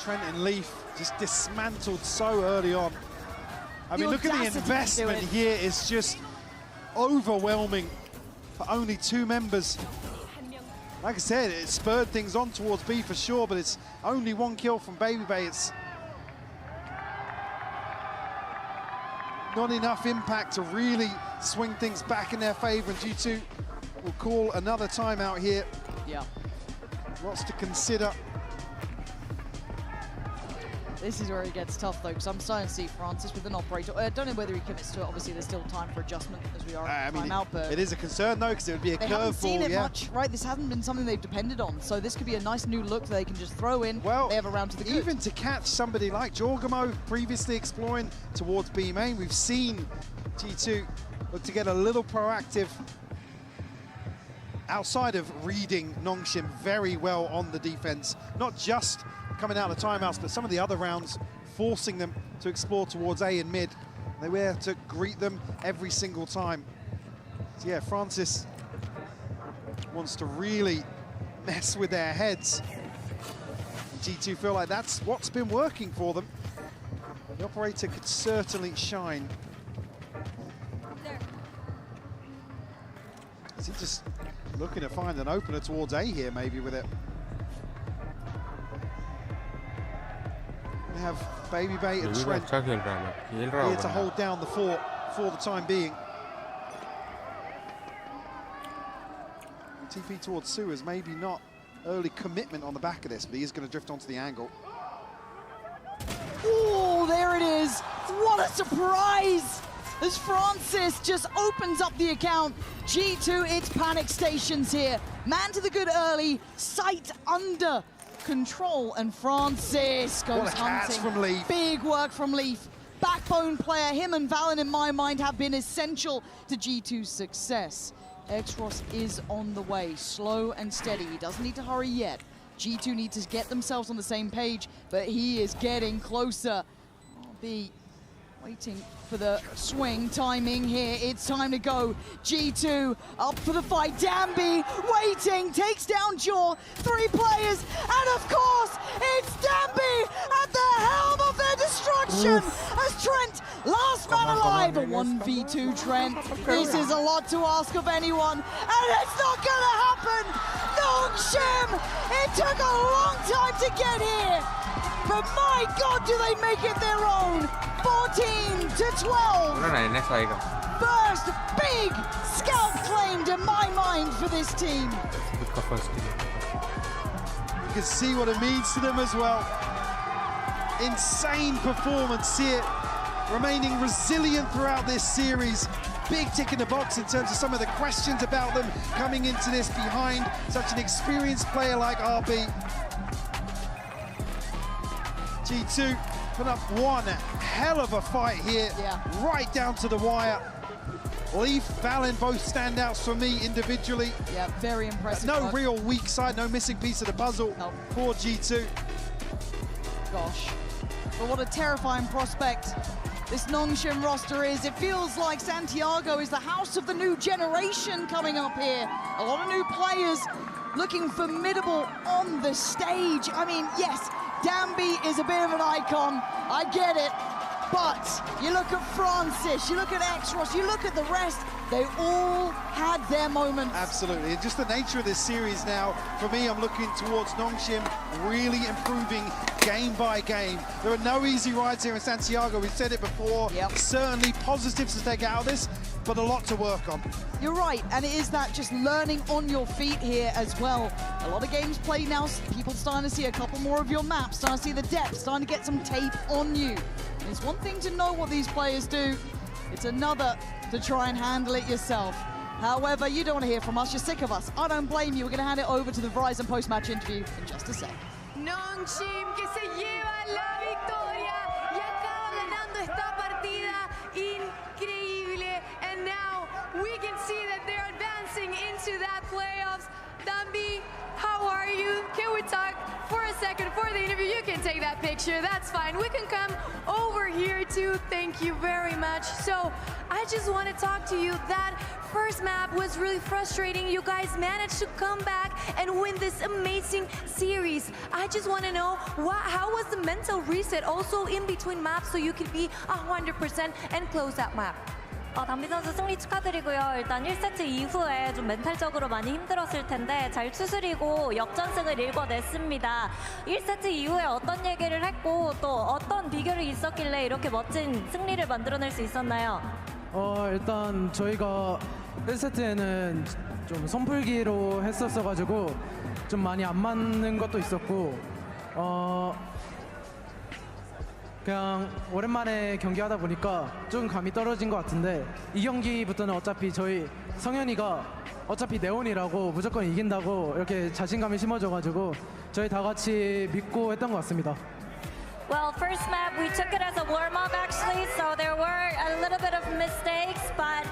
Trent and Leaf just dismantled so early on. I mean, look at the investment here. It's just overwhelming for only 2 members. Like I said, it spurred things on towards B for sure, but it's only 1 kill from Babybay. It's not enough impact to really swing things back in their favor, and G2 will call another timeout here. Yeah. Lots to consider. This is where it gets tough, though, because I'm starting to see Francis with an operator. I don't know whether he commits to it. Obviously, there's still time for adjustment as we are at timeout, but it is a concern, though, because it would be a curveball. They haven't seen it much, right? This hasn't been something they've depended on, so this could be a nice new look that they can just throw in. Well, they have a round to the good. Even to catch somebody like Jorgamo previously exploring towards B main, we've seen G2 look to get a little proactive outside of reading Nongshim very well on the defense, not just coming out of the timeouts, but some of the other rounds forcing them to explore towards A and mid. They were to greet them every single time. So yeah, Francis wants to really mess with their heads. And G2 feel like that's what's been working for them. The operator could certainly shine. Is he just looking to find an opener towards A here, maybe, with it? We have Babybay and Trent here to hold down the fort for the time being. TP towards Suez, maybe not early commitment on the back of this, but he is going to drift onto the angle. Oh, there it is. What a surprise! As Francis just opens up the account. G2, it's panic stations here. Man to the good early, sight under control, and Francis goes hunting. From Leaf. Big work from Leaf. Backbone player, him and Valen, in my mind, have been essential to G2's success. X-Ross is on the way, slow and steady. He doesn't need to hurry yet. G2 need to get themselves on the same page, but he is getting closer. I'll be waiting for the swing timing here. It's time to go. G2 up for the fight. Danby waiting, takes down Jaw. 3 players, and of course, it's Danby at the helm of their destruction. As Trent, last man alive, a 1v2 Trent. This is a lot to ask of anyone, and it's not gonna happen. Nongshim, it took a long time to get here, but my God, do they make it their own. 14 to 12. First big scout claimed in my mind for this team. You can see what it means to them as well. Insane performance here, remaining resilient throughout this series. Big tick in the box in terms of some of the questions about them coming into this behind such an experienced player like RB. G2 put up one hell of a fight here, right down to the wire. Leaf, Valen, both standouts for me individually. Yeah, very impressive. No work. real weak side, no missing piece of the puzzle for G2. Gosh, but what a terrifying prospect this Nongshim roster is. It feels like Santiago is the house of the new generation coming up here. A lot of new players looking formidable on the stage. I mean, yes, Danby is a bit of an icon, I get it. But you look at Francis, you look at Exros, you look at the rest, they all had their moments. Absolutely, and just the nature of this series now, for me, I'm looking towards Nongshim really improving game by game. There are no easy rides here in Santiago, we've said it before. Certainly positives to take out of this, but a lot to work on. You're right, and it is that just learning on your feet here as well. A lot of games played now, people starting to see a couple more of your maps, starting to see the depth, starting to get some tape on you. It's one thing to know what these players do, it's another to try and handle it yourself. However, you don't want to hear from us, you're sick of us. I don't blame you. We're going to hand it over to the Verizon post-match interview in just a sec. Nongshim que se lleva la victoria y acaba ganando esta partida increíble. And now we can see that they're advancing into that playoffs. Danby, how are you? Can we talk for a second for the interview? You can take that picture, that's fine. We can come over here too, thank you very much. So I just want to talk to you. That first map was really frustrating. You guys managed to come back and win this amazing series. I just want to know, how was the mental reset also in between maps so you could be 100% and close that map? 담비 선수 승리 축하드리고요. 일단 1세트 이후에 좀 멘탈적으로 많이 힘들었을 텐데 잘 추스리고 역전승을 읽어냈습니다. 1세트 이후에 어떤 얘기를 했고 또 어떤 비결이 있었길래 이렇게 멋진 승리를 만들어낼 수 있었나요? 일단 저희가 1세트에는 좀 선풀기로 했었어가지고 좀 많이 안 맞는 것도 있었고 그냥 오랜만에 경기하다 보니까 좀 감이 떨어진 것 같은데 이 경기부터는 어차피 저희 성현이가 어차피 네온이라고 무조건 이긴다고 이렇게 자신감이 심어져가지고 저희 다 같이 믿고 했던 것 같습니다. Well, first map, we took it as a warm-up actually, so there were a little bit of mistakes, but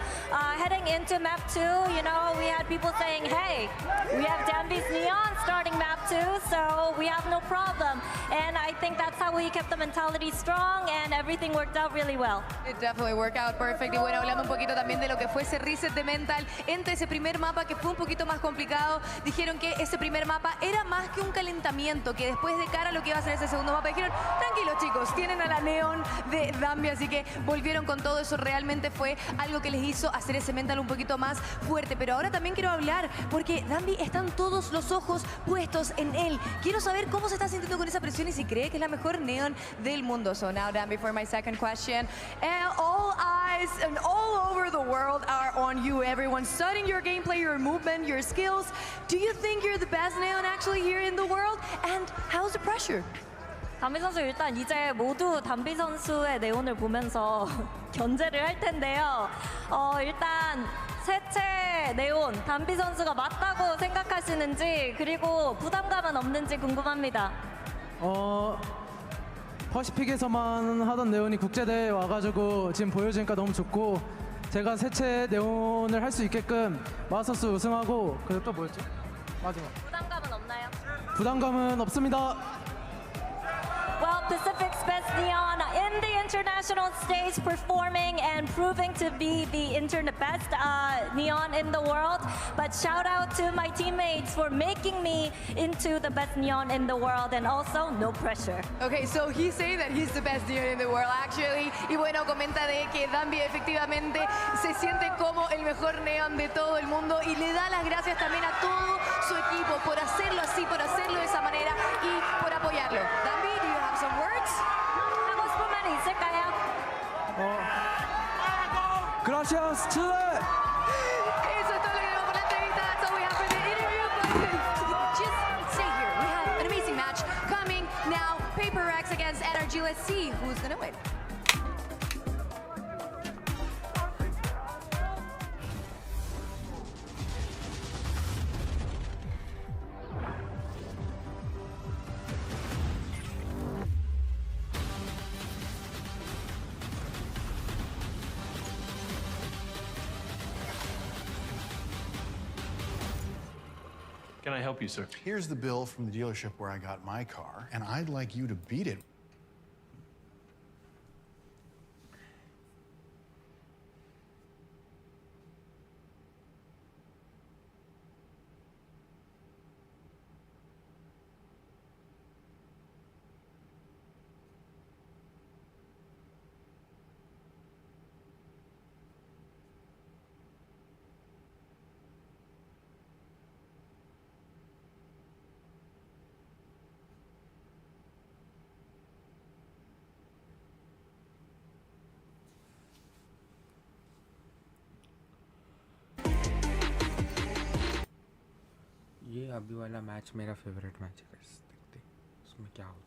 heading into map 2, you know, we had people saying, hey, we have Danby's Neon starting map 2, so we have no problem. And I think that's how we kept the mentality strong and everything worked out really well. It definitely worked out perfect. Y bueno, hablando un poquito también de lo que fue ese reset de mental entre ese primer mapa que fue un poquito más complicado. Dijeron que ese primer mapa era más que un calentamiento, que después de cara a lo que iba a ser ese segundo mapa, dijeron, tranquilos chicos, tienen a la Neon de Danby, así que volvieron con todo eso. Realmente fue algo que les hizo hacer ese mental un poquito más fuerte. Pero ahora también quiero hablar, porque Danby están todos los ojos puestos en él. Quiero saber cómo se está sintiendo con esa presión y si cree que es la mejor Neon del mundo. So now Danby, for my second question. And all eyes and all over the world are on you. Everyone's studying your gameplay, your movement, your skills. Do you think you're the best Neon actually here in the world? And how's the pressure? 담비 선수 일단 이제 모두 담비 선수의 네온을 보면서 견제를 할 텐데요. 일단 셋째 네온 담비 선수가 맞다고 생각하시는지 그리고 부담감은 없는지 궁금합니다. 퍼시픽에서만 하던 네온이 국제대회에 와가지고 지금 보여주니까 너무 좋고 제가 셋째 네온을 할 수 있게끔 마스터스 우승하고 그리고 또 뭐였죠? 마지막. 부담감은 없나요? 부담감은 없습니다. Well, Pacific's best Neon in the international stage, performing and proving to be the best Neon in the world. But shout out to my teammates for making me into the best Neon in the world, and also no pressure. Okay, so he's saying that he's the best Neon in the world, actually. Y bueno, comenta de que Danby efectivamente se siente como el mejor Neon de todo el mundo y le da las gracias también a todo su equipo por hacerlo así, por hacerlo de esa manera y por apoyarlo. Danby, do you have some words? 하고 싶은 말이 있을까요? Gracias, Chile! Eso es todo lo que tenemos por la entrevista. That's all we have for the interview. But just stay here. We have an amazing match coming now. Paper Rex against NRG. Let's see who's gonna win. I help you, sir? Here's the bill from the dealership where I got my car, and I'd like you to beat it. ये अभी वाला match मेरा favourite match है guys, देखते उसमें क्या होता है।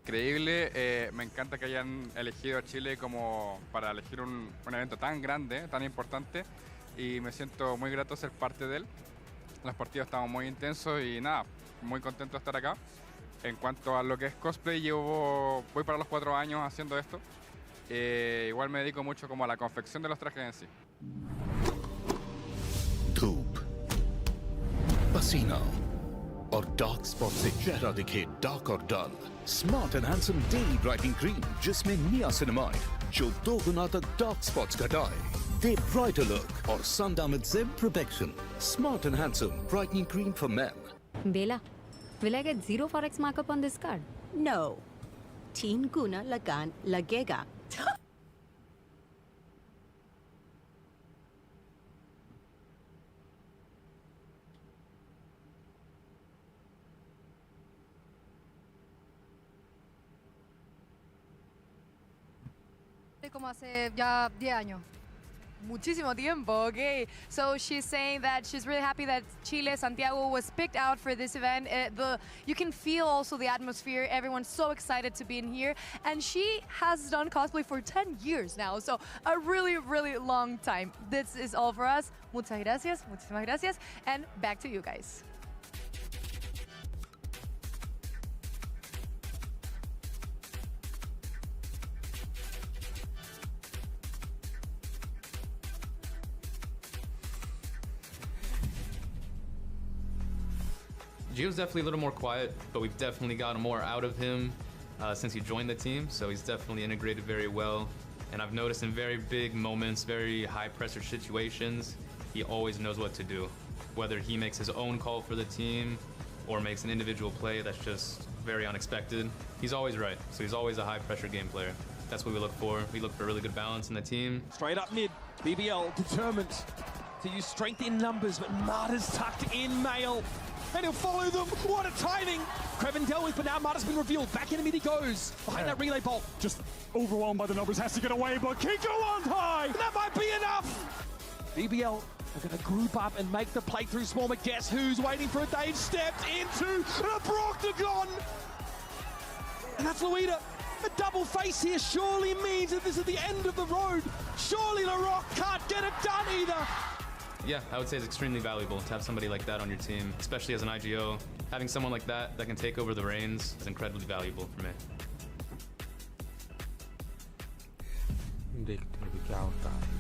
Increíble, me encanta que hayan elegido a Chile como para elegir un evento tan grande, tan importante, y me siento muy grato de ser parte de él. Los partidos estaban muy intensos y nada, muy contento de estar acá. En cuanto a lo que es cosplay, voy para los 4 años haciendo esto. Igual me dedico mucho como a la confección de los trajes en sí. धूप, पसीना और dark spot से चेहरा दिखे dark और dull, smart and handsome daily brightening cream जिसमें niacinamide जो 2 गुना तक डार्क स्पॉट्स घटाए, दे ब्राइटर लुक और सन डैमेज से protection. Smart and handsome brightening cream for main. Bella, will I get 0 forex markup on this card? No. 3 guna lagan lagega. Como hace ya 10 años. Muchísimo tiempo, okay. So she's saying that she's really happy that Chile, Santiago was picked out for this event. You can feel also the atmosphere. Everyone's so excited to be in here. And she has done cosplay for 10 years now, so a really, really long time. This is all for us. Muchas gracias, muchísimas gracias. And back to you guys. Gio's definitely a little more quiet, but we've definitely gotten more out of him since he joined the team, so he's definitely integrated very well. And I've noticed in very big moments, very high pressure situations, he always knows what to do. Whether he makes his own call for the team or makes an individual play that's just very unexpected, he's always right. So he's always a high pressure game player. That's what we look for. We look for really good balance in the team. Straight up mid, BBL determined to use strength in numbers, but Marta's tucked in Mail. And he'll follow them. What a timing! Krevin dealt with, but now Marta's been revealed. Back in the mid he goes. Behind that relay bolt. Just overwhelmed by the numbers, has to get away, but Kiko on high! And that might be enough! BBL are going to group up and make the play through small, but guess who's waiting for it? They've stepped into the Proctagon! And that's Luida. A double face here surely means that this is the end of the road. Surely LaRock can't get it done either. Yeah, I would say it's extremely valuable to have somebody like that on your team, especially as an IGO. Having someone like that can take over the reins is incredibly valuable for me. देखते हैं क्या होता है.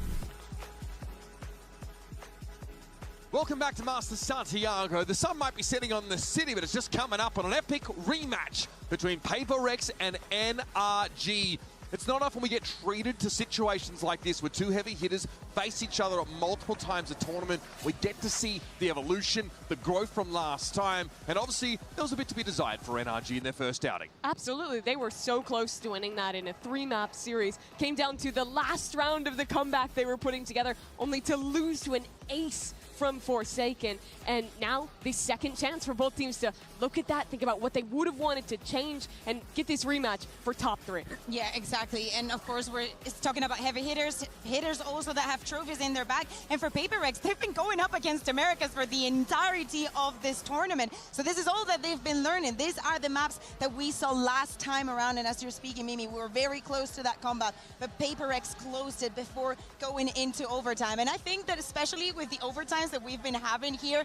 Welcome back to Master Santiago. The sun might be setting on the city, but it's just coming up on an epic rematch between Paper Rex and NRG. It's not often we get treated to situations like this where two heavy hitters face each other at multiple times a tournament. We get to see the evolution, the growth from last time, and obviously there was a bit to be desired for NRG in their first outing. Absolutely, they were so close to winning that in a 3-map series. Came down to the last round of the comeback they were putting together, only to lose to an ace from Forsaken. And now the second chance for both teams to look at that, think about what they would have wanted to change, and get this rematch for top 3. Yeah, exactly. And of course, we're talking about heavy hitters also that have trophies in their bag. And for Paper Rex, they've been going up against Americas for the entirety of this tournament. So this is all that they've been learning. These are the maps that we saw last time around. And as you're speaking, Mimi, we were very close to that combat, but Paper Rex closed it before going into overtime. And I think that especially with the overtimes that we've been having here,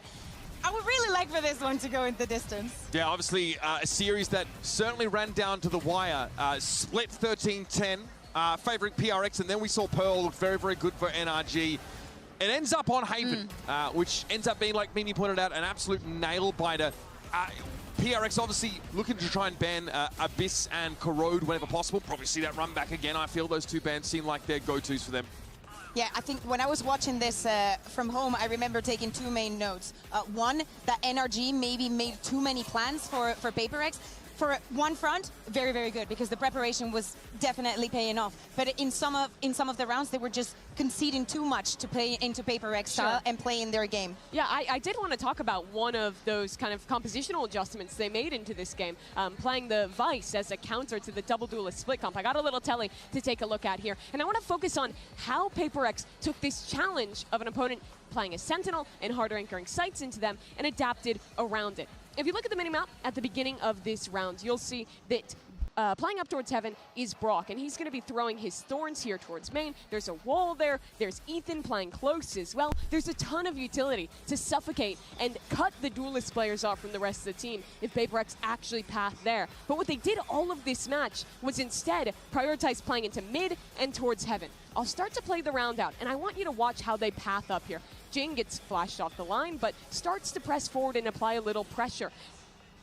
I would really like for this one to go in the distance. Yeah, obviously a series that certainly ran down to the wire. Split 13-10, favoring PRX, and then we saw Pearl look very, very good for NRG. It ends up on Haven, which ends up being, like Mimi pointed out, an absolute nail-biter. PRX obviously looking to try and ban Abyss and Corrode whenever possible. Probably see that run back again. I feel those two bans seem like they're go-tos for them. Yeah, I think when I was watching this from home, I remember taking two main notes. One, that NRG maybe made too many plans for Paper Rex. For one front, very, very good, because the preparation was definitely paying off. But in some of the rounds, they were just conceding too much to play into Paper Rex style and playing their game. Yeah, I did want to talk about one of those kind of compositional adjustments they made into this game, playing the Vice as a counter to the double duelist split comp. I got a little telly to take a look at here, and I want to focus on how Paper Rex took this challenge of an opponent playing a Sentinel and hard anchoring sights into them and adapted around it. If you look at the minimap at the beginning of this round, you'll see that playing up towards Heaven is Brock, and he's going to be throwing his Thorns here towards main. There's a wall there. There's Ethan playing close as well. There's a ton of utility to suffocate and cut the duelist players off from the rest of the team if Paper Rex actually path there. But what they did all of this match was instead prioritize playing into mid and towards Heaven. I'll start to play the round out, and I want you to watch how they path up here. Jing gets flashed off the line, but starts to press forward and apply a little pressure.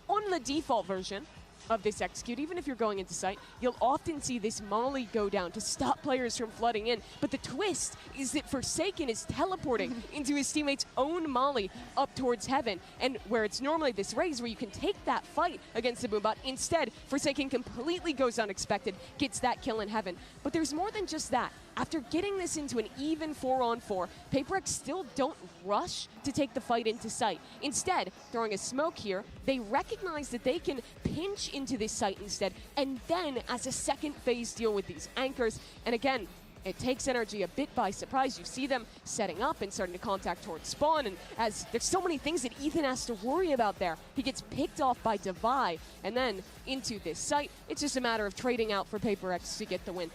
On the default version of this execute, even if you're going into sight, you'll often see this molly go down to stop players from flooding in. But the twist is that Forsaken is teleporting into his teammate's own molly up towards Heaven. And where it's normally this raise where you can take that fight against the Boombot, instead, Forsaken completely goes unexpected, gets that kill in Heaven. But there's more than just that. After getting this into an even 4-on-4, Paper Rex still don't rush to take the fight into sight. Instead, throwing a smoke here, they recognize that they can pinch into this site instead, and then as a second phase deal with these anchors. And again, it takes NRG a bit by surprise. You see them setting up and starting to contact towards spawn, and as there's so many things that Ethan has to worry about there, he gets picked off by Divide, and then into this site. It's just a matter of trading out for Paper Rex to get the win.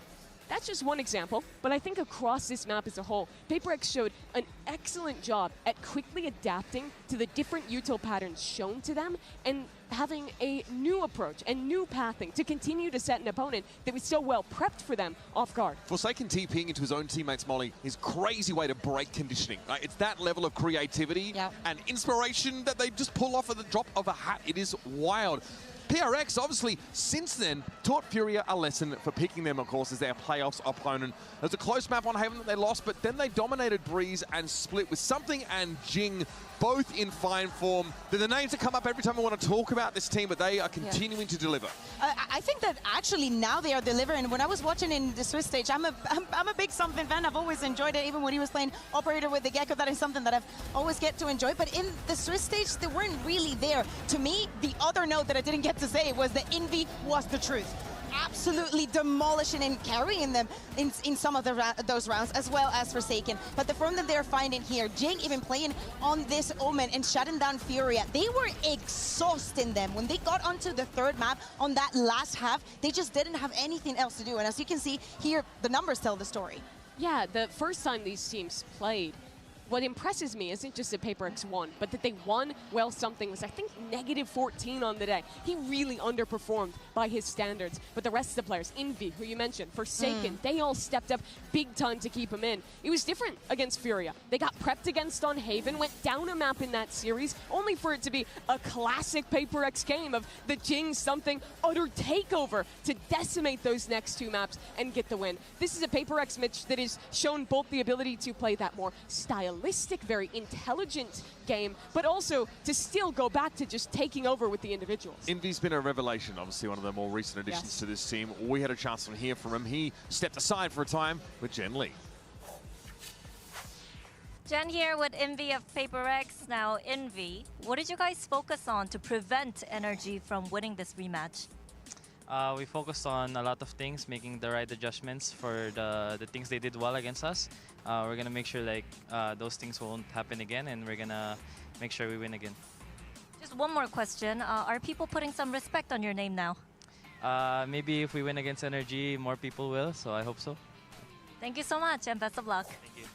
That's just one example, but I think across this map as a whole, Paper Rex showed an excellent job at quickly adapting to the different util patterns shown to them and having a new approach and new pathing to continue to set an opponent that was so well prepped for them off guard. Forsaken TPing into his own teammate's molly is a crazy way to break conditioning. It's that level of creativity and inspiration that they just pull off at the drop of a hat. It is wild. PRX, obviously, since then, taught Furia a lesson for picking them, of course, as their playoffs opponent. There's a close map on Haven that they lost, but then they dominated Breeze and Split with Something and Jing, both in fine form. They're the names that come up every time I want to talk about this team, but they are continuing to deliver. I think that actually now they are delivering. When I was watching in the Swiss stage, I'm a big Something fan. I've always enjoyed it, even when he was playing Operator with the Gecko. That is something that I've always get to enjoy. But in the Swiss stage, they weren't really there. To me, the other note that I didn't get to say was that Envy was the truth. Absolutely demolishing and carrying them in some of those rounds, as well as Forsaken. But the form that they're finding here, Jing even playing on this Omen and shutting down Furia, they were exhausting them. When they got onto the third map on that last half, they just didn't have anything else to do. And as you can see here, the numbers tell the story. Yeah, the first time these teams played, what impresses me isn't just that PaperX won, but that they won while something was, I think, -14 on the day. He really underperformed by his standards. But the rest of the players, Envy, who you mentioned, Forsaken, they all stepped up big time to keep him in. It was different against Furia. They got prepped against on Haven, went down a map in that series, only for it to be a classic PaperX game of the Jing something utter takeover to decimate those next 2 maps and get the win. This is a PaperX match that has shown both the ability to play that more stylistic, very intelligent game, but also to still go back to just taking over with the individuals. Envy's been a revelation, obviously one of the more recent additions to this team. We had a chance to hear from him. He stepped aside for a time with Jen Lee. Jen here with Envy of PaperX. Now, Envy, what did you guys focus on to prevent Energy from winning this rematch? We focused on a lot of things, making the right adjustments for the things they did well against us. We're going to make sure like those things won't happen again, and we're going to make sure we win again. Just one more question. Are people putting some respect on your name now? Maybe if we win against Energy, more people will, so I hope so. Thank you so much, and best of luck. Thank you.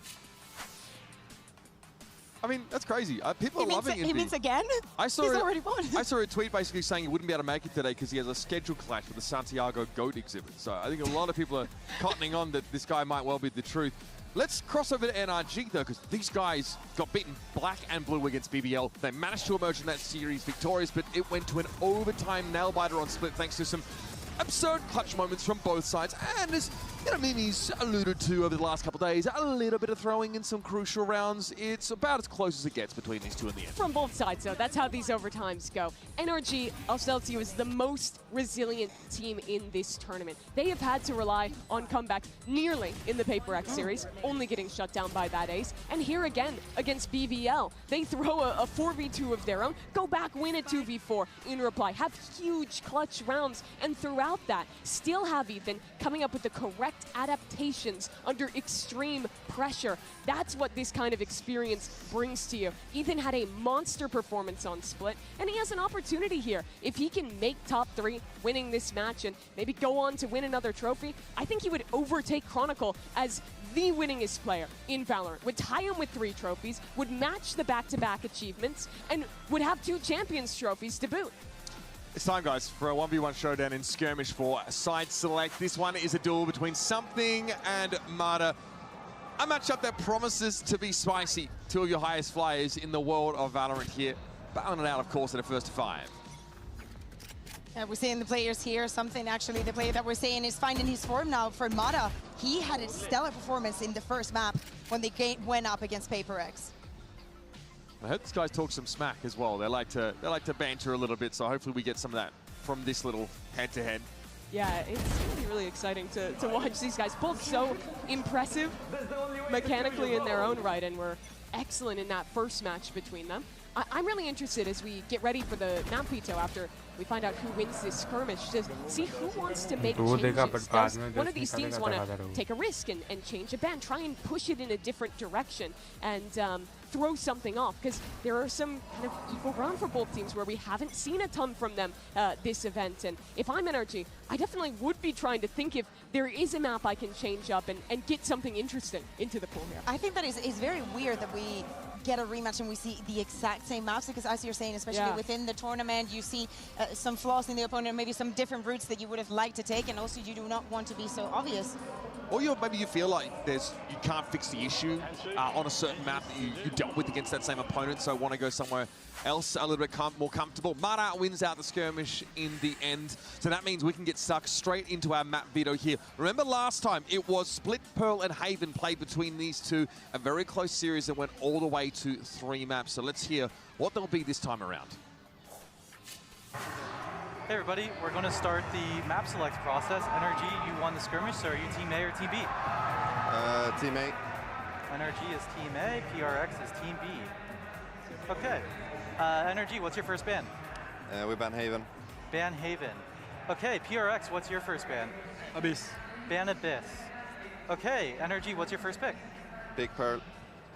I mean, that's crazy. People are loving Envy. He means again? He's already won. I saw a tweet basically saying he wouldn't be able to make it today because he has a schedule clash with the Santiago GOAT exhibit. So I think a lot of people are cottoning on that this guy might well be the truth. Let's cross over to NRG, though, because these guys got beaten black and blue against BBL. They managed to emerge in that series victorious, but it went to an overtime nail-biter on Split thanks to some absurd clutch moments from both sides. And as Mimi's alluded to over the last couple of days, a little bit of throwing in some crucial rounds. It's about as close as it gets between these two in the end. From both sides, though, that's how these overtimes go. NRG, I'll tell you, is the most resilient team in this tournament. They have had to rely on comebacks nearly in the PaperX series, only getting shut down by that ace. And here again, against BBL, they throw a 4v2 of their own, go back, win a 2v4 in reply, have huge clutch rounds, and throughout that, still have Ethan coming up with the correct adaptations under extreme pressure. That's what this kind of experience brings to you. Ethan had a monster performance on Split, and he has an opportunity here. If he can make top 3 winning this match and maybe go on to win another trophy, I think he would overtake Chronicle as the winningest player in Valorant, would tie him with 3 trophies, would match the back-to-back achievements, and would have 2 Champions trophies to boot. It's time, guys, for a 1v1 showdown in Skirmish 4. Side select. This one is a duel between Something and Mada. A matchup that promises to be spicy. 2 of your highest flyers in the world of Valorant here. Battling it out, of course, at a first to 5. We're seeing the players here. Something, actually, the player that we're seeing is finding his form now for Mada. He had a stellar performance in the first map when they went up against PaperX. I heard these guys talk some smack as well. They like to banter a little bit, so hopefully we get some of that from this little head-to-head. Yeah, it's going to be really exciting to watch these guys. Both so impressive mechanically in their own right, and were excellent in that first match between them. I'm really interested as we get ready for the map veto after we find out who wins this skirmish to see who wants to make changes. Does one of these teams want to take a risk and change a ban, try and push it in a different direction and throw something off? Because there are some kind of equal ground for both teams where we haven't seen a ton from them this event. And if I'm NRG, I definitely would be trying to think if there is a map I can change up and get something interesting into the pool here. I think that is very weird that we get a rematch and we see the exact same maps, because as you're saying, especially within the tournament, you see some flaws in the opponent, maybe some different routes that you would have liked to take, and also you do not want to be so obvious. Or maybe you feel like you can't fix the issue on a certain map that you dealt with against that same opponent, so want to go somewhere else a little bit more comfortable. Mada wins out the skirmish in the end, so that means we can get stuck straight into our map veto here. Remember last time, it was Split, Pearl, and Haven played between these two, a very close series that went all the way to 3 maps. So let's hear what they'll be this time around. Hey everybody, we're going to start the map select process. NRG, you won the skirmish, so are you Team A or Team B? Team A. NRG is Team A, PRX is Team B. Okay. NRG, what's your first ban? We ban Haven. Ban Haven. Okay, PRX, what's your first ban? Abyss. Ban Abyss. Okay, NRG, what's your first pick? Pick Pearl.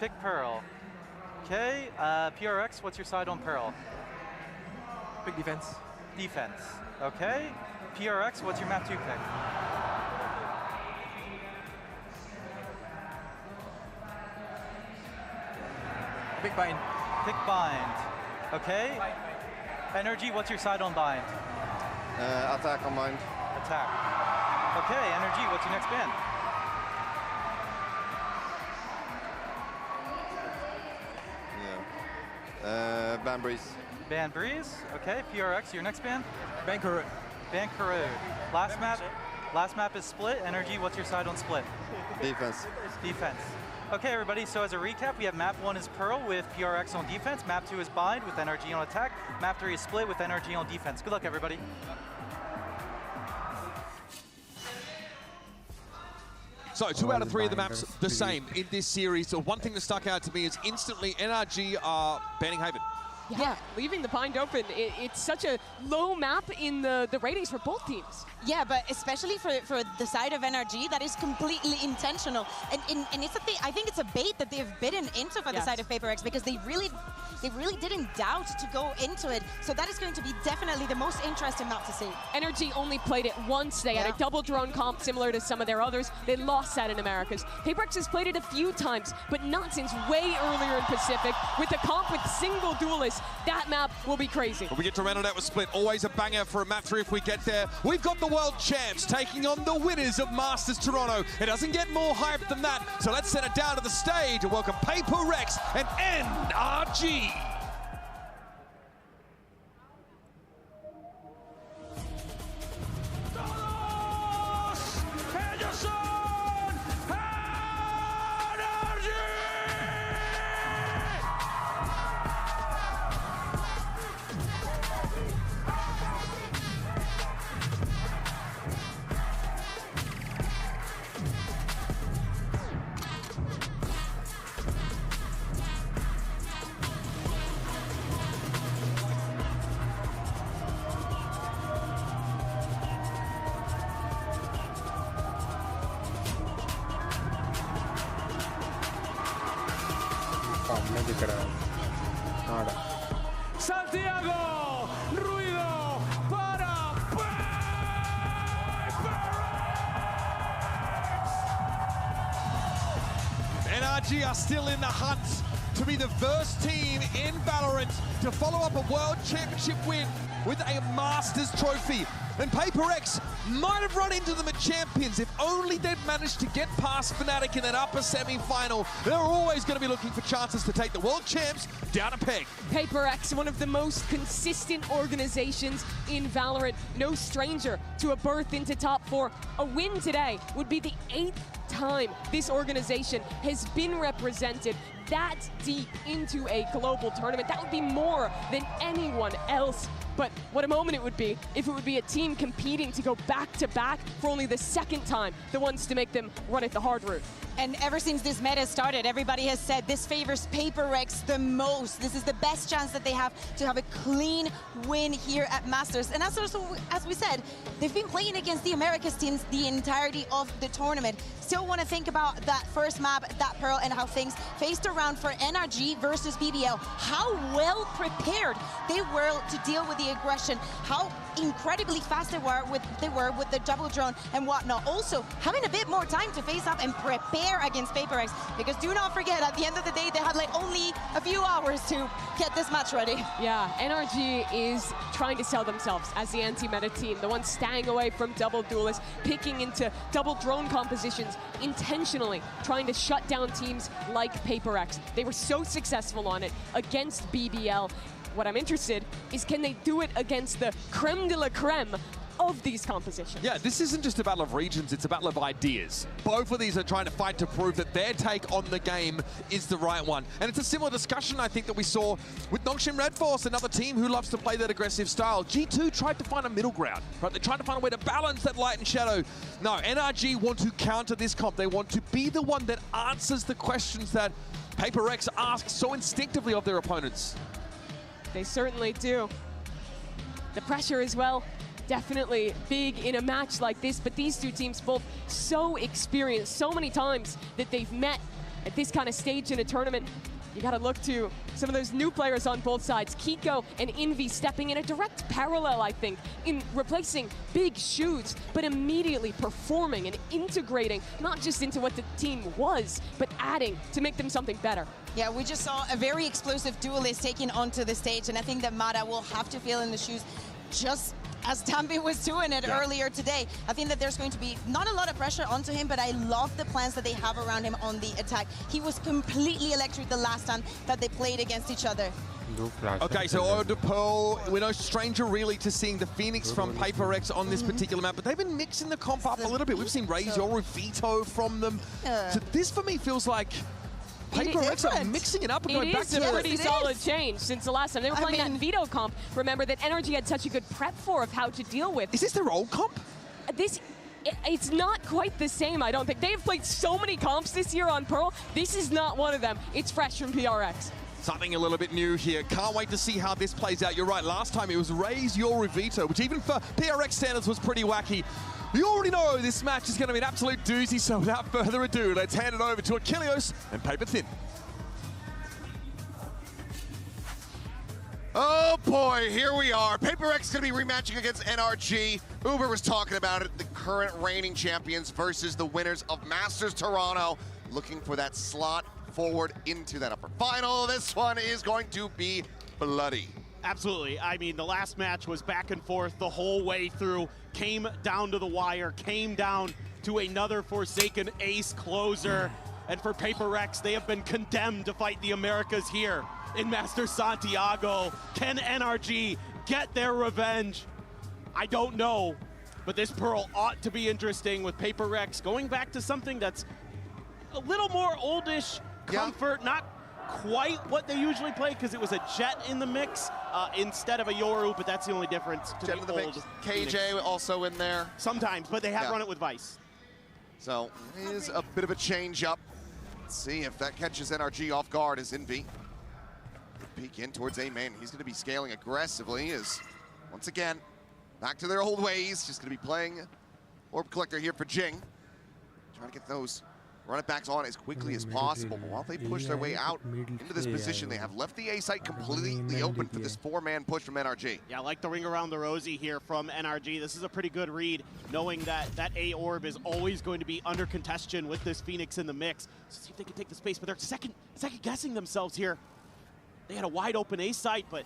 Pick Pearl. Okay, PRX, what's your side on Pearl? Big defense. Defense. Okay. PRX, what's your map 2 pick? Pick bind. Pick bind. Okay. Energy, what's your side on bind? Attack on bind. Attack. Okay, Energy, what's your next ban? Yeah. Ban Breeze. Ban Breeze. Okay, PRX, your next ban? Ban Karoo. Ban Karoo. Last map is Split. Energy, what's your side on Split? Defense. Defense. Okay, everybody, so as a recap, we have map 1 is Pearl with PRX on defense, map 2 is Bind with NRG on attack, map 3 is Split with NRG on defense. Good luck, everybody. So 2 out of 3 of the maps the same in this series. So one thing that stuck out to me is instantly NRG are banning Haven. Yeah, leaving the Bind open. It's such a low map in the ratings for both teams. Yeah, but especially for the side of NRG, that is completely intentional. And it's a thing, I think it's a bait that they've bitten into for the side of PaperX, because they really didn't doubt to go into it. So that is going to be definitely the most interesting map to see. NRG only played it once. They had a double drone comp similar to some of their others. They lost that in Americas. PaperX has played it a few times, but not since way earlier in Pacific. With the comp with single duelists, that map will be crazy. We get to round it out with Split. Always a banger for a map 3 if we get there. We've got the world champs taking on the winners of Masters Toronto. It doesn't get more hype than that. So let's send it down to the stage and welcome PaperX and NRG. Santiago, ruido para NRG are still in the hunt to be the first team in Valorant to follow up a World Championship win with a Masters trophy. And PaperX might have run into them at Champions if only they'd managed to get past Fnatic in that upper semi-final. They're always going to be looking for chances to take the World Champs down a peg. PaperX, one of the most consistent organizations in Valorant. No stranger to a berth into top 4. A win today would be the 8th time this organization has been represented that deep into a global tournament. That would be more than anyone else. But what a moment it would be if it would be a team competing to go back-to-back for only the 2nd time, the ones to make them run it the hard route. And ever since this meta started, everybody has said this favors PaperX the most. This is the best chance that they have to have a clean win here at Masters. And as we said, they've been playing against the Americas teams the entirety of the tournament. Still want to think about that first map, that Pearl, and how things faced around for NRG versus BBL. How well prepared they were to deal with the aggression. How incredibly fast they were with the double drone and whatnot. Also, having a bit more time to face up and prepare against PaperX, because do not forget, at the end of the day, they had like only a few hours to get this match ready. Yeah, NRG is trying to sell themselves as the anti-meta team, the ones staying away from double duelists, picking into double drone compositions, intentionally trying to shut down teams like PaperX. They were so successful on it against BBL. What I'm interested is, can they do it against the creme de la creme of these compositions? Yeah, this isn't just a battle of regions, it's a battle of ideas. Both of these are trying to fight to prove that their take on the game is the right one. And it's a similar discussion, I think, that we saw with Nongshim Red Force, another team who loves to play that aggressive style. G2 tried to find a middle ground, right? They're trying to find a way to balance that light and shadow. No, NRG want to counter this comp. They want to be the one that answers the questions that PaperX asks so instinctively of their opponents. They certainly do. The pressure as well, definitely big in a match like this, but these two teams both so experienced, so many times that they've met at this kind of stage in a tournament. you got to look to some of those new players on both sides. Kiko and Envy stepping in a direct parallel, I think, in replacing big shoes, but immediately performing and integrating, not just into what the team was, but adding to make them something better. Yeah, we just saw a very explosive duelist taken onto the stage, and I think that Mara will have to feel in the shoes just as Tambi was doing it earlier today. I think that there's going to be not a lot of pressure onto him, but I love the plans that they have around him on the attack. He was completely electric the last time that they played against each other. Okay, so Eau de Pearl, we're no stranger really to seeing the Phoenix from Paper Rex on this particular map, but they've been mixing the comp up a little bit. We've seen Raise Your Vito from them. So this for me feels like Paper Rex are mixing it up and going back to It is a pretty solid change since the last time. They were playing that Vito comp. Remember that NRG had such a good prep for of how to deal with. Is this their old comp? It's not quite the same, I don't think. They've played so many comps this year on Pearl. This is not one of them. It's fresh from PRX. Something a little bit new here. Can't wait to see how this plays out. You're right, last time it was Raise Your Vito, which even for PRX standards was pretty wacky. You already know this match is going to be an absolute doozy, so without further ado, let's hand it over to Achilleos and Paper Thin. Oh boy, here we are. Paper X is going to be rematching against NRG. Uber was talking about it, the current reigning champions versus the winners of Masters Toronto, looking for that slot forward into that upper final. This one is going to be bloody. Absolutely. I mean, the last match was back and forth the whole way through, came down to the wire, came down to another Forsaken ace closer. And for Paper Rex, they have been condemned to fight the Americas here in Master Santiago. Can NRG get their revenge? I don't know, but this Pearl ought to be interesting with Paper Rex going back to something that's a little more oldish comfort, not quite what they usually play because it was a Jet in the mix instead of a Yoru, but that's the only difference to Jet in the mix. KJ also in there. Sometimes, but they have run it with Vice. So it is a bit of a change up. Let's see if that catches NRG off guard as Envy. Peek in towards A main. He's going to be scaling aggressively as, once again, back to their old ways. Just going to be playing Orb Collector here for Jing. Trying to get those run it backs on as quickly as possible. But while they push their way out into this position, they have left the A site completely open for this four-man push from NRG. Yeah, I like the ring around the rosy here from NRG. This is a pretty good read, knowing that that A orb is always going to be under contention with this Phoenix in the mix. So see if they can take the space, but they're second guessing themselves here. They had a wide open A site, but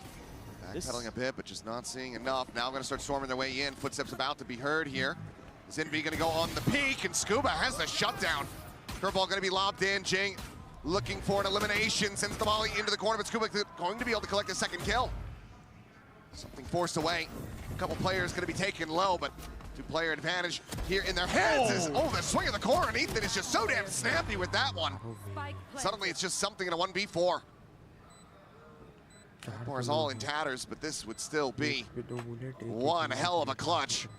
backpedaling a bit, but just not seeing enough. Now going to start storming their way in. Footsteps about to be heard here. Is Envy going to go on the peak, and Scuba has the shutdown. Curveball going to be lobbed in. Jing looking for an elimination, sends the volley into the corner, but Scuba going to be able to collect a second kill. Something forced away. A couple players going to be taken low, but two-player advantage here in their hands. The swing of the core, and Ethan is just so damn snappy with that one. Suddenly it's just something in a 1v4. Bar is all in tatters, but this would still be one hell of a clutch.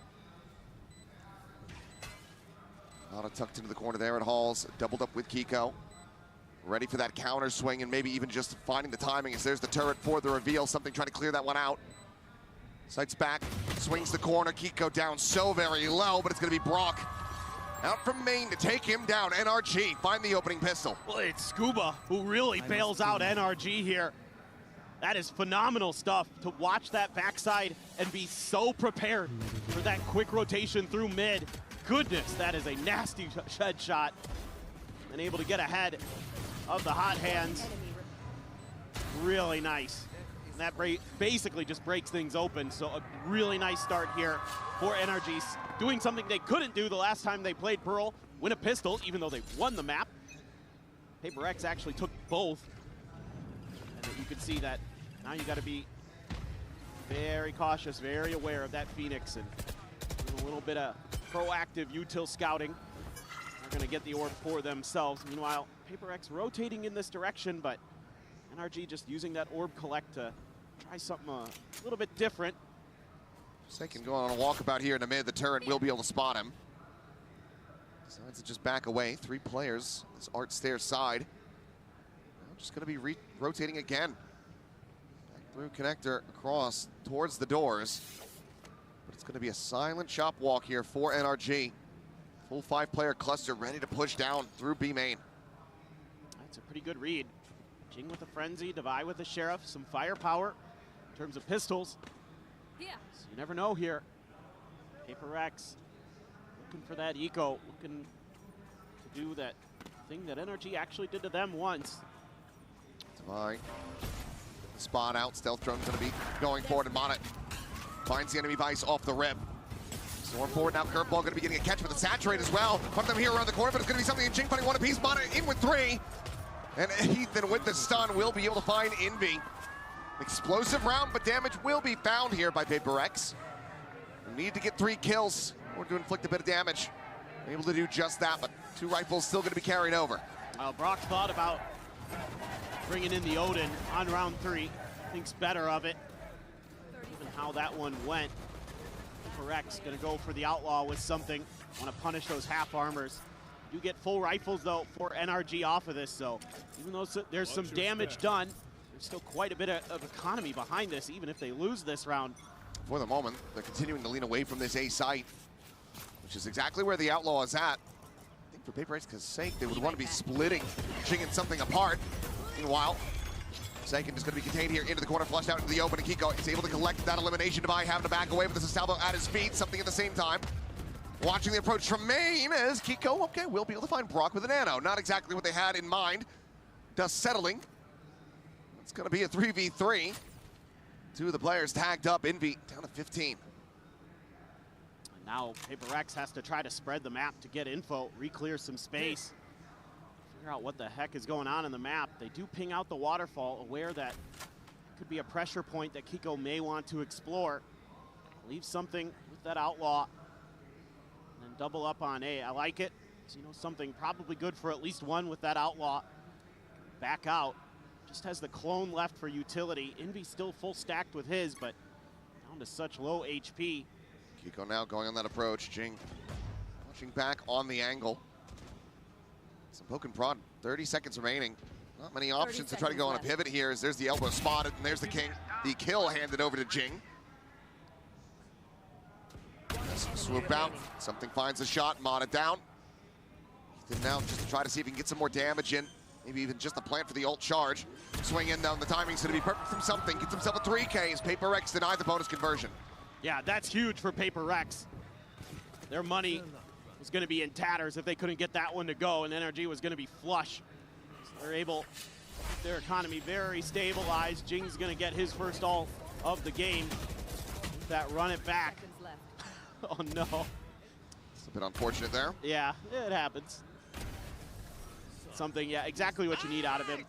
Nada tucked into the corner there at Halls, doubled up with Kiko. Ready for that counter swing and maybe even just finding the timing as there's the turret for the reveal. Something trying to clear that one out. Sights back, swings the corner. Kiko down so very low, but it's going to be Brock out from main to take him down. NRG find the opening pistol. Well, it's Scuba who really bails out NRG here. That is phenomenal stuff to watch that backside and be so prepared for that quick rotation through mid. Goodness, that is a nasty shed shot. And able to get ahead of the hot hands. Really nice. And that basically just breaks things open. So a really nice start here for NRG. Doing something they couldn't do the last time they played Pearl. Win a pistol, even though they won the map. Paper X actually took both. And you can see that now you got to be very cautious, very aware of that Phoenix, and a little bit of proactive util scouting. They're going to get the orb for themselves. Meanwhile, Paper X rotating in this direction, but NRG just using that orb collect to try something a little bit different. Second going on a walkabout here in the mid. The turret will be able to spot him. Decides to just back away. Three players. This Art Stair side. Now just going to be rotating again. Back through connector across towards the doors. But it's going to be a silent chop walk here for NRG. Full 5-player cluster ready to push down through B main. That's a pretty good read. Jing with a Frenzy, Devi with the Sheriff, some firepower in terms of pistols. Yeah. So you never know here. Paper Rex looking for that eco, looking to do that thing that NRG actually did to them once. Devi, spot out, stealth drone's gonna be going forward, and Mana finds the enemy Vice off the rip. Storm forward now, Curveball gonna be getting a catch with the Saturate as well. One of them here around the corner, but it's gonna be something in Jing finding one apiece. Mana in with 3. And Ethan with the stun will be able to find Envy. Explosive round, but damage will be found here by Paper Rex. We need to get 3 kills or to inflict a bit of damage. Able to do just that, but 2 rifles still gonna be carried over. Brock thought about bringing in the Odin on round 3. Thinks better of it. Even how that one went. Rex gonna go for the Outlaw with something. Want to punish those half armors. You get full rifles though for NRG off of this, so even though there's some damage done, there's still quite a bit of economy behind this, even if they lose this round. For the moment, they're continuing to lean away from this A site, which is exactly where the Outlaw is at. I think for Paper Rex's sake, they would want to be splitting, jinging something apart. Meanwhile, Seiken is going to be contained here into the corner, flushed out into the open, and Kiko is able to collect that elimination. Devi having to back away with the Salvo at his feet, something at the same time. Watching the approach from Maine as Kiko, okay, will be able to find Brock with a nano. Not exactly what they had in mind. Dust settling. It's going to be a 3v3. 2 of the players tagged up. Envy down to 15. And now Paper Rex has to try to spread the map to get info, re-clear some space. Figure out what the heck is going on in the map. They do ping out the waterfall, aware that could be a pressure point that Kiko may want to explore. Leave something with that Outlaw. And then double up on A. I like it. So, you know, something probably good for at least 1 with that Outlaw. Back out. Just has the clone left for utility. Envy still full stacked with his, but down to such low HP. Kiko now going on that approach. Jing watching back on the angle. Some poke and prod, 30 seconds remaining. Not many options to try to go on a pivot here as there's the elbow spotted and there's the king. The kill handed over to Jing. Swoop out, something finds a shot, Mana down. Ethan now just to try to see if he can get some more damage in. Maybe even just a plant for the ult charge. Swing in down, the timing's gonna be perfect from something. Gets himself a 3K as Paper Rex denied the bonus conversion. Yeah, that's huge for Paper Rex. Their money was going to be in tatters if they couldn't get that one to go, and NRG was going to be flush. So they're able, their economy very stabilized. Jing's going to get his first ult of the game. That run it back. Oh no. It's a bit unfortunate there. Yeah, it happens. Something, yeah, exactly what you need out of him.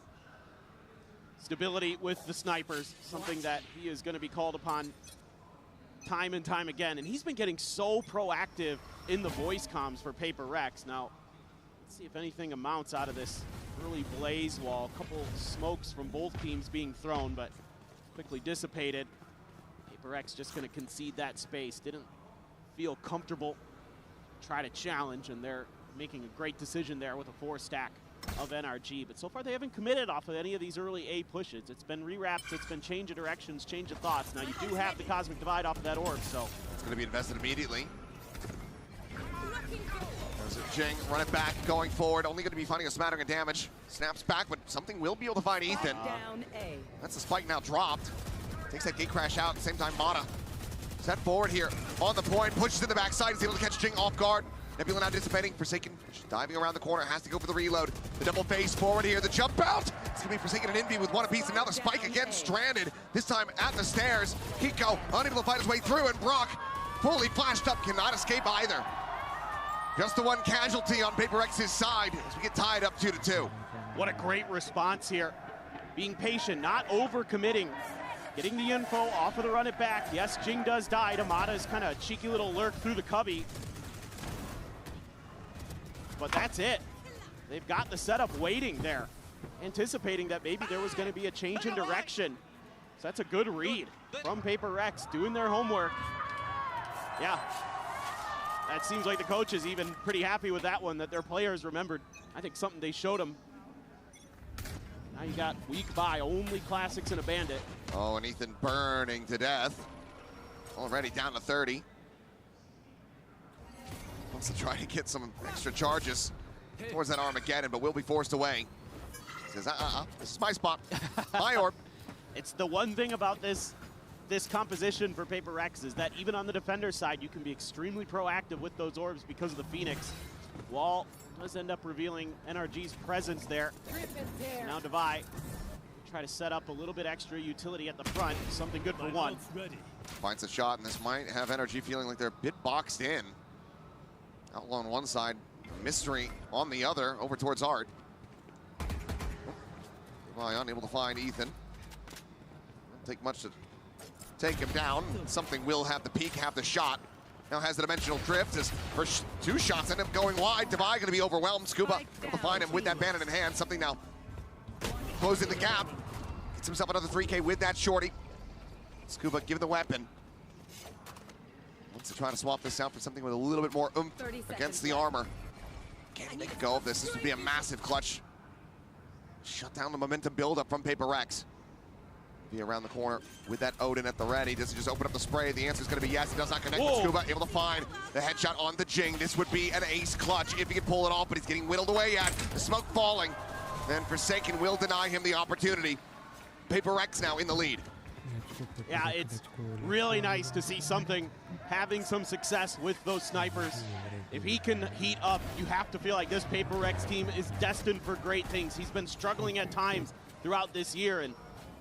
Stability with the snipers, something that he is going to be called upon time and time again. And he's been getting so proactive in the voice comms for Paper Rex. Now, let's see if anything amounts out of this early blaze wall. A couple smokes from both teams being thrown, but quickly dissipated. Paper Rex just going to concede that space. Didn't feel comfortable, try to challenge, and they're making a great decision there with a 4-stack of NRG. But so far they haven't committed off of any of these early A pushes. It's been rewraps, it's been change of directions, change of thoughts. Now you do have the Cosmic Divide off of that orb, so. It's going to be invested immediately. There's a Jing, run it back, going forward. Only going to be finding a smattering of damage. Snaps back, but something will be able to find Ethan. That's the spike now dropped. Takes that gate crash out at the same time. Mana set forward here on the point, pushes in the backside, is able to catch Jing off guard. Nebula now dissipating, Forsaken diving around the corner, has to go for the reload. The double face forward here, the jump out. It's gonna be Forsaken and Envy with one apiece, and now the spike again stranded, this time at the stairs. Kiko unable to fight his way through, and Brock fully flashed up, cannot escape either. Just the one casualty on Paper Rex's side as we get tied up 2-2. What a great response here. Being patient, not over-committing. Getting the info off of the run it back. Yes, Jing does die. Amada's kind of a cheeky little lurk through the cubby. But that's it. They've got the setup waiting there, anticipating that maybe there was going to be a change in direction. So that's a good read from Paper Rex, doing their homework. Yeah, that seems like the coach is even pretty happy with that one, that their players remembered. I think something they showed them. Now you got weak by, only classics and a bandit. Oh, and Ethan burning to death. Already down to 30. Wants to try to get some extra charges towards that Armageddon, but will be forced away. Says, this is my spot, my orb. It's the one thing about this composition for Paper Rex is that even on the defender side, you can be extremely proactive with those orbs because of the Phoenix. Wall does end up revealing NRG's presence there. Now Devi try to set up a little bit extra utility at the front. Something good for one. Finds a shot, and this might have NRG feeling like they're a bit boxed in. Outlaw on one side, Mystery on the other, over towards Art. Devi unable to find Ethan. Won't take much to take him down. Something will have the peak, have the shot. Now has the dimensional drift. His first 2 shots end up going wide. Devi going to be overwhelmed. Scuba able to find him with that bandit in hand. Something now closing the gap. Gets himself another 3K with that shorty. Scuba give the weapon. Wants to try to swap this out for something with a little bit more oomph against the armor. Can't make a go of this. This would be a massive clutch. Shut down the momentum buildup from Paper Rex. Be around the corner with that Odin at the ready. Does he just open up the spray? The answer is going to be yes. He does not connect with Scuba. Able to find the headshot on the Jing. This would be an ace clutch if he could pull it off, but he's getting whittled away at. The smoke falling. Then Forsaken will deny him the opportunity. Paper Rex now in the lead. Yeah, it's really nice to see something having some success with those snipers. If he can heat up, you have to feel like this Paper Rex team is destined for great things. He's been struggling at times throughout this year, and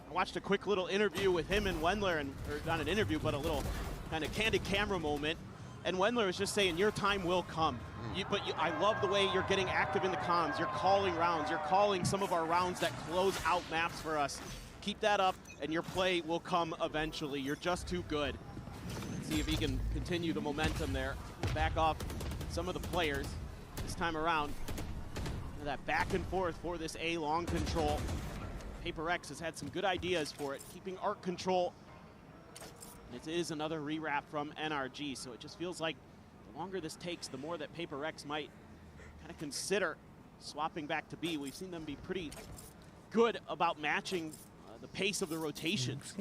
I watched a quick little interview with him and Wendler, or not an interview, but a little kind of candid camera moment. And Wendler was just saying, your time will come. I love the way you're getting active in the comms. You're calling rounds. You're calling some of our rounds that close out maps for us. Keep that up, and your play will come eventually. You're just too good. Let's see if he can continue the momentum there. Back off some of the players this time around. That back and forth for this A long control. Paper Rex has had some good ideas for it, keeping arc control. And it is another rewrap from NRG, so it just feels like the longer this takes, the more that Paper Rex might kind of consider swapping back to B. We've seen them be pretty good about matching the pace of the rotations.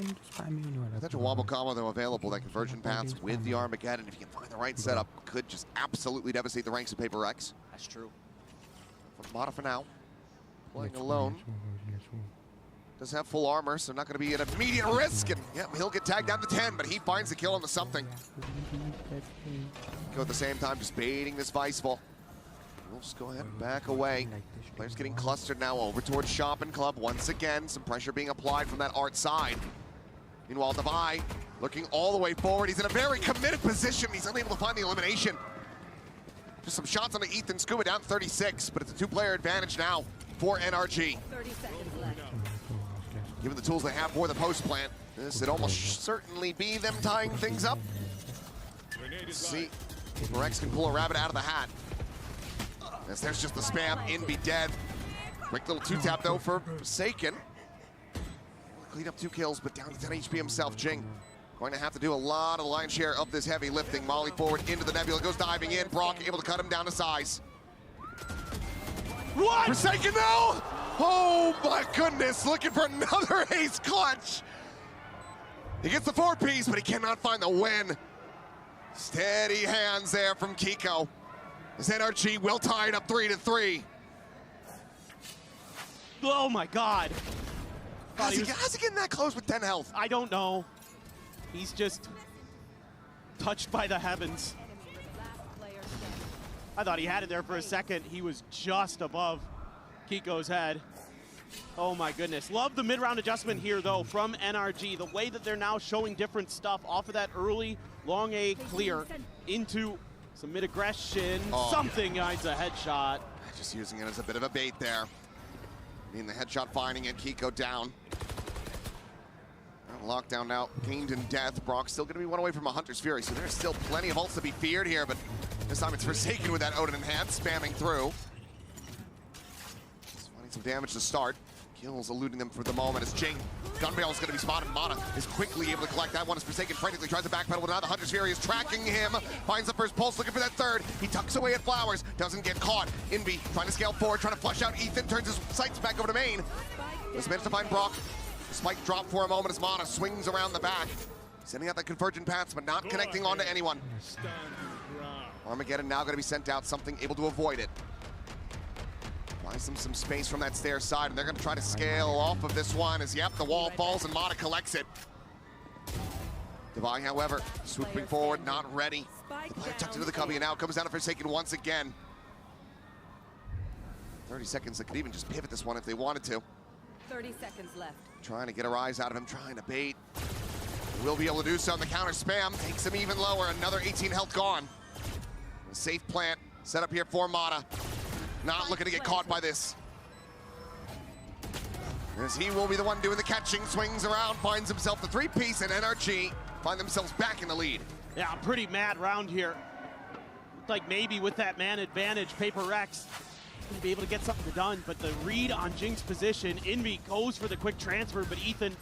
Such a wobble combo though available, that conversion paths with the Armageddon, if you can find the right setup, could just absolutely devastate the ranks of Paper Rex. That's true. From Mata for now, playing alone. Does have full armor, so not going to be an immediate risk, and yeah, he'll get tagged down to 10, but he finds the kill on the something. Go at the same time, just baiting this Viceful. We'll just go ahead and back away. Players getting clustered now over towards Shop and Club once again. Some pressure being applied from that Art side. Meanwhile, Devi looking all the way forward. He's in a very committed position. He's unable to find the elimination. Just some shots on the Ethan. Scuba down 36, but it's a 2-player advantage now for NRG. 30 seconds left. Given the tools they have for the post plant, this would almost certainly be them tying things up. Let's see if Rex can pull a rabbit out of the hat. As there's just the spam, in be dead. Quick little 2-tap though for Forsaken. Clean up 2 kills, but down to 10 HP himself. Jing going to have to do a lot of the lion's share of this heavy lifting. Molly forward into the Nebula, goes diving in. Brock able to cut him down to size. What? Forsaken though! Oh my goodness, looking for another ace clutch. He gets the 4-piece, but he cannot find the win. Steady hands there from Kiko. As NRG will tie it up 3-3. Oh my God. How's he getting that close with 10 health? I don't know. He's just touched by the heavens. I thought he had it there for a second. He was just above Kiko's head. Oh my goodness. Love the mid-round adjustment here though from NRG. The way that they're now showing different stuff off of that early long A clear into some mid-aggression. Something guides a headshot. Just using it as a bit of a bait there. I mean, the headshot finding it, Kiko down. Lockdown now, gained in death. Brock's still gonna be 1 away from a Hunter's Fury, so there's still plenty of ults to be feared here, but this time it's Forsaken with that Odin in hand, spamming through. Just finding some damage to start. Kills eluding them for the moment as Jing. Gun barrel is gonna be spotted. Mata is quickly able to collect that one as Forsaken frantically tries to backpedal, but now the Hunter's Fury is tracking him. Finds the first pulse, looking for that third. He tucks away at Flowers, doesn't get caught. Envy trying to scale forward, trying to flush out Ethan, turns his sights back over to main. Just managed to find Brock. The spike drop for a moment as Mata swings around the back. Sending out the convergent paths, but not connecting onto anyone. Armageddon now gonna be sent out, something able to avoid it. Buys them some space from that stair side, and they're going to try to scale off of this one as, yep, the wall falls and Mata collects it. Divine, however, swooping forward, not ready. The player tucked into the cubby, and now comes down to Forsaken once again. 30 seconds, they could even just pivot this one if they wanted to. 30 seconds left. Trying to get a rise out of him, trying to bait. Will be able to do so on the counter spam. Takes him even lower, another 18 health gone. A safe plant set up here for Mata. Not looking to get caught by this. As he will be the one doing the catching, swings around, finds himself the three-piece, and NRG find themselves back in the lead. Yeah, I'm pretty mad round here. Looked like maybe with that man advantage, Paper Rex gonna be able to get something done, but the read on Jing's position, Envy goes for the quick transfer, but Ethan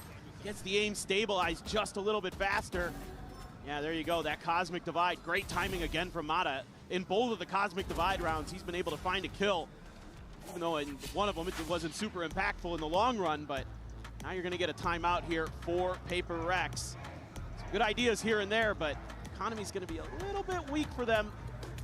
gets the aim stabilized just a little bit faster. Yeah, there you go, that Cosmic Divide. Great timing again from Mata. In both of the Cosmic Divide rounds, he's been able to find a kill. Even though in one of them it wasn't super impactful in the long run, but now you're gonna get a timeout here for Paper Rex. Some good ideas here and there, but economy's gonna be a little bit weak for them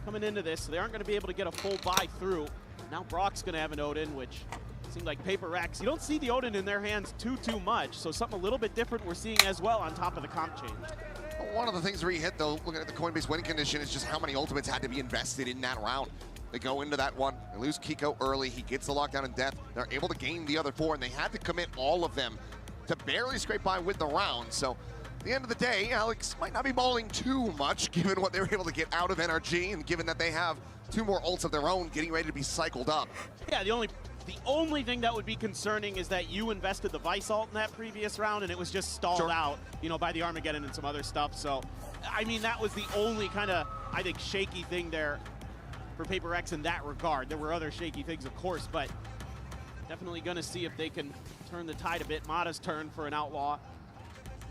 coming into this, so they aren't gonna be able to get a full buy through. Now Brock's gonna have an Odin, which seemed like Paper Rex. You don't see the Odin in their hands too much, so something a little bit different we're seeing as well on top of the comp change. One of the things where you hit, though, looking at the Coinbase win condition, is just how many ultimates had to be invested in that round. They go into that one, they lose Kiko early, he gets the lockdown and death. They're able to gain the other four, and they had to commit all of them to barely scrape by with the round. So at the end of the day, Alex might not be balling too much, given what they were able to get out of NRG, and given that they have two more ults of their own getting ready to be cycled up. Yeah, the only thing that would be concerning is that you invested the Vice ult in that previous round and it was just stalled out, you know, by the Armageddon and some other stuff. So, I mean, that was the only kind of, I think, shaky thing there for Paper Rex in that regard. There were other shaky things, of course, but definitely going to see if they can turn the tide a bit. Mata's turn for an Outlaw,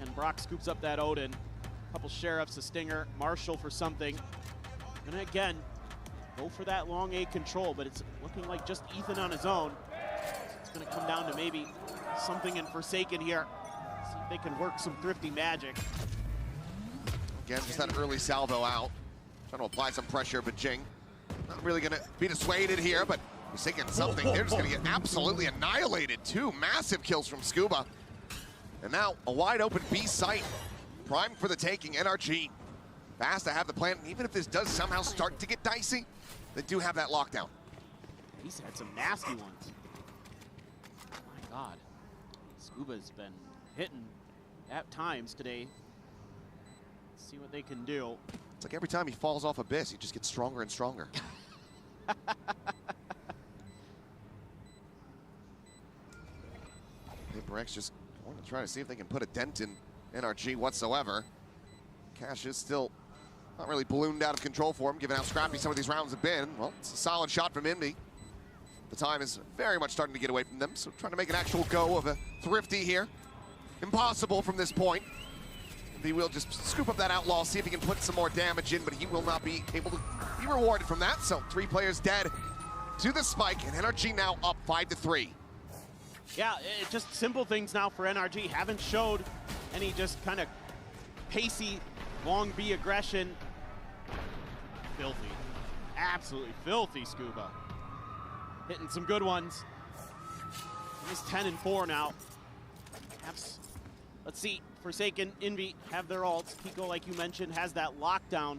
and Brock scoops up that Odin. A couple Sheriffs, a Stinger, Marshall for something. And again, go for that long A control, but it's looking like just Ethan on his own. So it's going to come down to maybe something in Forsaken here. See if they can work some thrifty magic. Again, just that early salvo out. Trying to apply some pressure, but Jing not really going to be dissuaded here, but Forsaken something. They're just going to get absolutely annihilated. Two massive kills from Scuba. And now a wide open B site. Primed for the taking, NRG. Fast to have the plan, and even if this does somehow start to get dicey, they do have that lockdown. He's had some nasty ones. My God. Scuba's been hitting at times today. Let's see what they can do. It's like every time he falls off Abyss, he just gets stronger and stronger. Paper Rex just want to try to see if they can put a dent in NRG whatsoever. Cash is still not really ballooned out of control for him, given how scrappy some of these rounds have been. Well, it's a solid shot from Indy. The time is very much starting to get away from them, so trying to make an actual go of a thrifty here. Impossible from this point. He will just scoop up that Outlaw, see if he can put some more damage in, but he will not be able to be rewarded from that. So 3 players dead to the spike, and NRG now up 5-3. Yeah, just simple things now for NRG. Haven't showed any just kind of pacey, long B aggression. Filthy. Absolutely filthy, Scuba. Hitting some good ones. He's 10-4 now. Let's see. Forsaken, Envy have their ults. Kiko, like you mentioned, has that lockdown.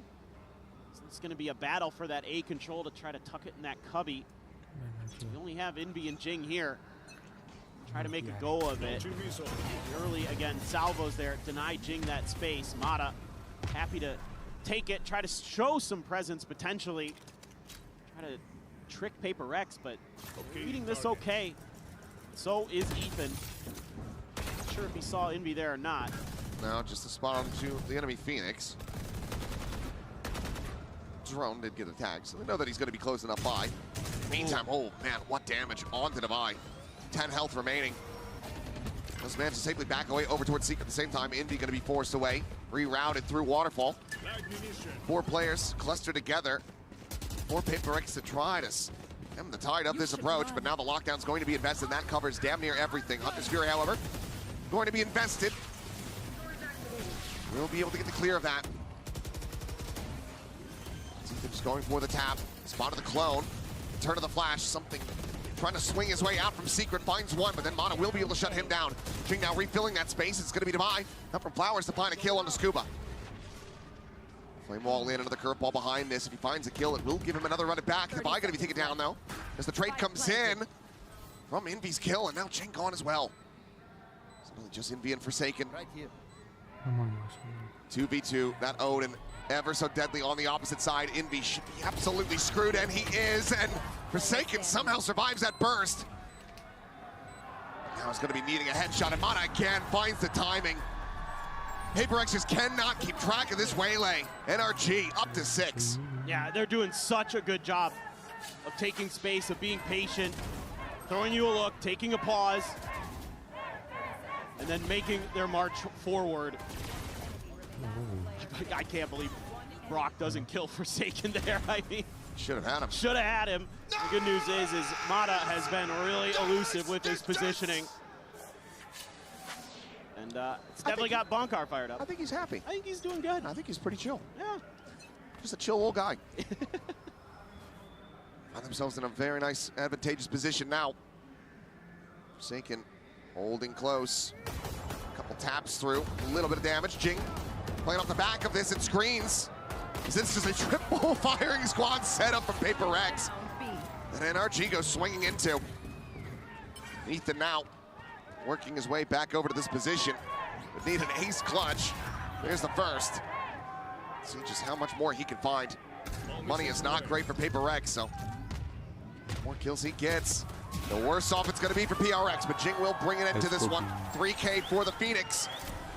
So it's going to be a battle for that A control to try to tuck it in that cubby. We only have Envy and Jing here. Try to make a go of it. Early, again, salvos there. Deny Jing that space. Mata happy to take it, try to show some presence potentially. Try to trick Paper Rex, but reading this okay. So is Ethan. Not sure if he saw Envy there or not. No, just a spot onto the enemy Phoenix. Drone did get attacked, so they know that he's going to be close enough by. Meantime, oh man, what damage onto Divine. 10 health remaining. Those manages to safely back away over towards Seek at the same time. Envy going to be forced away, rerouted through Waterfall. 4 players clustered together. 4 Paper Rex to try to stem the tide of this approach, but now the lockdown's going to be invested. That covers damn near everything. Hunter's Fury, however, going to be invested. We'll be able to get the clear of that. Ethan's going for the tap. Spot of the clone. Turn of the flash. Something trying to swing his way out from Secret, finds one, but then Mana will be able to shut him down. Jing now refilling that space. It's going to be Divide. Up from Flowers to find a kill on the Scuba. Flame Wall in, another curveball behind this. If he finds a kill, it will give him another run it back. Divide going to be taken down, though, as the trade comes in from Envy's kill, and now Jing gone as well. So just Envy and Forsaken. Come on, Marshall. 2v2, that Odin ever so deadly on the opposite side. Envy should be absolutely screwed, and he is, and Forsaken somehow survives that burst. Now he's going to be needing a headshot, and Mana again finds the timing. PaperX just cannot keep track of this waylay. NRG up to 6. Yeah, they're doing such a good job of taking space, of being patient, throwing you a look, taking a pause, and then making their march forward. I can't believe Brock doesn't kill Forsaken there. I mean, should have had him. Should have had him. The good news is Mata has been really elusive with his positioning. And it's definitely got Bonkar fired up. I think he's happy. I think he's doing good. I think he's pretty chill. Yeah. Just a chill old guy. Find themselves in a very nice, advantageous position now. Forsaken holding close. A couple taps through, a little bit of damage. Jing playing off the back of this, it screens. Is this just a triple firing squad setup from PaperX that NRG goes swinging into? Ethan now working his way back over to this position. Would need an ace clutch. There's the first. See just how much more he can find. Money is not great for PaperX, so the more kills he gets, the worse off it's going to be for PRX, but Jing will bring it into this one. 3K for the Phoenix.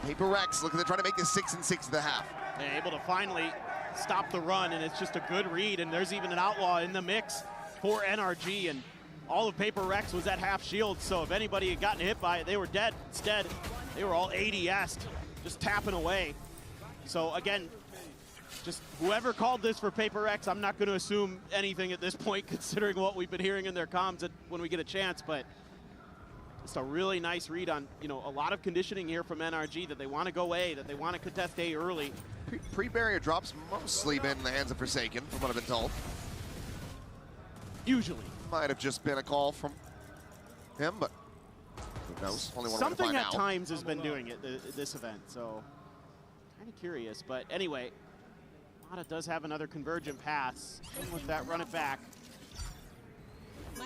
PaperX looking to try to make this 6 and 6 at the half. They're able to finally stop the run, and it's just a good read, and there's even an outlaw in the mix for NRG, and all of PaperX was at half shield, so if anybody had gotten hit by it, they were dead. Instead, they were all ADS'd, just tapping away. So again, just whoever called this for PaperX, I'm not going to assume anything at this point, considering what we've been hearing in their comms when we get a chance, but just a really nice read on, you know, a lot of conditioning here from NRG that they want to go A, that they want to contest A early. Pre-barrier drops mostly been in the hands of Forsaken, from what I've been told. Usually. Might have just been a call from him, but who knows? Only one Something way to at find out. times has been doing it this event, so kind of curious. But anyway, Mata does have another convergent pass. And with that, run it back.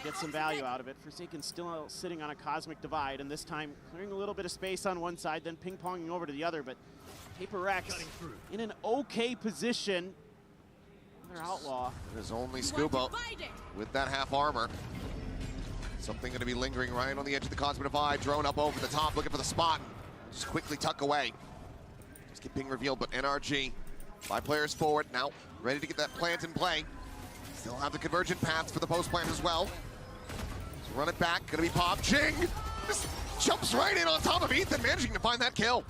Get some value out of it. Forsaken still sitting on a Cosmic Divide, and this time clearing a little bit of space on one side, then ping-ponging over to the other, but PaperX in an okay position. Another outlaw. It is only Scuba with that half armor. Something going to be lingering right on the edge of the Cosmic Divide. Drone up over the top, looking for the spot. Just quickly tuck away. Just get ping revealed, but NRG, 5 players forward, now ready to get that plant in play. Still have the convergent paths for the post plant as well. So run it back, gonna be popped. Jing just jumps right in on top of Ethan, managing to find that kill.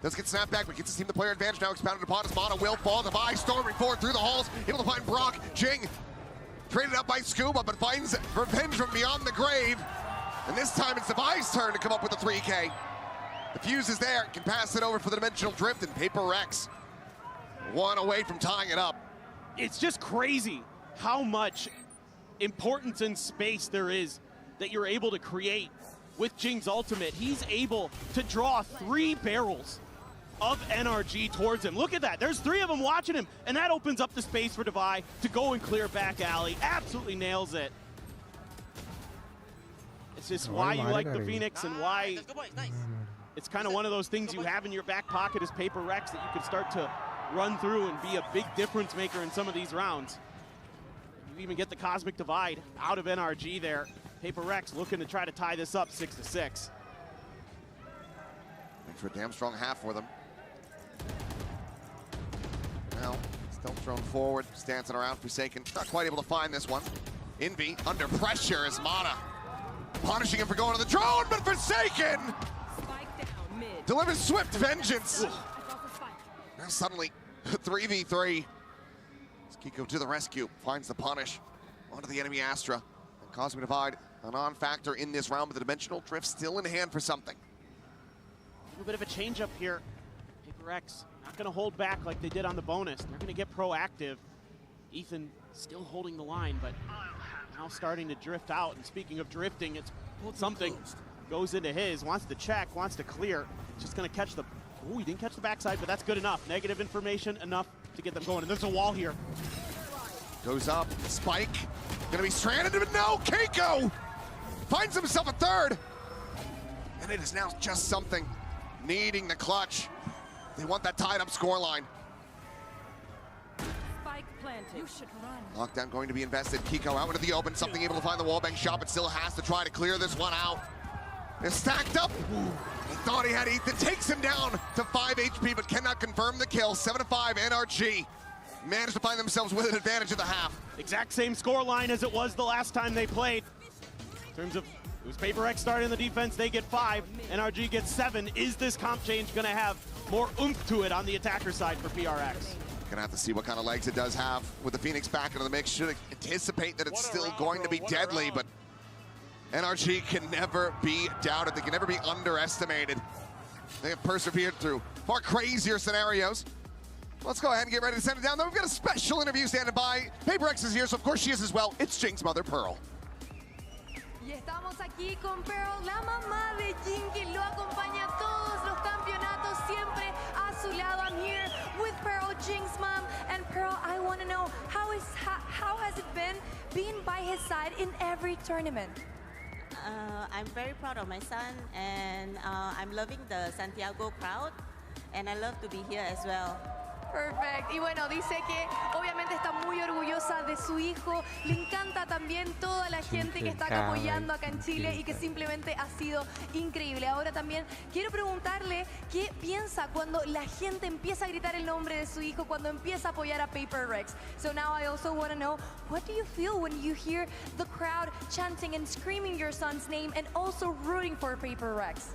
Does get snapped back, but gets his team the player advantage now expounded upon as Mana will fall. Divide storming forward through the halls, able to find Brock. Jing traded up by Scuba, but finds revenge from beyond the grave. And this time it's Divide's turn to come up with the 3K. The fuse is there, can pass it over for the Dimensional Drift, and PaperX one away from tying it up. It's just crazy how much importance and space there is that you're able to create with Jing's ultimate. He's able to draw 3 barrels of NRG towards him. Look at that, there's 3 of them watching him, and that opens up the space for Divide to go and clear back alley. Absolutely nails it. It's just why you like the Phoenix and why it's kind of one of those things you have in your back pocket as PaperX that you can start to run through and be a big difference maker in some of these rounds. You even get the Cosmic Divide out of NRG there. PaperX looking to try to tie this up 6 to 6. Looking for a damn strong half for them. Now, stealth drone forward, just dancing around. Forsaken not quite able to find this one. Envy under pressure as Mana punishing him for going to the drone, but Forsaken delivers swift vengeance. Now suddenly 3v3. Kiko to the rescue, finds the punish onto the enemy Astra. And Cosmic Divide, a non-factor in this round, but the Dimensional Drift still in hand for something. A little bit of a change up here. PaperX not going to hold back like they did on the bonus. They're going to get proactive. Ethan still holding the line, but now starting to drift out. And speaking of drifting, it's something goes into his, wants to check, wants to clear. Just gonna catch the, oh, he didn't catch the backside, but that's good enough. Negative information enough to get them going. And there's a wall here. Goes up, Spike, gonna be stranded, but no, Keiko finds himself a third. And it is now just something needing the clutch. They want that tied up scoreline. Spike planted. You should run. Lockdown going to be invested. Kiko out into the open, something able to find the wallbang shot, but still has to try to clear this one out. They're stacked up. He thought he had Ethan, takes him down to 5 HP, but cannot confirm the kill. 7-5, NRG managed to find themselves with an advantage of the half. Exact same score line as it was the last time they played. In terms of, it was Paper Rex starting the defense, they get 5, NRG gets 7. Is this comp change gonna have more oomph to it on the attacker side for PRX? Gonna have to see what kind of legs it does have with the Phoenix back into the mix. Should anticipate that it's still going to be deadly, but NRG can never be doubted. They can never be underestimated. They have persevered through far crazier scenarios. Let's go ahead and get ready to send it down. Then we've got a special interview standing by. Paper X is here, so of course she is as well. It's Jing's mother, Pearl. Y estamos aquí con Pearl, la mamá de Jing, que lo acompaña a todos los campeonatos, siempre a su lado. I'm here with Pearl, Jing's mom. And Pearl, I want to know, how has it been being by his side in every tournament? I'm very proud of my son, and I'm loving the Santiago crowd, and I love to be here as well. Perfect. Y bueno, dice que obviamente está muy orgullosa de su hijo. Le encanta también toda la gente que está apoyando acá en Chile y que simplemente ha sido increíble. Ahora también quiero preguntarle qué piensa cuando la gente empieza a gritar el nombre de su hijo, cuando empieza a apoyar a Paper Rex. So now I also want to know, what do you feel when you hear the crowd chanting and screaming your son's name and also rooting for Paper Rex?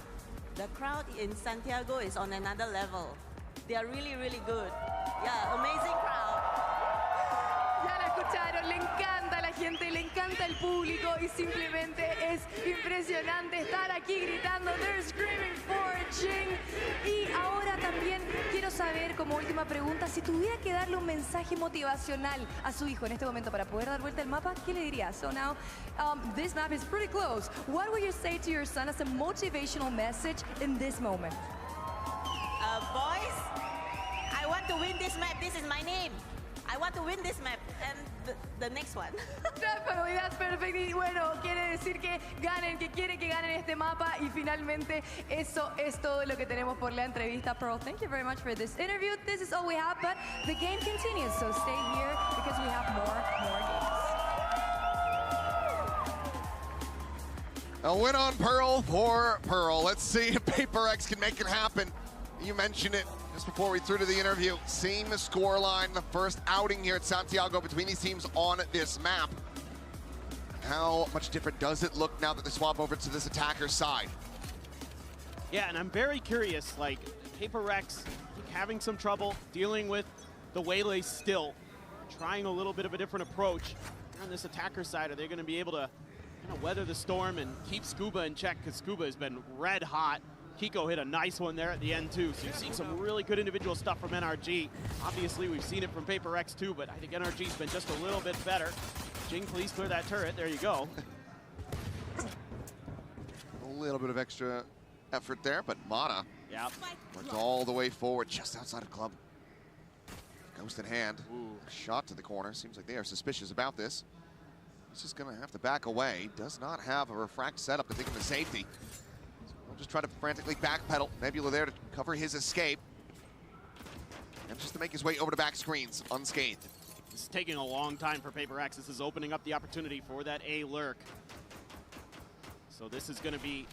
The crowd in Santiago is on another level. They are really, really good. Yeah, amazing crowd. Ya la escucharon, le encanta a la gente, le encanta el público y simplemente es impresionante estar aquí gritando, they're screaming for Jing. Y ahora también quiero saber, como última pregunta, si tuviera que darle un mensaje motivacional a su hijo en este momento para poder dar vuelta al mapa, ¿qué le diría? So now, this map is pretty close. What would you say to your son as a motivational message in this moment? Boys, I want to win this map. This is my name. I want to win this map and the next one. Definitely, that's perfect. Y bueno, quiere decir que ganen, que quiere que ganen este mapa. Y finalmente, eso es todo lo que tenemos por la entrevista. Pearl, thank you very much for this interview. This is all we have, but the game continues. So stay here because we have more games. A win on Pearl for Pearl. Let's see if Paper X can make it happen. You mentioned it just before we threw to the interview. Same scoreline, the first outing here at Santiago between these teams on this map. How much different does it look now that they swap over to this attacker side? Yeah, and I'm very curious, like, Paper Rex having some trouble dealing with the Waylay still, trying a little bit of a different approach. On this attacker side, are they going to be able to kind of weather the storm and keep Scuba in check? Because Scuba has been red hot. Kiko hit a nice one there at the end too, so you've seen some really good individual stuff from NRG. Obviously, we've seen it from Paper X too, but I think NRG's been just a little bit better. Jing, please clear that turret. There you go. A little bit of extra effort there, but Mana went all the way forward, just outside of club. Ghost in hand. Shot to the corner. Seems like they are suspicious about this. He's just going to have to back away. Does not have a refract setup to take him to safety. He'll just try to frantically backpedal. Nebula there to cover his escape. And just to make his way over to back screens, unscathed. This is taking a long time for Paper X. This is opening up the opportunity for that A lurk. So this is going to be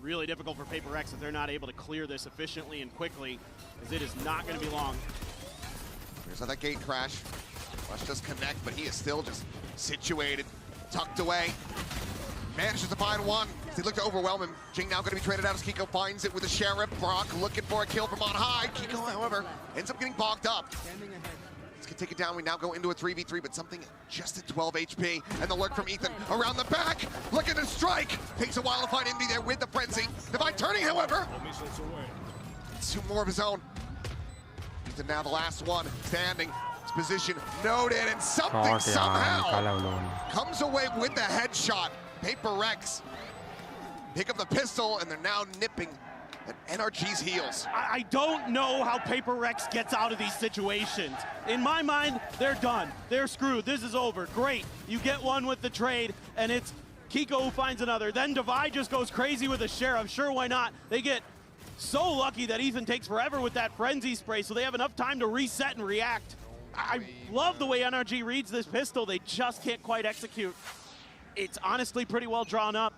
really difficult for Paper X if they're not able to clear this efficiently and quickly, as it is not going to be long. Here's how that gate crash. Rush does connect, but he is still just situated, tucked away. Manages to find one. They look to overwhelm him. Jing now going to be traded out as Kiko finds it with the Sheriff. Brock looking for a kill from on high. Kiko, however, ends up getting bogged up. Let's take it down. We now go into a 3v3, but something just at 12 HP. And the lurk from Ethan around the back. Looking to strike. Takes a while to find Envy there with the frenzy. Divine turning, however. Two more of his own. Ethan now the last one standing. His position noted, and something somehow comes away with the headshot. Paper Rex pick up the pistol, and they're now nipping at NRG's heels. I don't know how Paper Rex gets out of these situations. In my mind, they're done. They're screwed. This is over. Great. You get one with the trade, and it's Kiko who finds another. Then Divide just goes crazy with a Sheriff. Sure, why not? They get so lucky that Ethan takes forever with that Frenzy spray, so they have enough time to reset and react. I love the way NRG reads this pistol. They just can't quite execute. It's honestly pretty well drawn up.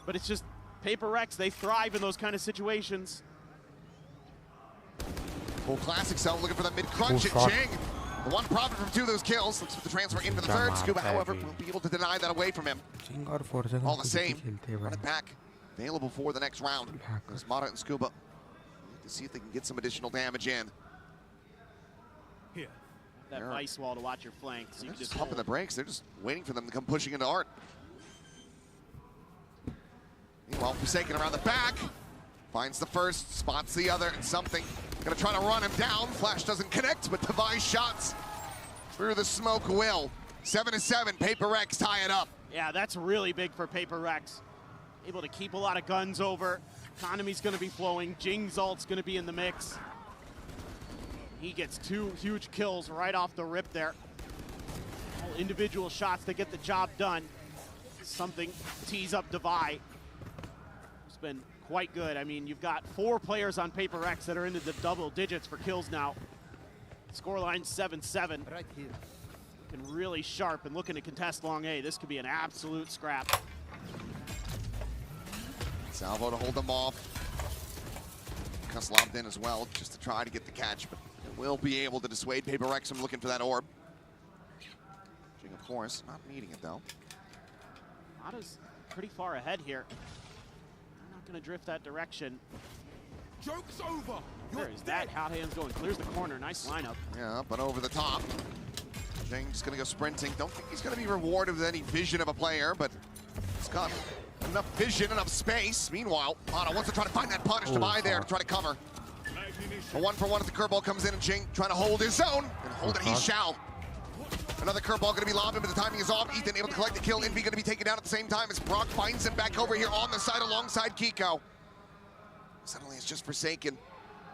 But it's just Paper Rex, they thrive in those kind of situations. Full classic cell looking for the mid-crunch at Jing. The one profit from 2 of those kills. Looks for the transfer into the third. Scuba, however, will be able to deny that away from him. All the same, run it back. Available for the next round. There's Mata and Scuba to see if they can get some additional damage in. Here. That ice wall to watch your flanks. So They're just pumping the brakes. They're just waiting for them to come pushing into Art. Meanwhile, Forsaken around the back. Finds the first, spots the other, and something. Gonna try to run him down. Flash doesn't connect, but Device shots through the smoke will. 7-7, Paper Rex tie it up. Yeah, that's really big for Paper Rex. Able to keep a lot of guns over. Economy's gonna be flowing. Jing's ult's gonna be in the mix. He gets 2 huge kills right off the rip there. All individual shots to get the job done. Something tees up Devi. It's been quite good. I mean, you've got 4 players on Paper X that are into the double digits for kills now. Scoreline 7-7. Right here. Looking really sharp and looking to contest long A. This could be an absolute scrap. Salvo to hold them off. Cuss lobbed in as well, just to try to get the catch, but it will be able to dissuade Paper Rex from looking for that orb. Jing, of course, not needing it though. Mata's pretty far ahead here. I'm not gonna drift that direction. Joke's over. Where is that? Hot hands going, clears the corner, nice lineup. Yeah, but over the top. Jing's gonna go sprinting. Don't think he's gonna be rewarded with any vision of a player, but he's got enough vision, enough space. Meanwhile, Mata wants to try to find that punish to buy there to try to cover. A 1-for-1 as the curveball comes in, and Jing trying to hold his own, and hold it he shall. Another curveball gonna be lobbed in, but the timing is off. Ethan able to collect the kill. Envy gonna be taken down at the same time as Brock finds him back over here on the side alongside Kiko. Suddenly it's just Forsaken.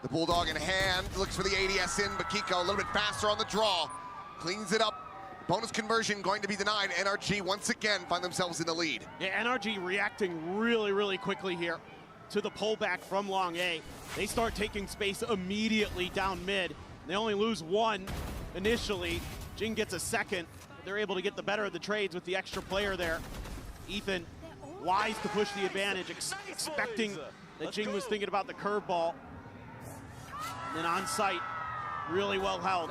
The Bulldog in hand, looks for the ADS in, but Kiko a little bit faster on the draw. Cleans it up. Bonus conversion going to be denied. NRG once again find themselves in the lead. Yeah, NRG reacting really, really quickly here to the pullback from long A. They start taking space immediately down mid. They only lose 1 initially. Jing gets a second. They're able to get the better of the trades with the extra player there. Ethan wise to push the advantage, expecting that Jing was thinking about the curveball. And then on site, really well held.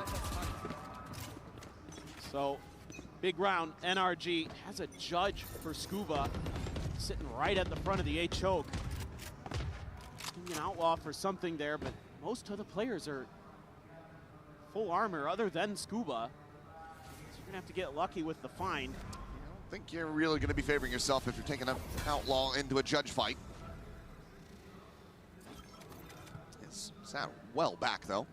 So, big round. NRG has a judge for Scuba sitting right at the front of the A choke. An outlaw for something there, but most of the players are full armor other than Scuba. So you're gonna have to get lucky with the find. I think you're really gonna be favoring yourself if you're taking an outlaw into a judge fight. It's sat well back though.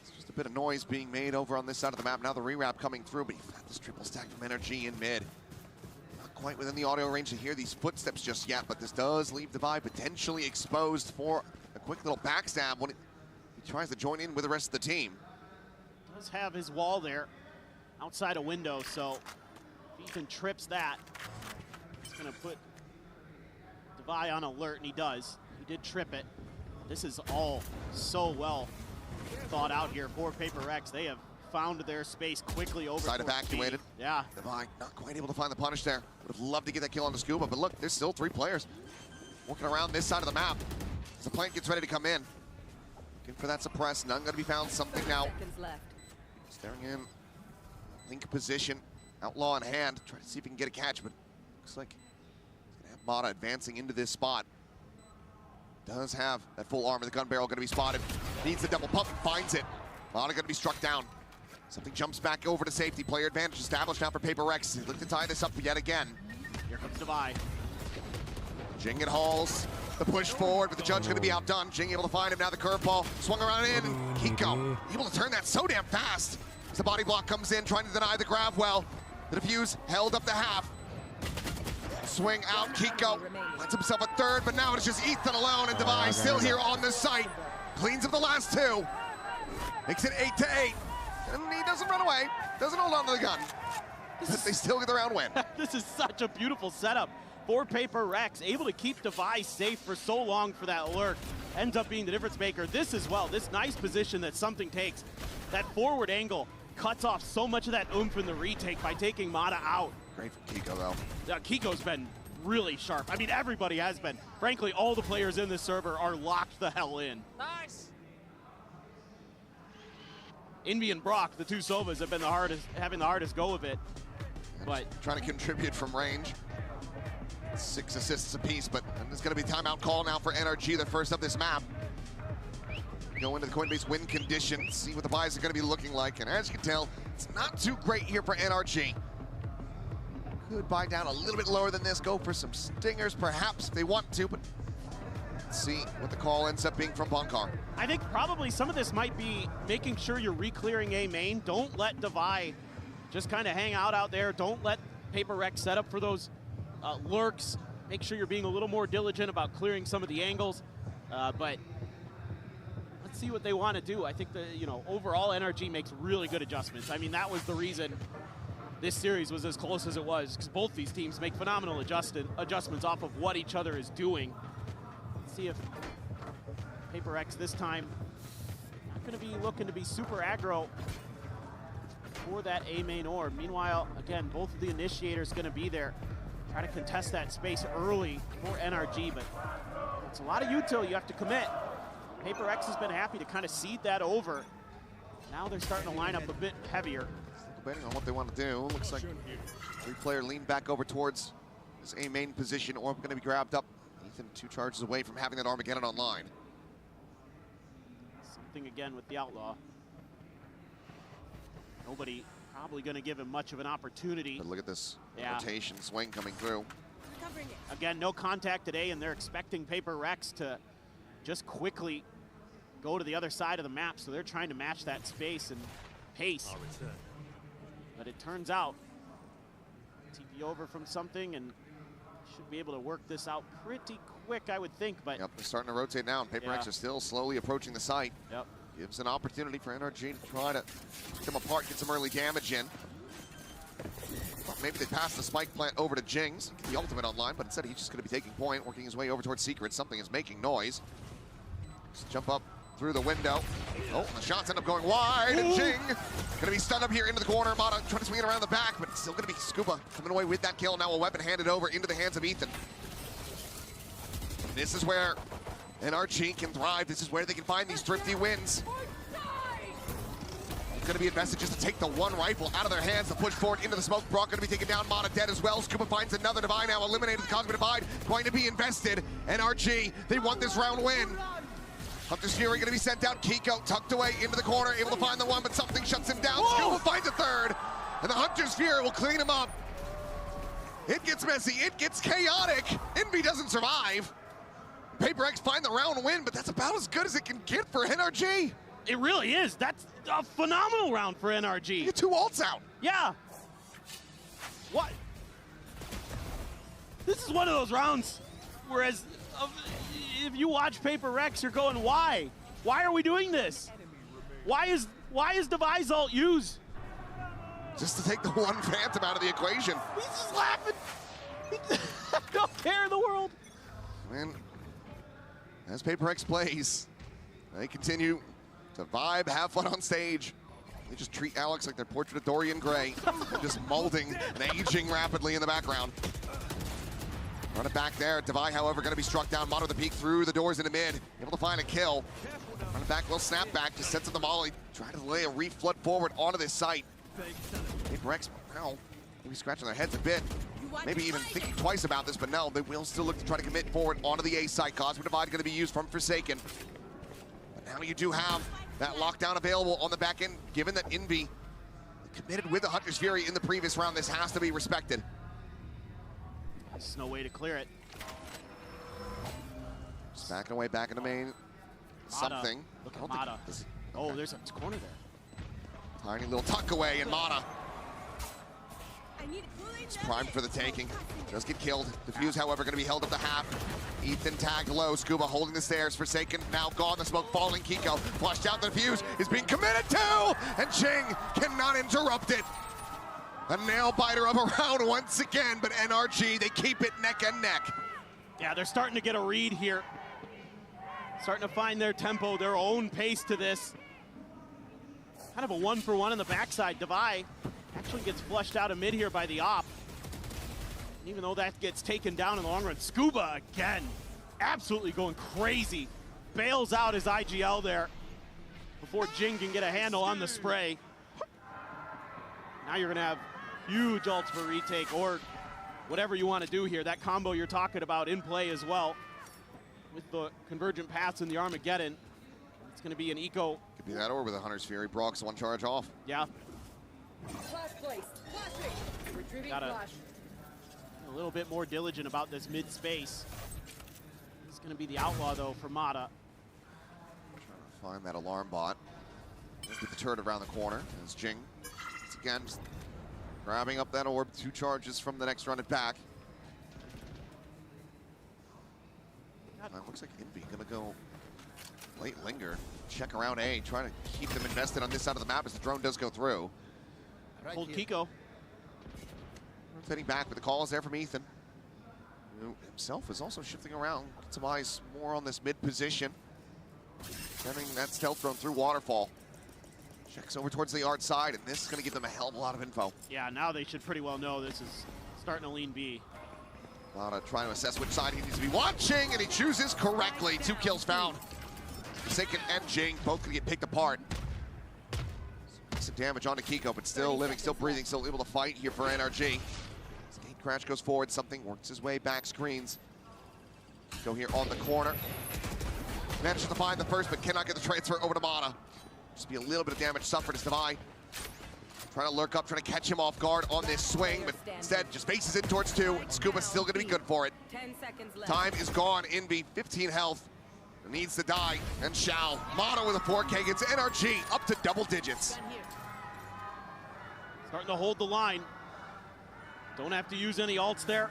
It's just a bit of noise being made over on this side of the map. Now the rewrap coming through, but you've got this triple stack from NRG in mid. Not quite within the audio range to hear these footsteps just yet, but this does leave Devi potentially exposed for a quick little backstab when he tries to join in with the rest of the team. Does have his wall there outside a window, so if Ethan trips that, it's gonna put Devi on alert, and he does. He did trip it. This is all so well thought out here for Paper X. They have found their space quickly over Side evacuated. Yeah. Devi not quite able to find the punish there. Would have loved to get that kill on the Scuba, but look, there's still 3 players working around this side of the map as the plant gets ready to come in. Looking for that suppress, none gonna be found. Something now. Staring in, link position, outlaw in hand, try to see if he can get a catch, but looks like he's gonna have Mata advancing into this spot. Does have that full armor, the gun barrel gonna be spotted. Needs the double pump and finds it. Mata gonna be struck down. Something jumps back over to safety. Player advantage established now for Paper Rex. Look to tie this up yet again. Here comes Devi. Jing and hauls the push forward, but the judge gonna be outdone. Jing able to find him now. The curveball swung around in, and Kiko able to turn that so damn fast. As the body block comes in, trying to deny the grab well. The defuse held up the half. Swing out, Kiko lets himself a third, but now it's just Ethan alone, and Devi still here on the site. Cleans up the last two. Makes it 8-8. And he doesn't run away, doesn't hold on to the gun. They still get the round win. This is such a beautiful setup for Paper Rex, able to keep Devi safe for so long for that lurk. Ends up being the difference maker. This as well, this nice position that Something takes. That forward angle cuts off so much of that oomph in the retake by taking Mata out. Great for Kiko, though. Yeah, Kiko's been really sharp. I mean, everybody has been. Frankly, all the players in this server are locked the hell in. Nice. Envy and Brock, the two Sovas, have been having the hardest go of it. But trying to contribute from range. 6 assists apiece, but there's going to be timeout call now for NRG, the first up this map. Go into the Coinbase win conditions, see what the buys are going to be looking like, and as you can tell, it's not too great here for NRG. Could buy down a little bit lower than this, go for some stingers perhaps if they want to, but let's see what the call ends up being from Bonkar. I think probably some of this might be making sure you're re-clearing A main. Don't let Devi just kind of hang out there. Don't let Paper Rex set up for those lurks. Make sure you're being a little more diligent about clearing some of the angles. But let's see what they want to do. I think overall NRG makes really good adjustments. I mean, that was the reason this series was as close as it was, because both these teams make phenomenal adjustments off of what each other is doing. Let's see if Paper X this time not going to be looking to be super aggro for that A main orb. Meanwhile, again, both of the initiators going to be there. Try to contest that space early for NRG, but it's a lot of util you have to commit. Paper X has been happy to kind of seed that over. Now they're starting to line up a bit heavier. Depending on what they want to do, looks like 3-player lean back over towards this A main position. Orb going to be grabbed up. Ethan 2 charges away from having that Armageddon online. Something again with the Outlaw. Nobody probably going to give him much of an opportunity. But look at this rotation, swing coming through. Again, no contact today, and they're expecting Paper Rex to just quickly go to the other side of the map, so they're trying to match that space and pace. But it turns out, TP over from Something, and should be able to work this out pretty quick, I would think. But yep, they're starting to rotate now, and Paper Rex are still slowly approaching the site. Yep. Gives an opportunity for NRG to try to pick them apart, get some early damage in. Well, maybe they pass the spike plant over to Jings, get the ultimate online, but instead he's just going to be taking point, working his way over towards Secret. Something is making noise. Just jump up through the window. Oh, the shots end up going wide, and Jing gonna be stunned up here into the corner. Mata trying to swing it around the back, but it's still gonna be Scuba coming away with that kill. Now a weapon handed over into the hands of Ethan. This is where NRG can thrive. This is where they can find these thrifty wins. It's gonna be invested just to take the one rifle out of their hands to push forward into the smoke. Brock gonna be taken down, Mata dead as well. Scuba finds another Devi now, eliminated the Cosmic Divide. Going to be invested. NRG, they want this round win. Hunter's Fury gonna be sent out. Kiko tucked away into the corner, able to find the one, but Something shuts him down. Scuba finds a third, and the Hunter's Fury will clean him up. It gets messy, it gets chaotic. Envy doesn't survive. Paper X find the round win, but that's about as good as it can get for NRG. It really is. That's a phenomenal round for NRG. You get 2 ults out. Yeah. What? This is one of those rounds, whereas if you watch Paper Rex, you're going, why? Why are we doing this? Why is Devi's ult used? Just to take the one Phantom out of the equation. He's just laughing. No care in the world. Man, as Paper X plays, they continue to vibe, have fun on stage. They just treat Alex like their portrait of Dorian Gray. They're just molding and aging rapidly in the background. Run it back there. Devi, however, going to be struck down. Mata the peek through the doors into mid. Able to find a kill. Run it back, little snap back. Just sets up the molly. Trying to lay a reflood forward onto this site. Paper X, well, maybe scratching their heads a bit. Maybe even thinking twice about this, but no, they will still look to try to commit forward onto the A site. Cosmic Divide going to be used from Forsaken. But now you do have that lockdown available on the back end, given that Envy committed with the Hunter's Fury in the previous round. This has to be respected. There's no way to clear it. Just backing away, back in the main. Something. Look at Mata. Oh, there's a corner there. Tiny little tuck away, and Mata is primed for the taking. Does get killed. Defuse, however, going to be held up to half. Ethan tagged low. Scuba holding the stairs. Forsaken now gone. The smoke falling. Kiko flushed out. The defuse is being committed to, and Jing cannot interrupt it. A nail biter of a round once again, but NRG, they keep it neck and neck. Yeah, they're starting to get a read here. Starting to find their tempo, their own pace to this. Kind of a 1-for-1 in the backside. Devi actually gets flushed out of mid here by the op. And even though that gets taken down in the long run, Scuba again, absolutely going crazy. Bails out his IGL there before Jing can get a handle on the spray. Now you're gonna have huge ults for retake or whatever you want to do here. That combo you're talking about in play as well. With the convergent paths in the Armageddon, it's going to be an eco. Could be that or with a Hunter's Fury. Brock's one charge off. Yeah. Retrieving Gotta flash. a little bit more diligent about this mid space. It's going to be the outlaw though for Mata. Trying to find that alarm bot. With the turret around the corner as Jing once again just grabbing up that orb. 2 charges from the next run it back. Looks like Envy gonna go late linger, check around A, try to keep them invested on this side of the map as the drone does go through. Hold Kiko. Heading back with the calls there from Ethan, who himself is also shifting around. Get some eyes more on this mid position. Sending that stealth drone through Waterfall. Checks over towards the art side, and this is gonna give them a hell of a lot of info. Yeah, now they should pretty well know this is starting to lean B. Mata trying to assess which side he needs to be watching, and he chooses correctly. 2 kills found. Forsaken and Jing both gonna get picked apart. Some damage onto Kiko, but still living, still breathing, still able to fight here for NRG. Skate Crash goes forward, something works his way back screens. Go here on the corner. Manages to find the first, but cannot get the transfer over to Mata. Just be a little bit of damage suffered as Devi trying to lurk up, trying to catch him off guard on this swing, but instead just faces it towards 2. Scuba's still gonna be good for it. 10 seconds left. Time is gone. Envy, 15 health. Needs to die, and shall. Mata with a 4K gets NRG up to double digits. Starting to hold the line. Don't have to use any ults there.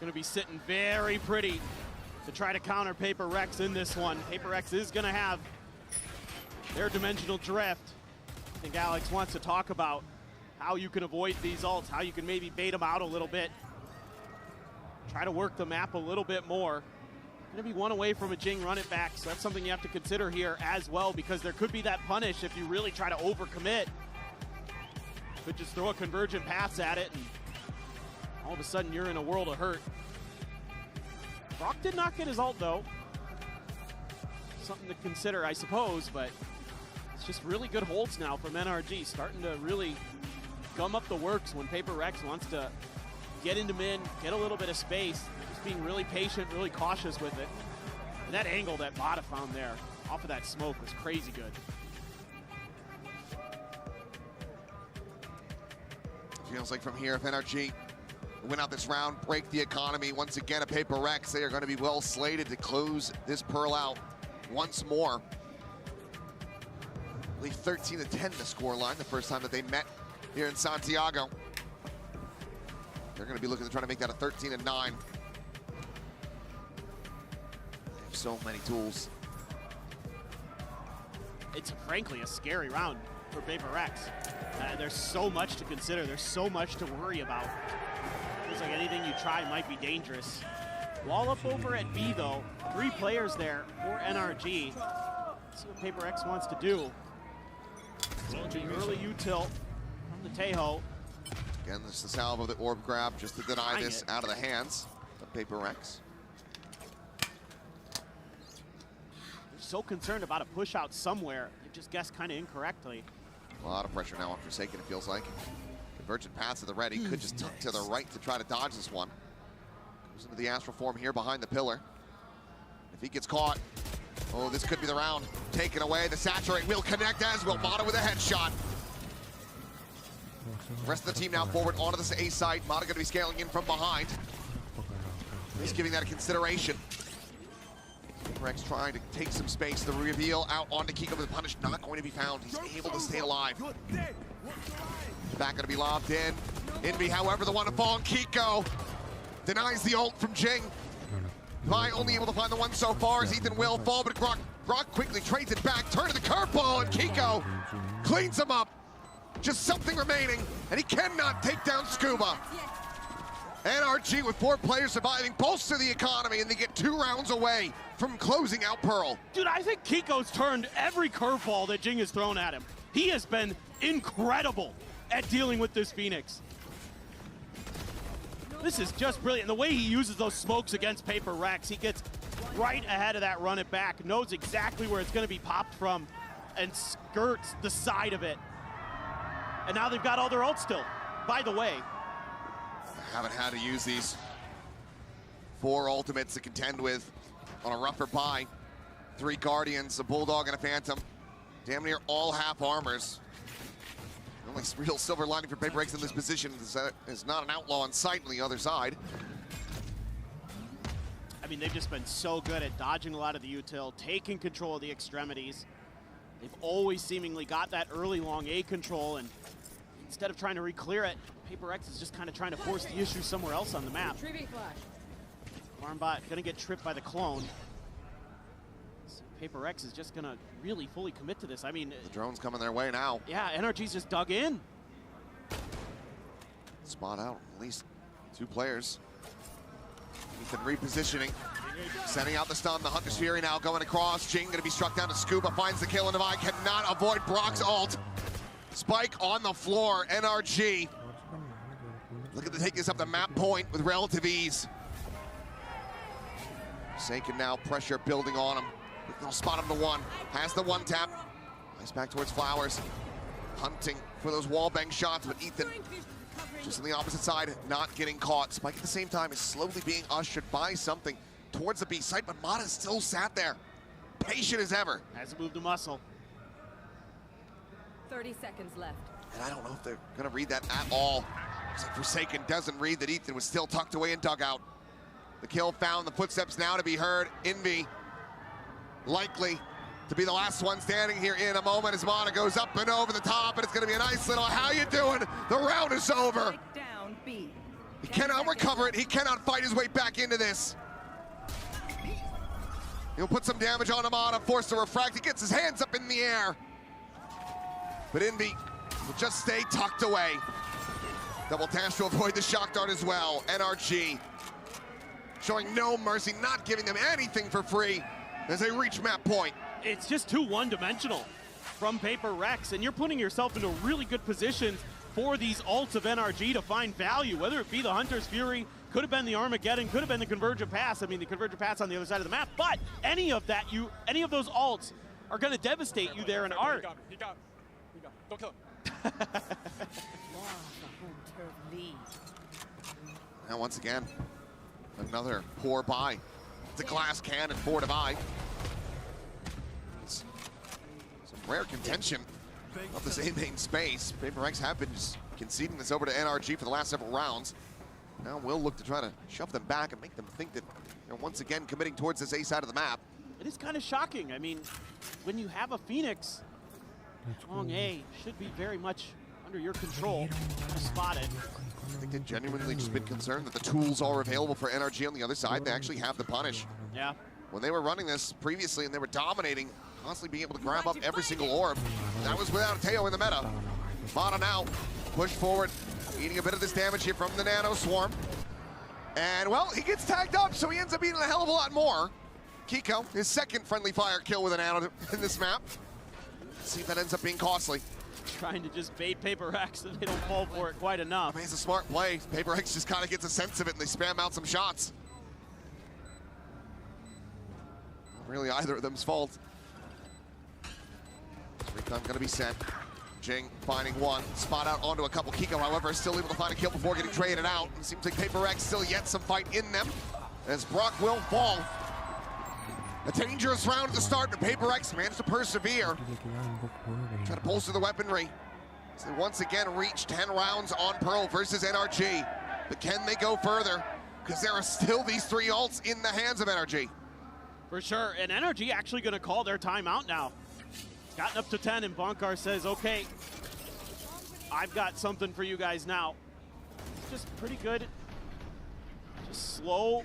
Gonna be sitting very pretty to try to counter Paper Rex in this one. Paper Rex is gonna have their dimensional drift. I think Alex wants to talk about how you can avoid these ults, how you can maybe bait them out a little bit. Try to work the map a little bit more. Gonna be 1 away from a Jing run it back, so that's something you have to consider here as well, because there could be that punish if you really try to overcommit. Could just throw a convergent pass at it, and all of a sudden you're in a world of hurt. Brock did not get his ult though. Something to consider, I suppose, but it's just really good holds now from NRG, starting to really gum up the works when Paper Rex wants to get into mid, get a little bit of space, just being really patient, really cautious with it. And that angle that Mata found there off of that smoke was crazy good. Feels like from here, if NRG win out this round, break the economy, once again a Paper Rex, they are going to be well slated to close this Pearl out once more. I believe 13-10 the scoreline, the first time that they met here in Santiago. They're going to be looking to try to make that a 13-9. They have so many tools. It's frankly a scary round for Paper Rex. There's so much to consider. There's so much to worry about. Feels like anything you try might be dangerous. Wall up over at B though. 3 players there for NRG. Let's see what Paper Rex wants to do. Early util from the Tejo. Again, this is the salvo of the orb grab just to deny this out of the hands of Paper Rex. They're so concerned about a push out somewhere. They just guessed kind of incorrectly. A lot of pressure now on Forsaken, it feels like. Convergent paths to the ready. Could just tuck to the right to try to dodge this one. Goes into the astral form here behind the pillar. If he gets caught, oh, this could be the round. Taken away, the saturate will connect as will. Mata with a headshot. The rest of the team now forward onto this A site. Mata going to be scaling in from behind. He's giving that a consideration. Rex trying to take some space. The reveal out onto Kiko, but the punish not going to be found. He's able to stay alive. Back going to be lobbed in. Envy, however, the one to fall on Kiko. Denies the ult from Jing. Vi only able to find the one so far as Ethan will fall, but Grok quickly trades it back, turn to the curveball, and Kiko cleans him up. Just something remaining, and he cannot take down Scuba. NRG with 4 players surviving bolster the economy, and they get 2 rounds away from closing out Pearl. Dude, I think Kiko's turned every curveball that Jing has thrown at him. He has been incredible at dealing with this Phoenix. This is just brilliant. The way he uses those smokes against Paper Rex, he gets right ahead of that, run it back, knows exactly where it's going to be popped from, and skirts the side of it. And now they've got all their ults still. By the way, haven't had to use these 4 ultimates to contend with on a rougher buy. 3 Guardians, a Bulldog, and a Phantom. Damn near all half armors. The only real silver lining for Paper Rex in this position is that it's not an outlaw on sight on the other side. I mean, they've just been so good at dodging a lot of the util, taking control of the extremities. They've always seemingly got that early long A control, and instead of trying to re-clear it, Paper Rex is just kind of trying to force the issue somewhere else on the map. Farmbot gonna get tripped by the clone. So Paper Rex is just gonna really fully commit to this. I mean, the drone's coming their way now. Yeah, NRG's just dug in. Spot out at least 2 players. Ethan repositioning, sending out the stun. The Hunter's Fury now going across. Jing gonna be struck down to Scuba, finds the kill, and Devi cannot avoid Brock's ult. Spike on the floor, NRG. Looking to take this up the map point with relative ease. Saken now, pressure building on him. They'll spot him to 1. Has the 1 tap. Nice back towards Flowers. Hunting for those wallbang shots, but Ethan just on the opposite side, not getting caught. Spike at the same time is slowly being ushered by something towards the B site, but Mata still sat there, patient as ever. Hasn't moved a muscle. 30 seconds left. And I don't know if they're gonna read that at all. Looks like Forsaken doesn't read that Ethan was still tucked away in dugout. The kill found, the footsteps now to be heard. Envy likely to be the last one standing here in a moment as Mata goes up and over the top, and it's gonna be a nice little, how you doing? The round is over. Down B. He cannot recover it, he cannot fight his way back into this. He'll put some damage on Mata, forced to refract, he gets his hands up in the air. But Envy will just stay tucked away. Double dash to avoid the shock dart as well. NRG showing no mercy, not giving them anything for free as they reach map point. It's just too one-dimensional from Paper Rex, and you're putting yourself into really good positions for these ults of NRG to find value, whether it be the Hunter's Fury, could have been the Armageddon, could have been the Convergent Pass. I mean, the Convergent Pass on the other side of the map, but any of those ults are going to devastate you there in Art. He got him. Don't kill him. Now once again, another poor buy. It's a glass cannon for Devi. Some rare contention of this A main space. Paper Rex have been just conceding this over to NRG for the last several rounds. Now we'll look to try to shove them back and make them think that they're once again committing towards this A side of the map. It is kind of shocking. I mean, when you have a Phoenix, long A should be very much under your control to spot it. I think they've genuinely just been concerned that the tools are available for NRG on the other side. They actually have the punish. Yeah. When they were running this previously and they were dominating, constantly being able to grab up every single orb, that was without a Teo in the meta. Mata now, push forward, eating a bit of this damage here from the Nano Swarm. And well, he gets tagged up, so he ends up eating a hell of a lot more. Kiko, his second friendly fire kill with a Nano in this map. Let's see if that ends up being costly. Trying to just bait Paper Rex so they don't fall for it quite enough. I mean, it's a smart play. Paper Rex just kind of gets a sense of it and they spam out some shots. Not really either of them's fault. Recon gonna be sent. Jing finding one, spot out onto a couple. Kiko, however, is still able to find a kill before getting traded out. It seems like Paper Rex still yet some fight in them as Brock will fall. A dangerous round at the start, but Paper Rex managed to persevere. Try to bolster the weaponry. So they once again reach 10 rounds on Pearl versus NRG. But can they go further? Because there are still these 3 ults in the hands of NRG. For sure, and NRG actually going to call their timeout now. It's gotten up to 10, and Bonkar says, okay, I've got something for you guys now. Just pretty good, just slow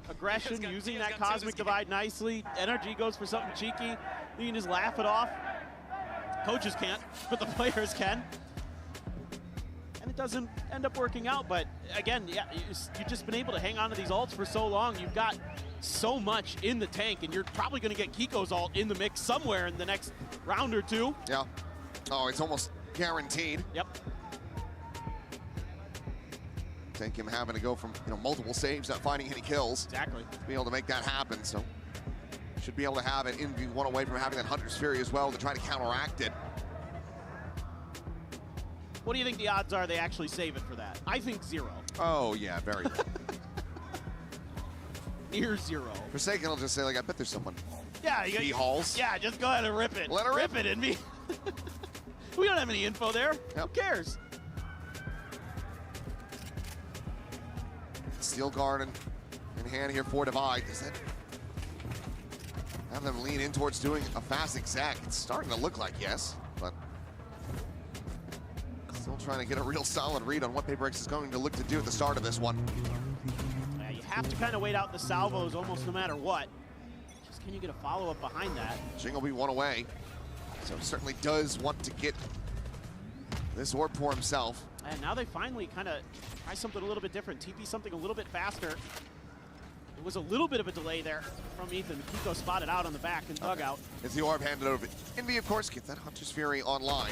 aggression, using that Cosmic Divide nicely. NRG goes for something cheeky. You can just laugh it off. Coaches can't, but the players can. And it doesn't end up working out, but again, yeah, you've just been able to hang on to these ults for so long. You've got so much in the tank, and you're probably going to get Kiko's ult in the mix somewhere in the next round or two. Yeah. Oh, it's almost guaranteed. Yep. Take him having to go from multiple saves, not finding any kills. Exactly. To be able to make that happen, so should be able to have it in one away from having that Hunter's Fury as well to try to counteract it. What do you think the odds are they actually save it for that? I think 0. Oh yeah, very low. Near 0. Forsaken will just say, like, I bet there's someone. Yeah, B halls. Yeah, just go ahead and rip it. Let her rip it and me. We don't have any info there. Yep. Who cares? Steel Guard in hand here for Divide. Does that have them lean in towards doing a fast exact? It's starting to look like yes, but still trying to get a real solid read on what PaperX is going to look to do at the start of this one. Yeah, you have to kind of wait out the salvos almost no matter what. Just can you get a follow-up behind that? Jing will be one away, so certainly does want to get this orb for himself. And now they finally kind of try something a little bit different. TP something a little bit faster. It was a little bit of a delay there from Ethan. Kiko spotted out on the back and dugout. It's the orb handed over. Envy, of course, gets that Hunter's Fury online.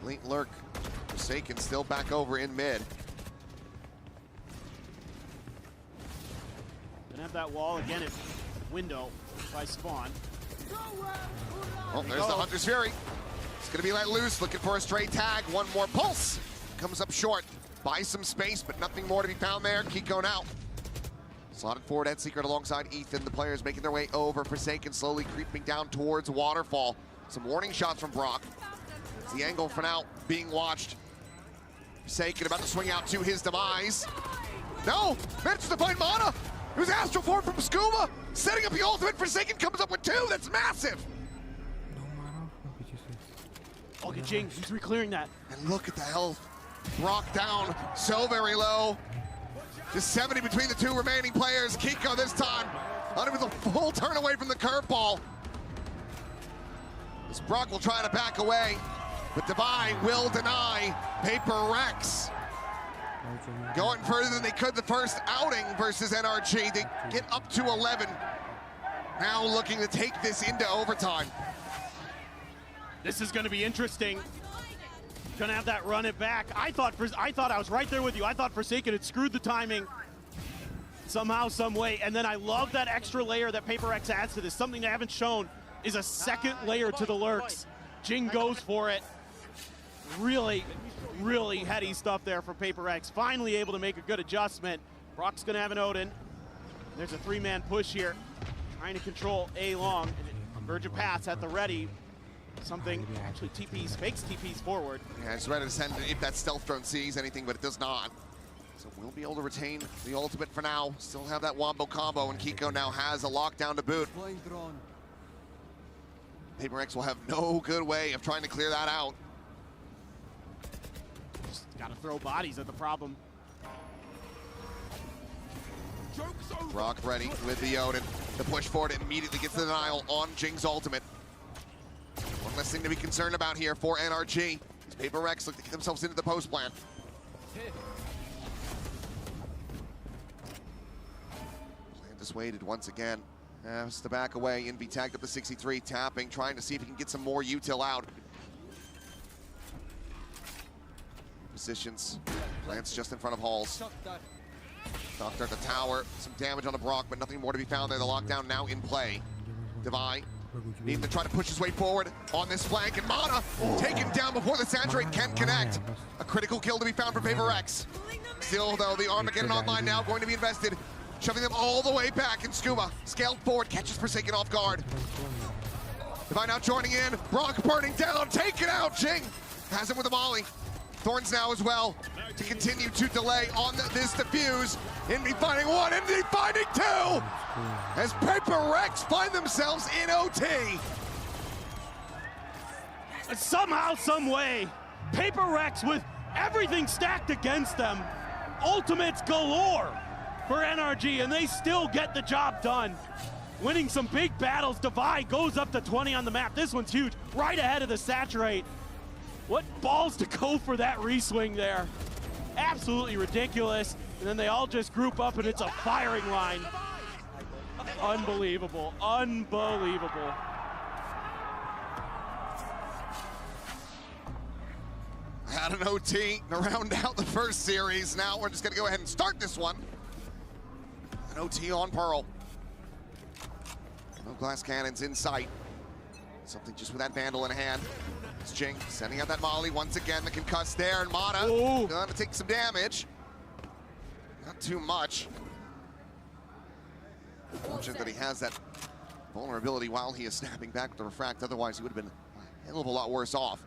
Late lurk. Forsaken still back over in mid. Gonna have that wall again at window by spawn. Oh, there's the Hunter's Fury. It's gonna be let loose, looking for a straight tag. One more pulse. Comes up short. Buys some space, but nothing more to be found there. Kiko now. Slotted forward at Secret alongside Ethan. The players making their way over. Forsaken slowly creeping down towards Waterfall. Some warning shots from Brock. It's the angle for now being watched. Forsaken about to swing out to his demise. No! Manages to find Mana! It was Astral Form from Scuba! Setting up the ultimate. Forsaken comes up with 2. That's massive! Oh, look at Jing. He's re-clearing that. And look at the health. Brock down so very low. Just 70 between the 2 remaining players. Kiko this time, under with a full turn away from the curveball. As Brock will try to back away, but Divide will deny. PaperX going further than they could the first outing versus NRG. They get up to 11. Now looking to take this into overtime. This is going to be interesting. Gonna have that run it back. I thought I was right there with you. I thought Forsaken had screwed the timing somehow, some way. And then I love that extra layer that PaperX adds to this. Something they haven't shown is a second layer to the lurks. Jing goes for it. Really, really heady stuff there for PaperX. Finally able to make a good adjustment. Brock's gonna have an Odin. There's a 3-man push here. Trying to control A long. Virgin Paths at the ready. Something actually fakes TPs forward. Yeah, it's ready to send if that stealth drone sees anything, but it does not. So we'll be able to retain the ultimate for now. Still have that Wombo combo, and Kiko now has a lockdown to boot. PaperX will have no good way of trying to clear that out. Just gotta throw bodies at the problem. Brock ready with the Odin. The push forward immediately gets the denial on Jing's ultimate. One less thing to be concerned about here for NRG. As PaperX look to get themselves into the post plant. Plan dissuaded once again. Has to back away. Envy tagged up the 63, tapping, trying to see if he can get some more util out. Positions. Plants just in front of Halls. Doctor at the tower. Some damage on the Brock, but nothing more to be found there. The lockdown now in play. Divide. Needing to try to push his way forward on this flank, and Mana taken down before the Saturate can connect. A critical kill to be found for PaperX. Still, though, the Armageddon online now going to be invested, shoving them all the way back, and Scuba scaled forward, catches Forsaken off guard. Divide now joining in, Brock burning down, taken out, Jing has him with a molly. Thorns now as well to continue to delay on this defuse. Envy finding one, Envy finding two! As Paper Rex find themselves in OT. Somehow, some way, Paper Rex with everything stacked against them. Ultimates galore for NRG, and they still get the job done. Winning some big battles. Divide goes up to 20 on the map. This one's huge, right ahead of the Saturate. What balls to go for that reswing there. Absolutely ridiculous. And then they all just group up and it's a firing line. Unbelievable, unbelievable. Had an OT to round out the first series. Now we're just gonna go ahead and start this one. An OT on Pearl. No glass cannons in sight. Something just with that Vandal in hand. It's Jing sending out that Molly once again. The concuss there, and Mana gonna take some damage. Not too much. Fortunate that he has that vulnerability while he is snapping back with the refract. Otherwise, he would have been a hell of a lot worse off.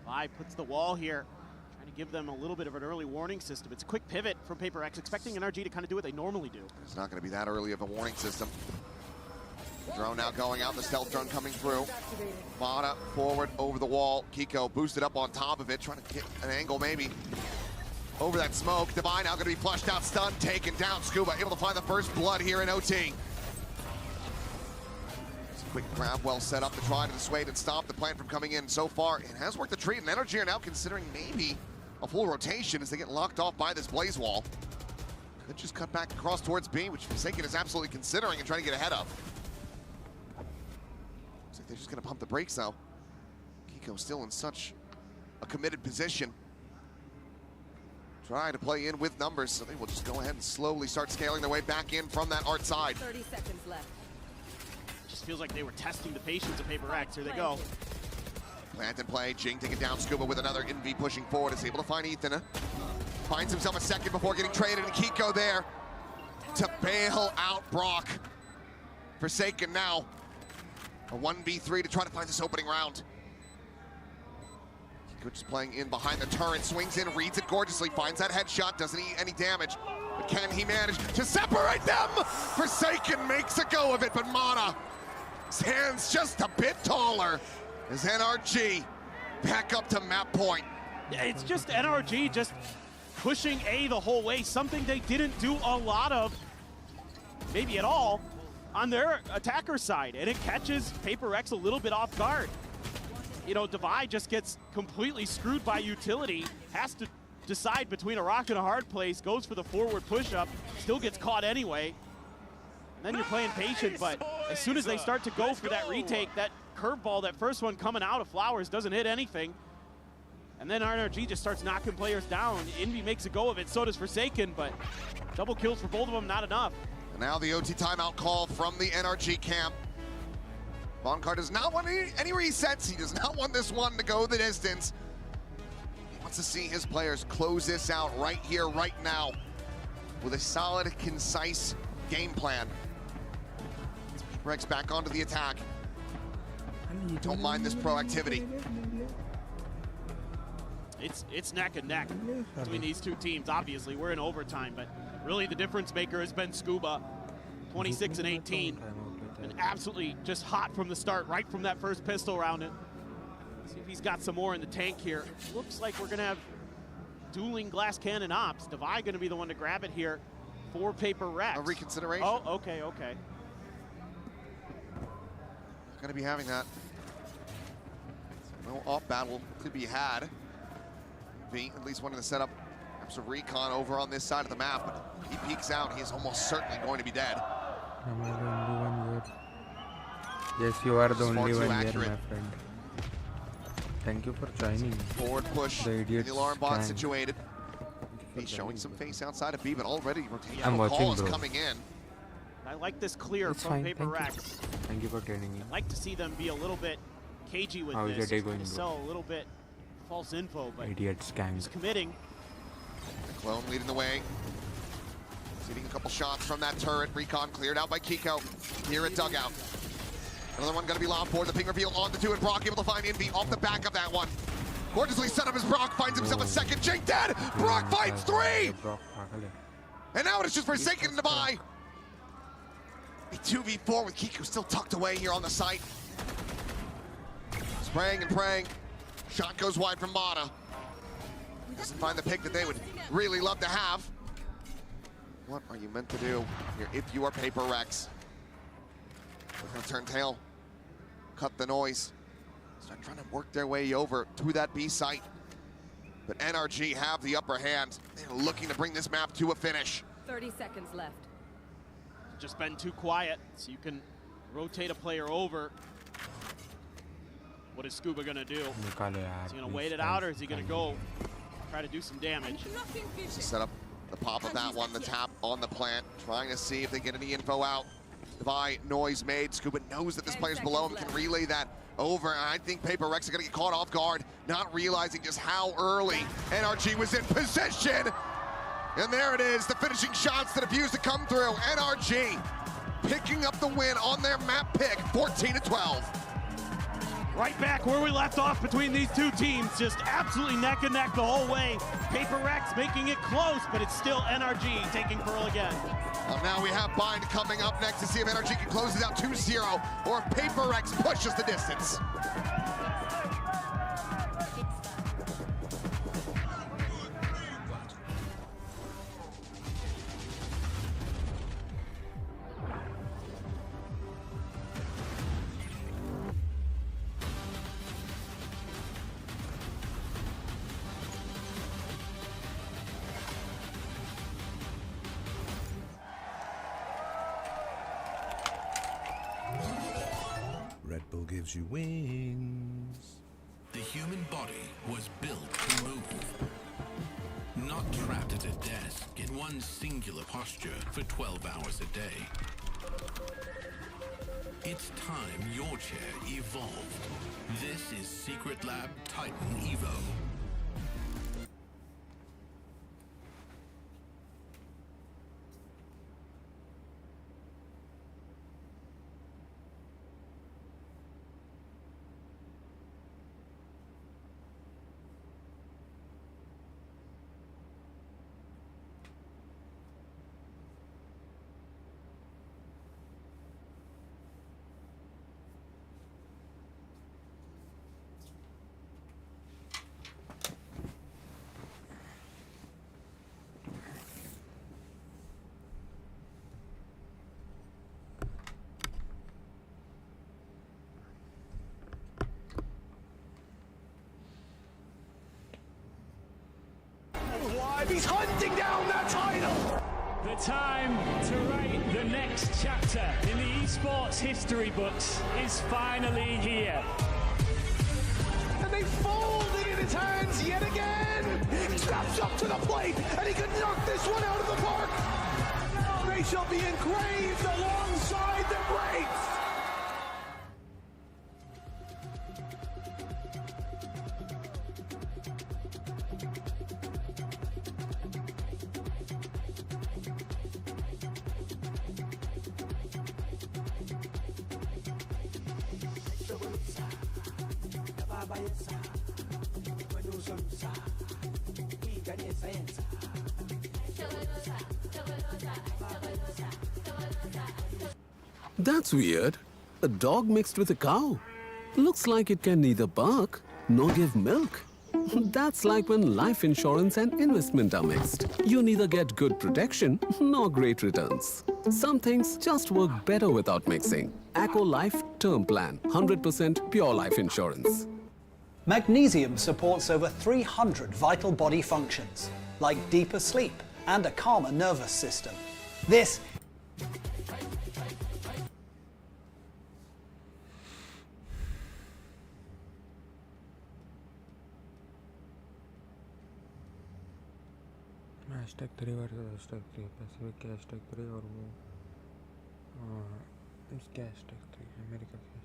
Divide puts the wall here, trying to give them a little bit of an early warning system. It's a quick pivot from Paper X, expecting NRG to kind of do what they normally do. It's not going to be that early of a warning system. The drone now going out, the stealth drone coming through. Mana forward over the wall. Kiko boosted up on top of it, trying to get an angle maybe over that smoke. Divine now going to be flushed out, stunned, taken down. Scuba able to find the first blood here in OT. Quick grab, well set up to try to dissuade and stop the plant from coming in. So far, it has worked a treat, and NRG are now considering maybe a full rotation as they get locked off by this blaze wall. Could just cut back across towards B, which Forsaken is absolutely considering and trying to get ahead of. Looks like they're just gonna pump the brakes though. Kiko still in such a committed position. Try to play in with numbers, so they will just go ahead and slowly start scaling their way back in from that art side. 30 seconds left. Just feels like they were testing the patience of Paper X. Here they go. Plant and play. Jing taking down Scuba with another Envy pushing forward. Is able to find Ethan. Finds himself a second before getting traded, and Kiko there to bail out Brock. Forsaken now. A 1v3 to try to find this opening round. Kiko just playing in behind the turret. Swings in, reads it gorgeously. Finds that headshot. Doesn't eat any damage. But can he manage to separate them? Forsaken makes a go of it, but Mana. His hands just a bit taller as NRG back up to map point. Yeah, it's just NRG just pushing A the whole way, something they didn't do a lot of, maybe at all, on their attacker side, and it catches Paper X a little bit off guard. You know, Divide just gets completely screwed by utility, has to decide between a rock and a hard place, goes for the forward push-up, still gets caught anyway. And then you're playing patient, but as soon as they start to go for that retake, that curveball, that first one coming out of Flowers doesn't hit anything. And then NRG just starts knocking players down. Envy makes a go of it, so does Forsaken, but double kills for both of them, not enough. And now the OT timeout call from the NRG camp. Bonkar does not want any resets. He does not want this one to go the distance. He wants to see his players close this out right here, right now, with a solid, concise game plan. Rex back onto the attack. Don't mind this proactivity. It's neck and neck between these two teams. Obviously, we're in overtime, but really the difference maker has been Scuba, 26 and 18, and absolutely just hot from the start, right from that first pistol round. And see if he's got some more in the tank here. Looks like we're gonna have dueling glass cannon ops. Divide gonna be the one to grab it here for Paper Rex. A reconsideration. Oh, okay, okay. Gonna be having that. No off battle to be had. V, at least wanted to set up perhaps a recon over on this side of the map, but he peeks out, he's almost certainly going to be dead. Am I the only one here? Yes, you are the only one here, my friend. Thank you for joining. Forward push, the idiot the alarm bot stand. situated. He's showing some face outside of B, but already I'm rotational watching, call is bro. coming in. I like this clear It's from fine, Paper thank you. Rex. Thank you for training me. I'd like to see them be a little bit cagey with How is this. your day going, To bro? sell a little bit false info, but Idiot scam. he's committing. The clone leading the way. Seeing a couple shots from that turret. Recon cleared out by Kiko. Here at dugout. Another one gonna be lobbed for the ping reveal on the two, and Brock able to find Envy off the back of that one. Gorgeously set up as Brock finds himself a second. Jing dead! Brock finds 3! And now it is just Forsaken to buy. A 2v4 with Kiku still tucked away here on the site. Spraying and praying. Shot goes wide from Mata. Doesn't find the pick that they would really love to have. What are you meant to do here if you are Paper Rex? They're gonna turn tail, cut the noise, start trying to work their way over to that B site. But NRG have the upper hand. They're looking to bring this map to a finish. 30 seconds left. Just been too quiet, so you can rotate a player over. What is Scuba gonna do? Is he gonna wait it out, or is he gonna go try to do some damage? Set up the pop of that one, the tap on the plant, trying to see if they get any info out. Devi noise made. Scuba knows that this player's below him, can relay that over. And I think Paper Rex are gonna get caught off guard, not realizing just how early NRG was in position. And there it is, the finishing shots that refuse to come through. NRG picking up the win on their map pick, 14-12. Right back where we left off between these two teams, just absolutely neck and neck the whole way. Paper Rex making it close, but it's still NRG taking Pearl again. Well, now we have Bind coming up next to see if NRG can close it out 2-0 or if Paper Rex pushes the distance. Red Bull gives you wings. The human body was built to move. Not trapped at a desk in one singular posture for 12 hours a day. It's time your chair evolved. This is Secret Lab Titan Evo. He's hunting down that title! The time to write the next chapter in the esports history books is finally here. And they fold it in his hands yet again! He steps up to the plate, and he can knock this one out of the park! They shall be engraved alongside the greats! That's weird. A dog mixed with a cow. Looks like it can neither bark nor give milk. That's like when life insurance and investment are mixed. You neither get good protection nor great returns. Some things just work better without mixing. Acco Life Term Plan, 100% pure life insurance. Magnesium supports over 300 vital body functions, like deeper sleep and a calmer nervous system. This #3 versus #3 Pacific के #3 और वो इसके #3 America के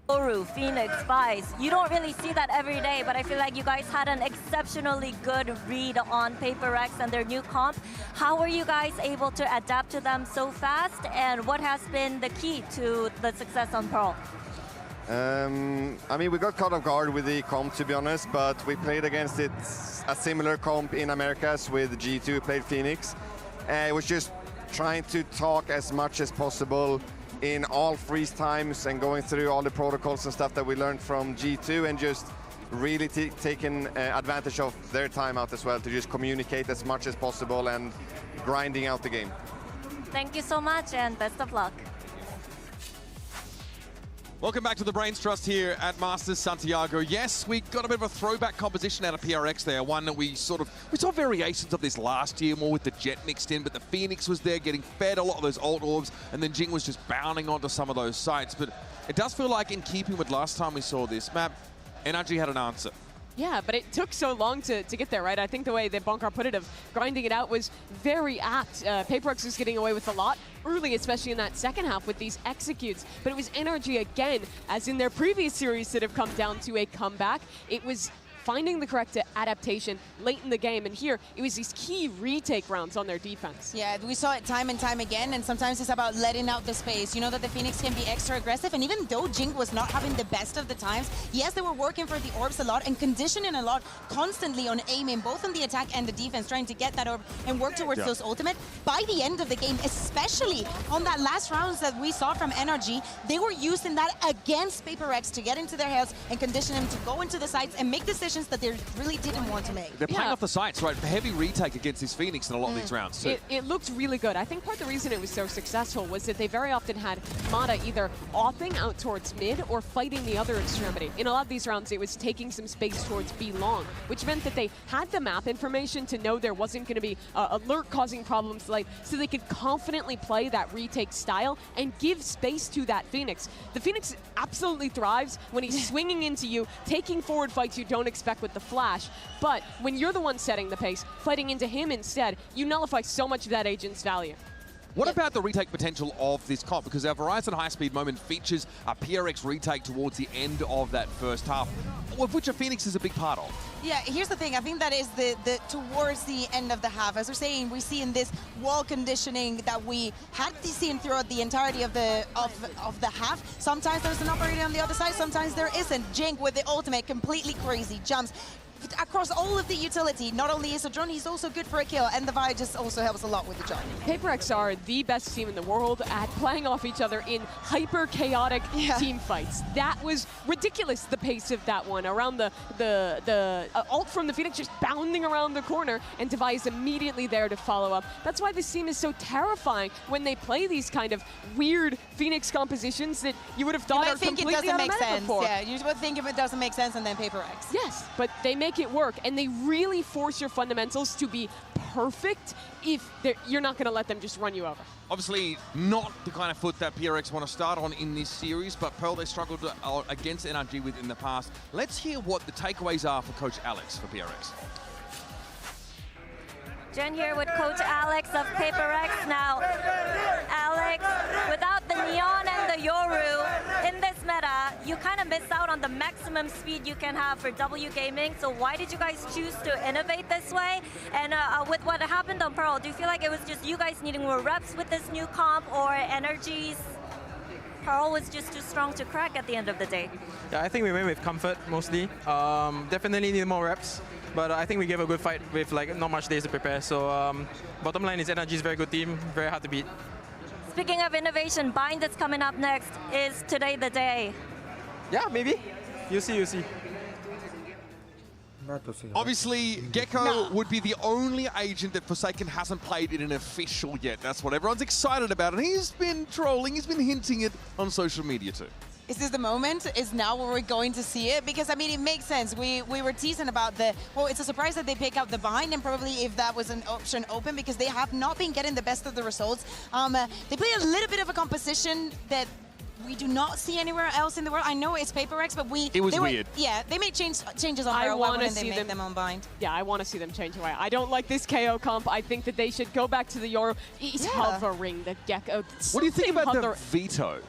Yoru, Phoenix, Vice. You don't really see that every day, but I feel like you guys had an exceptionally good read on PaperX and their new comp. How were you guys able to adapt to them so fast, and what has been the key to the success on Pearl? I mean, we got caught off guard with the comp, to be honest, but we played against it a similar comp in Americas with G2, played Phoenix. It was just trying to talk as much as possible in all freeze times and going through all the protocols and stuff that we learned from G2 and just really taking advantage of their timeout as well to just communicate as much as possible and grinding out the game. Thank you so much and best of luck. Welcome back to the Brains Trust here at Masters Santiago. Yes, we got a bit of a throwback composition out of PRX there, one that we saw variations of this last year, more with the Jet mixed in, but the Phoenix was there getting fed a lot of those ult orbs, and then Jing was just bounding onto some of those sites. But it does feel like, in keeping with last time we saw this map, NRG had an answer. Yeah, but it took so long to get there, right? I think the way that Bonkar put it of grinding it out was very apt. PaperX was getting away with a lot early, especially in that second half with these executes. But it was NRG again, as in their previous series that have come down to a comeback. It was finding the correct adaptation late in the game, and here it was these key retake rounds on their defense. Yeah, we saw it time and time again, and sometimes it's about letting out the space. You know that the Phoenix can be extra aggressive, and even though Jing was not having the best of the times, yes, they were working for the orbs a lot and conditioning a lot constantly on aiming, both on the attack and the defense, trying to get that orb and work towards those ultimate. By the end of the game, especially on that last rounds that we saw from NRG, they were using that against PaperX to get into their heads and condition them to go into the sites and make decisions that they really didn't want to make. They're playing off the sites, right? Heavy retake against this Phoenix in a lot of these rounds, too. It looked really good. I think part of the reason it was so successful was that they very often had Mata either offing out towards mid or fighting the other extremity. In a lot of these rounds, it was taking some space towards B long, which meant that they had the map information to know there wasn't going to be alert causing problems late, so they could confidently play that retake style and give space to that Phoenix. The Phoenix absolutely thrives when he's swinging into you, taking forward fights you don't expect with the flash, but when you're the one setting the pace, fighting into him instead, you nullify so much of that agent's value. What about the retake potential of this comp? Because our Verizon high-speed moment features a PRX retake towards the end of that first half, of which a Phoenix is a big part of. Yeah, here's the thing. I think that is the towards the end of the half. As we're saying, we see in this wall conditioning that we had seen throughout the entirety of the half. Sometimes there's an operator on the other side, sometimes there isn't. Jing with the ultimate, completely crazy jumps across all of the utility. Not only is a drone, he's also good for a kill, and the Vi just also helps a lot with the jump. PaperX are the best team in the world at playing off each other in hyper-chaotic team fights. That was ridiculous, the pace of that one. Around the ult from the Phoenix just bounding around the corner, and Devi is immediately there to follow up. That's why this team is so terrifying when they play these kind of weird Phoenix compositions that you would have thought are completely automatic before. Yeah, you would think if it doesn't make sense, and then PaperX. Yes, but they make it work, and they really force your fundamentals to be perfect if you're not going to let them just run you over. Obviously, not the kind of foot that PRX want to start on in this series, but Pearl, they struggled against NRG with in the past. Let's hear what the takeaways are for Coach Alex for PRX. Jen here with Coach Alex of PaperX. Now, Alex, without the Neon and the Yoru in this meta, you kind of miss out on the maximum speed you can have for W gaming. So why did you guys choose to innovate this way? And with what happened on Pearl, do you feel like it was just you guys needing more reps with this new comp, or NRG's Pearl was just too strong to crack at the end of the day? Yeah, I think we went with comfort mostly. Definitely need more reps. But I think we gave a good fight with like not much days to prepare. So bottom line is NRG is a very good team, very hard to beat. Speaking of innovation, Bind that's coming up next. Is today the day? Yeah, maybe. You see, you see. Obviously, Gecko would be the only agent that Forsaken hasn't played in an official yet. That's what everyone's excited about. And he's been trolling, he's been hinting it on social media too. Is this the moment? Is now where we're going to see it? Because, I mean, it makes sense. We were teasing about well, it's a surprise that they pick out the Bind, and probably if that was an option open, because they have not been getting the best of the results. They play a little bit of a composition that we do not see anywhere else in the world. I know it's PaperX, but it was weird. Yeah, they made changes on Pearl. Why wouldn't they make them on Bind? Yeah, I want to see them change away. I don't like this KO comp. I think that they should go back to the Yoru. He's hovering, the Gecko. What do you think about the veto?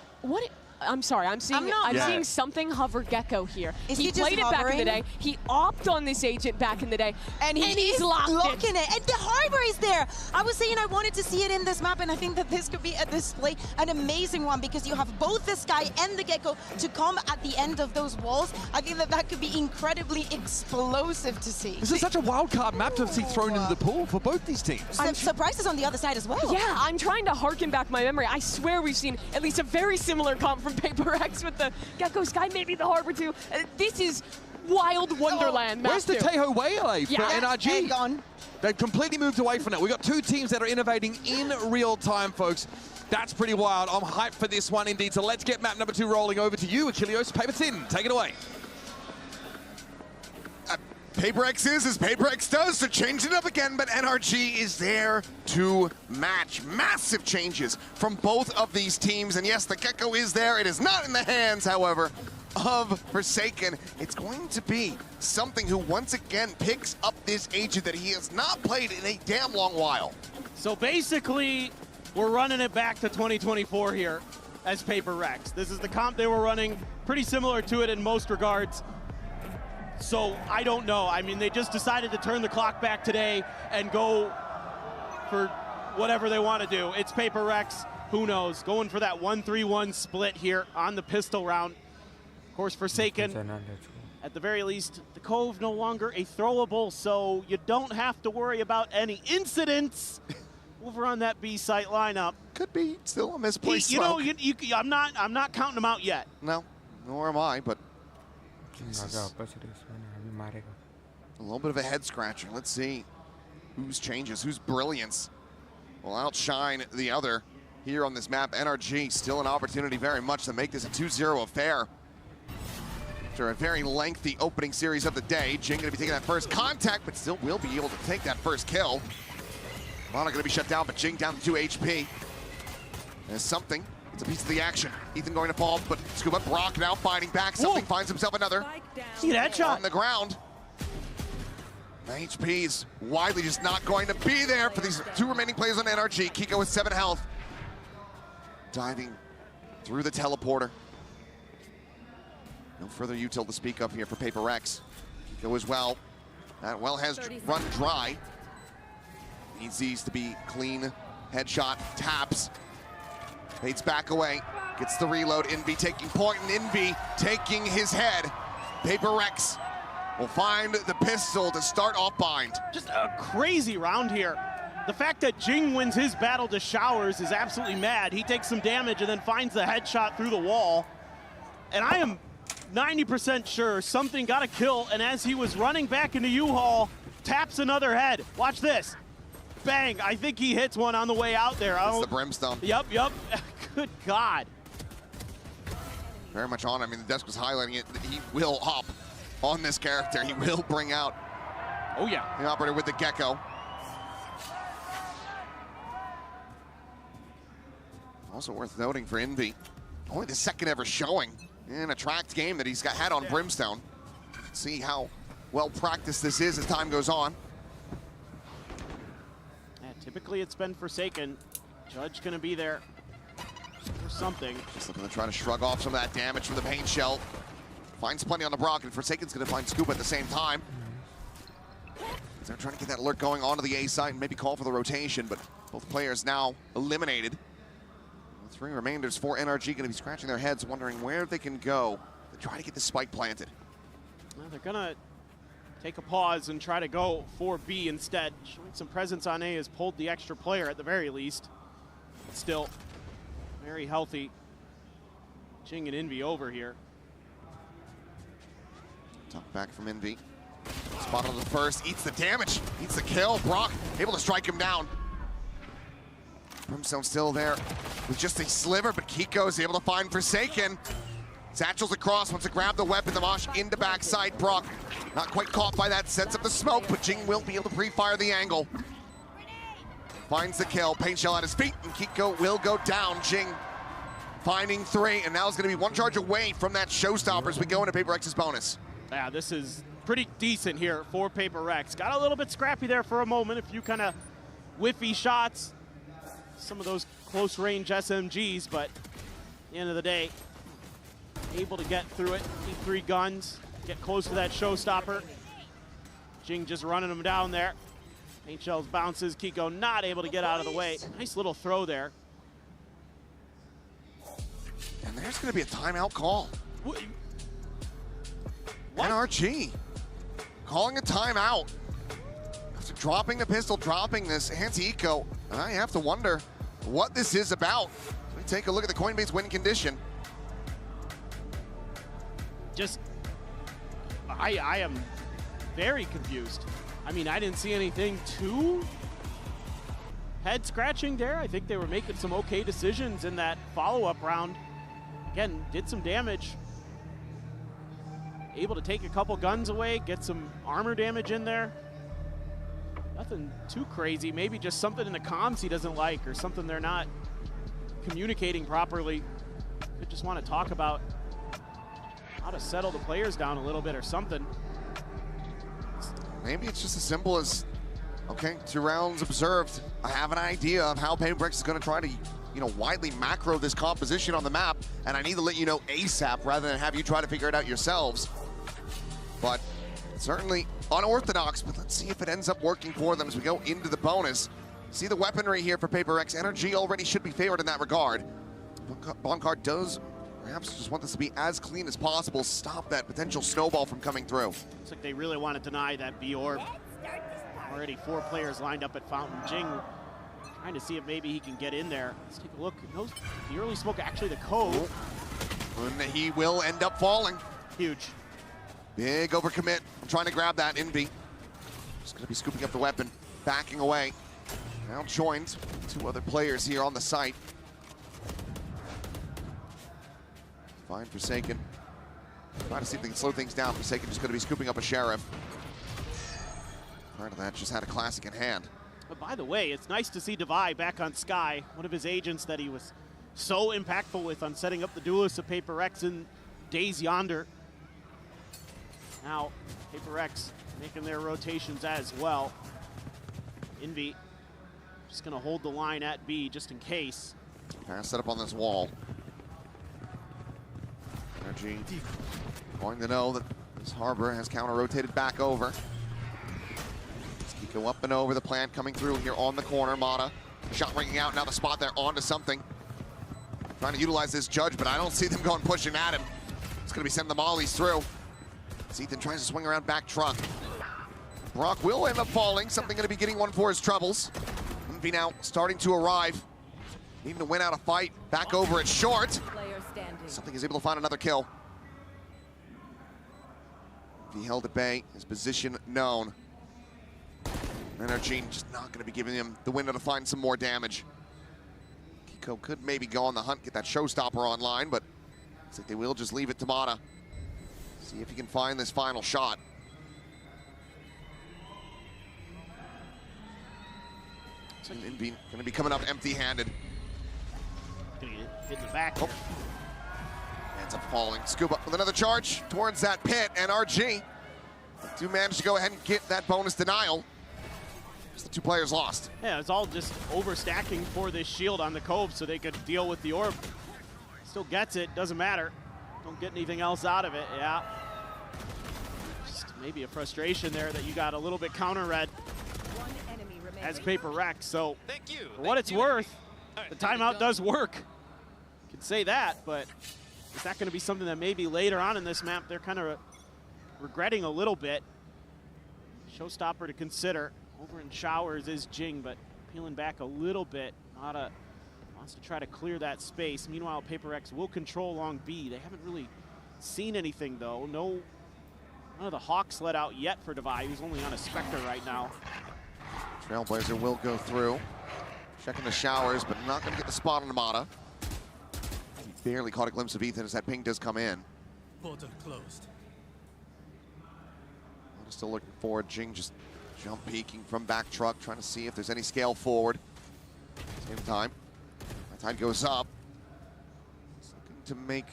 I'm sorry, I'm seeing seeing something hover Gecko here. Is he he just played it back in the hovering? day. He opted on this agent back in the day, and he's locking it. And the harbor is there. I was saying I wanted to see it in this map, and I think that this could be a display, an amazing one, because you have both the Sky and the Gecko to come at the end of those walls. I think that that could be incredibly explosive to see. This is such a wild card map to see thrown into the pool for both these teams. Surprises on the other side as well. Yeah, I'm trying to harken back my memory. I swear we've seen at least a very similar comp from Paper X with the Gecko Sky, maybe the Harbor too. This is wild wonderland. Where's the Tejo Wale for Yeah. NRG? Gone. They've completely moved away from it. We've got two teams that are innovating in real time, folks. That's pretty wild. I'm hyped for this one indeed. So let's get map number 2 rolling over to you, Achilles. Paper Thin, take it away. Paper X is as Paper X does, so change it up again, but NRG is there to match. Massive changes from both of these teams, and yes, the Gecko is there. It is not in the hands, however, of Forsaken. It's going to be something who once again picks up this agent that he has not played in a damn long while. So basically, we're running it back to 2024 here as Paper Rex. This is the comp they were running, pretty similar to it in most regards. So I don't know. I mean, they just decided to turn the clock back today and go for whatever they want to do. It's Paper Rex. Who knows? Going for that 1-3-1 split here on the pistol round. Of course, Forsaken, at the very least, the Cove no longer a throwable, so you don't have to worry about any incidents over on that B site lineup. Could be still a misplaced You know, smoke. I'm not counting them out yet. No, nor am I, but a little bit of a head scratcher. Let's see whose changes, whose brilliance will outshine the other here on this map. NRG still an opportunity very much to make this a 2-0 affair. After a very lengthy opening series of the day, Jing gonna be taking that first contact, but still will be able to take that first kill. Lana gonna be shut down, but Jing down to 2 HP. There's something. It's a piece of the action. Ethan going to fall, but Scuba Brock now fighting back. Something finds himself another. See that shot? On the ground. HP is widely just not going to be there for these 2 remaining players on NRG. Kiko with 7 health. Diving through the teleporter. No further util to speak of here for Paper X. Kiko as well. That well has run dry. Needs these to be clean. Headshot, taps. Fades back away, gets the reload. Envy taking point, and Envy taking his head. Paper Rex will find the pistol to start off bind. Just a crazy round here. The fact that Jing wins his battle to Showers is absolutely mad. He takes some damage and then finds the headshot through the wall. And I am 90% sure something got a kill, and as he was running back into U-Haul, taps another head. Watch this. Bang, I think he hits one on the way out there. It's the Brimstone. Yep. Good God. Very much on. I mean, the desk was highlighting it. He will hop on this character. He will bring out the operator with the Gecko. Also worth noting for Envy, only the second ever showing in a tracked game that he's had on Brimstone. Let's see how well practiced this is as time goes on. Typically it's been Forsaken. Judge gonna be there for something. Just looking to try to shrug off some of that damage from the paint shell. Finds plenty on the Brock, and Forsaken's gonna find Scuba at the same time. They're trying to get that alert going onto the A side and maybe call for the rotation, but both players now eliminated. The 3 remainders for NRG gonna be scratching their heads, wondering where they can go to try to get the spike planted. Well, they're gonna take a pause and try to go for B instead. Showing some presence on A has pulled the extra player at the very least. Still very healthy. Jing and Envy over here. Tuck back from Envy. Spot on the first, eats the damage, eats the kill. Brock able to strike him down. Brimstone still there with just a sliver, but Kiko is able to find Forsaken. Satchel's across, wants to grab the weapon. The Mosh into backside. Brock not quite caught by that, sets up the smoke, but Jing will be able to pre-fire the angle. Finds the kill, paint shell at his feet, and Kiko will go down. Jing finding 3, and now is gonna be 1 charge away from that showstopper as we go into Paper X's bonus. Yeah, this is pretty decent here for Paper Rex. Got a little bit scrappy there for a moment, a few kind of whiffy shots. Some of those close range SMGs, but at the end of the day, able to get through it, keep 3 guns, get close to that showstopper. Jing just running him down there. Paint Shells bounces, Kiko not able to get out of the way. Nice little throw there. And there's going to be a timeout call. What? NRG calling a timeout. After dropping the pistol, dropping this anti-eco, I have to wonder what this is about. Let me take a look at the Coinbase win condition. Just, I am very confused. I mean, I didn't see anything too head-scratching there. I think they were making some okay decisions in that follow-up round. Again, did some damage. Able to take a couple guns away, get some armor damage in there. Nothing too crazy, maybe just something in the comms he doesn't like or something they're not communicating properly. Could just want to talk about how to settle the players down a little bit or something. Maybe it's just as simple as, okay, 2 rounds observed. I have an idea of how Paperx is going to try to, widely macro this composition on the map, and I need to let you know ASAP rather than have you try to figure it out yourselves. But certainly unorthodox, but let's see if it ends up working for them as we go into the bonus. See the weaponry here for Paperx. NRG already should be favored in that regard. Bonkard does perhaps just want this to be as clean as possible, stop that potential snowball from coming through. Looks like they really want to deny that B orb. Already 4 players lined up at Fountain. Jing trying to see if maybe he can get in there. Let's take a look. No, the early smoke, actually the Cove. And he will end up falling. Huge. Big overcommit. I'm trying to grab that. Envy just going to be scooping up the weapon, backing away. Now joined 2 other players here on the site. Find Forsaken. Trying to see if they can slow things down. Forsaken just going to be scooping up a Sheriff. Part of that just had a classic in hand. But by the way, it's nice to see Devi back on Sky, one of his agents that he was so impactful with on setting up the duelists of Paperx in days yonder. Now, Paperx making their rotations as well. Envy just going to hold the line at B just in case. Pass set up on this wall. NRG going to know that this Harbor has counter-rotated back over. Go up and over the plant coming through here on the corner. Mata, shot ringing out, now the spot there onto something. Trying to utilize this Judge, but I don't see them going pushing at him. It's gonna be sending the mollies through. Ethan tries to swing around back truck. Brock will end up falling, something gonna be getting one for his troubles. Envy now starting to arrive. Needing to win out a fight, back over at short. Something is able to find another kill. If he held at bay, his position known. NRG just not going to be giving him the window to find some more damage. Kiko could maybe go on the hunt, get that showstopper online, but looks like they will just leave it to Mata. See if he can find this final shot. Envy going to be coming up empty-handed. Gonna get hit in the back. Oh. Ends up falling. Scuba with another charge towards that pit. NRG do manage to go ahead and get that bonus denial. The 2 players lost. Yeah, it's all just overstacking for this shield on the Cove so they could deal with the orb. Still gets it, doesn't matter. Don't get anything else out of it, yeah. Just maybe a frustration there that you got a little bit counter-red as Paperx. So for what it's worth, the timeout does work. You can say that, but is that going to be something that maybe later on in this map they're kind of regretting a little bit? Showstopper to consider. Over in Showers is Jing, but peeling back a little bit. Mata wants to try to clear that space. Meanwhile, Paperx will control along B. They haven't really seen anything, though. None of the Hawks let out yet for Devi. He's only on a Spectre right now. Trailblazer will go through. Checking the Showers, but not going to get the spot on Mata. He barely caught a glimpse of Ethan as that ping does come in. Portal closed. Mata still looking forward. Jing just jump peeking from back truck, trying to see if there's any scale forward. Same time, my tide goes up. It's looking to make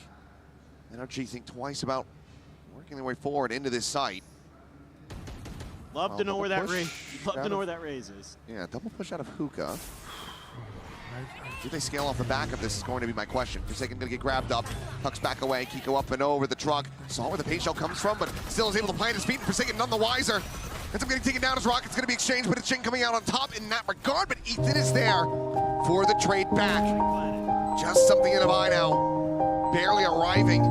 NRG think twice about working their way forward into this site. Love to know where that raise. Love to know where that raise is. Yeah, double push out of Hookah. Do they scale off the back of this is going to be my question. Forsaken gonna get grabbed up, tucks back away, Kiko up and over the truck. Saw where the paint shell comes from, but still is able to plant his feet, and Forsaken none the wiser. Ends up getting taken down as Rocket's gonna be exchanged, but it's Jing coming out on top in that regard, but Ethan is there for the trade back. Just something in a eye now, barely arriving.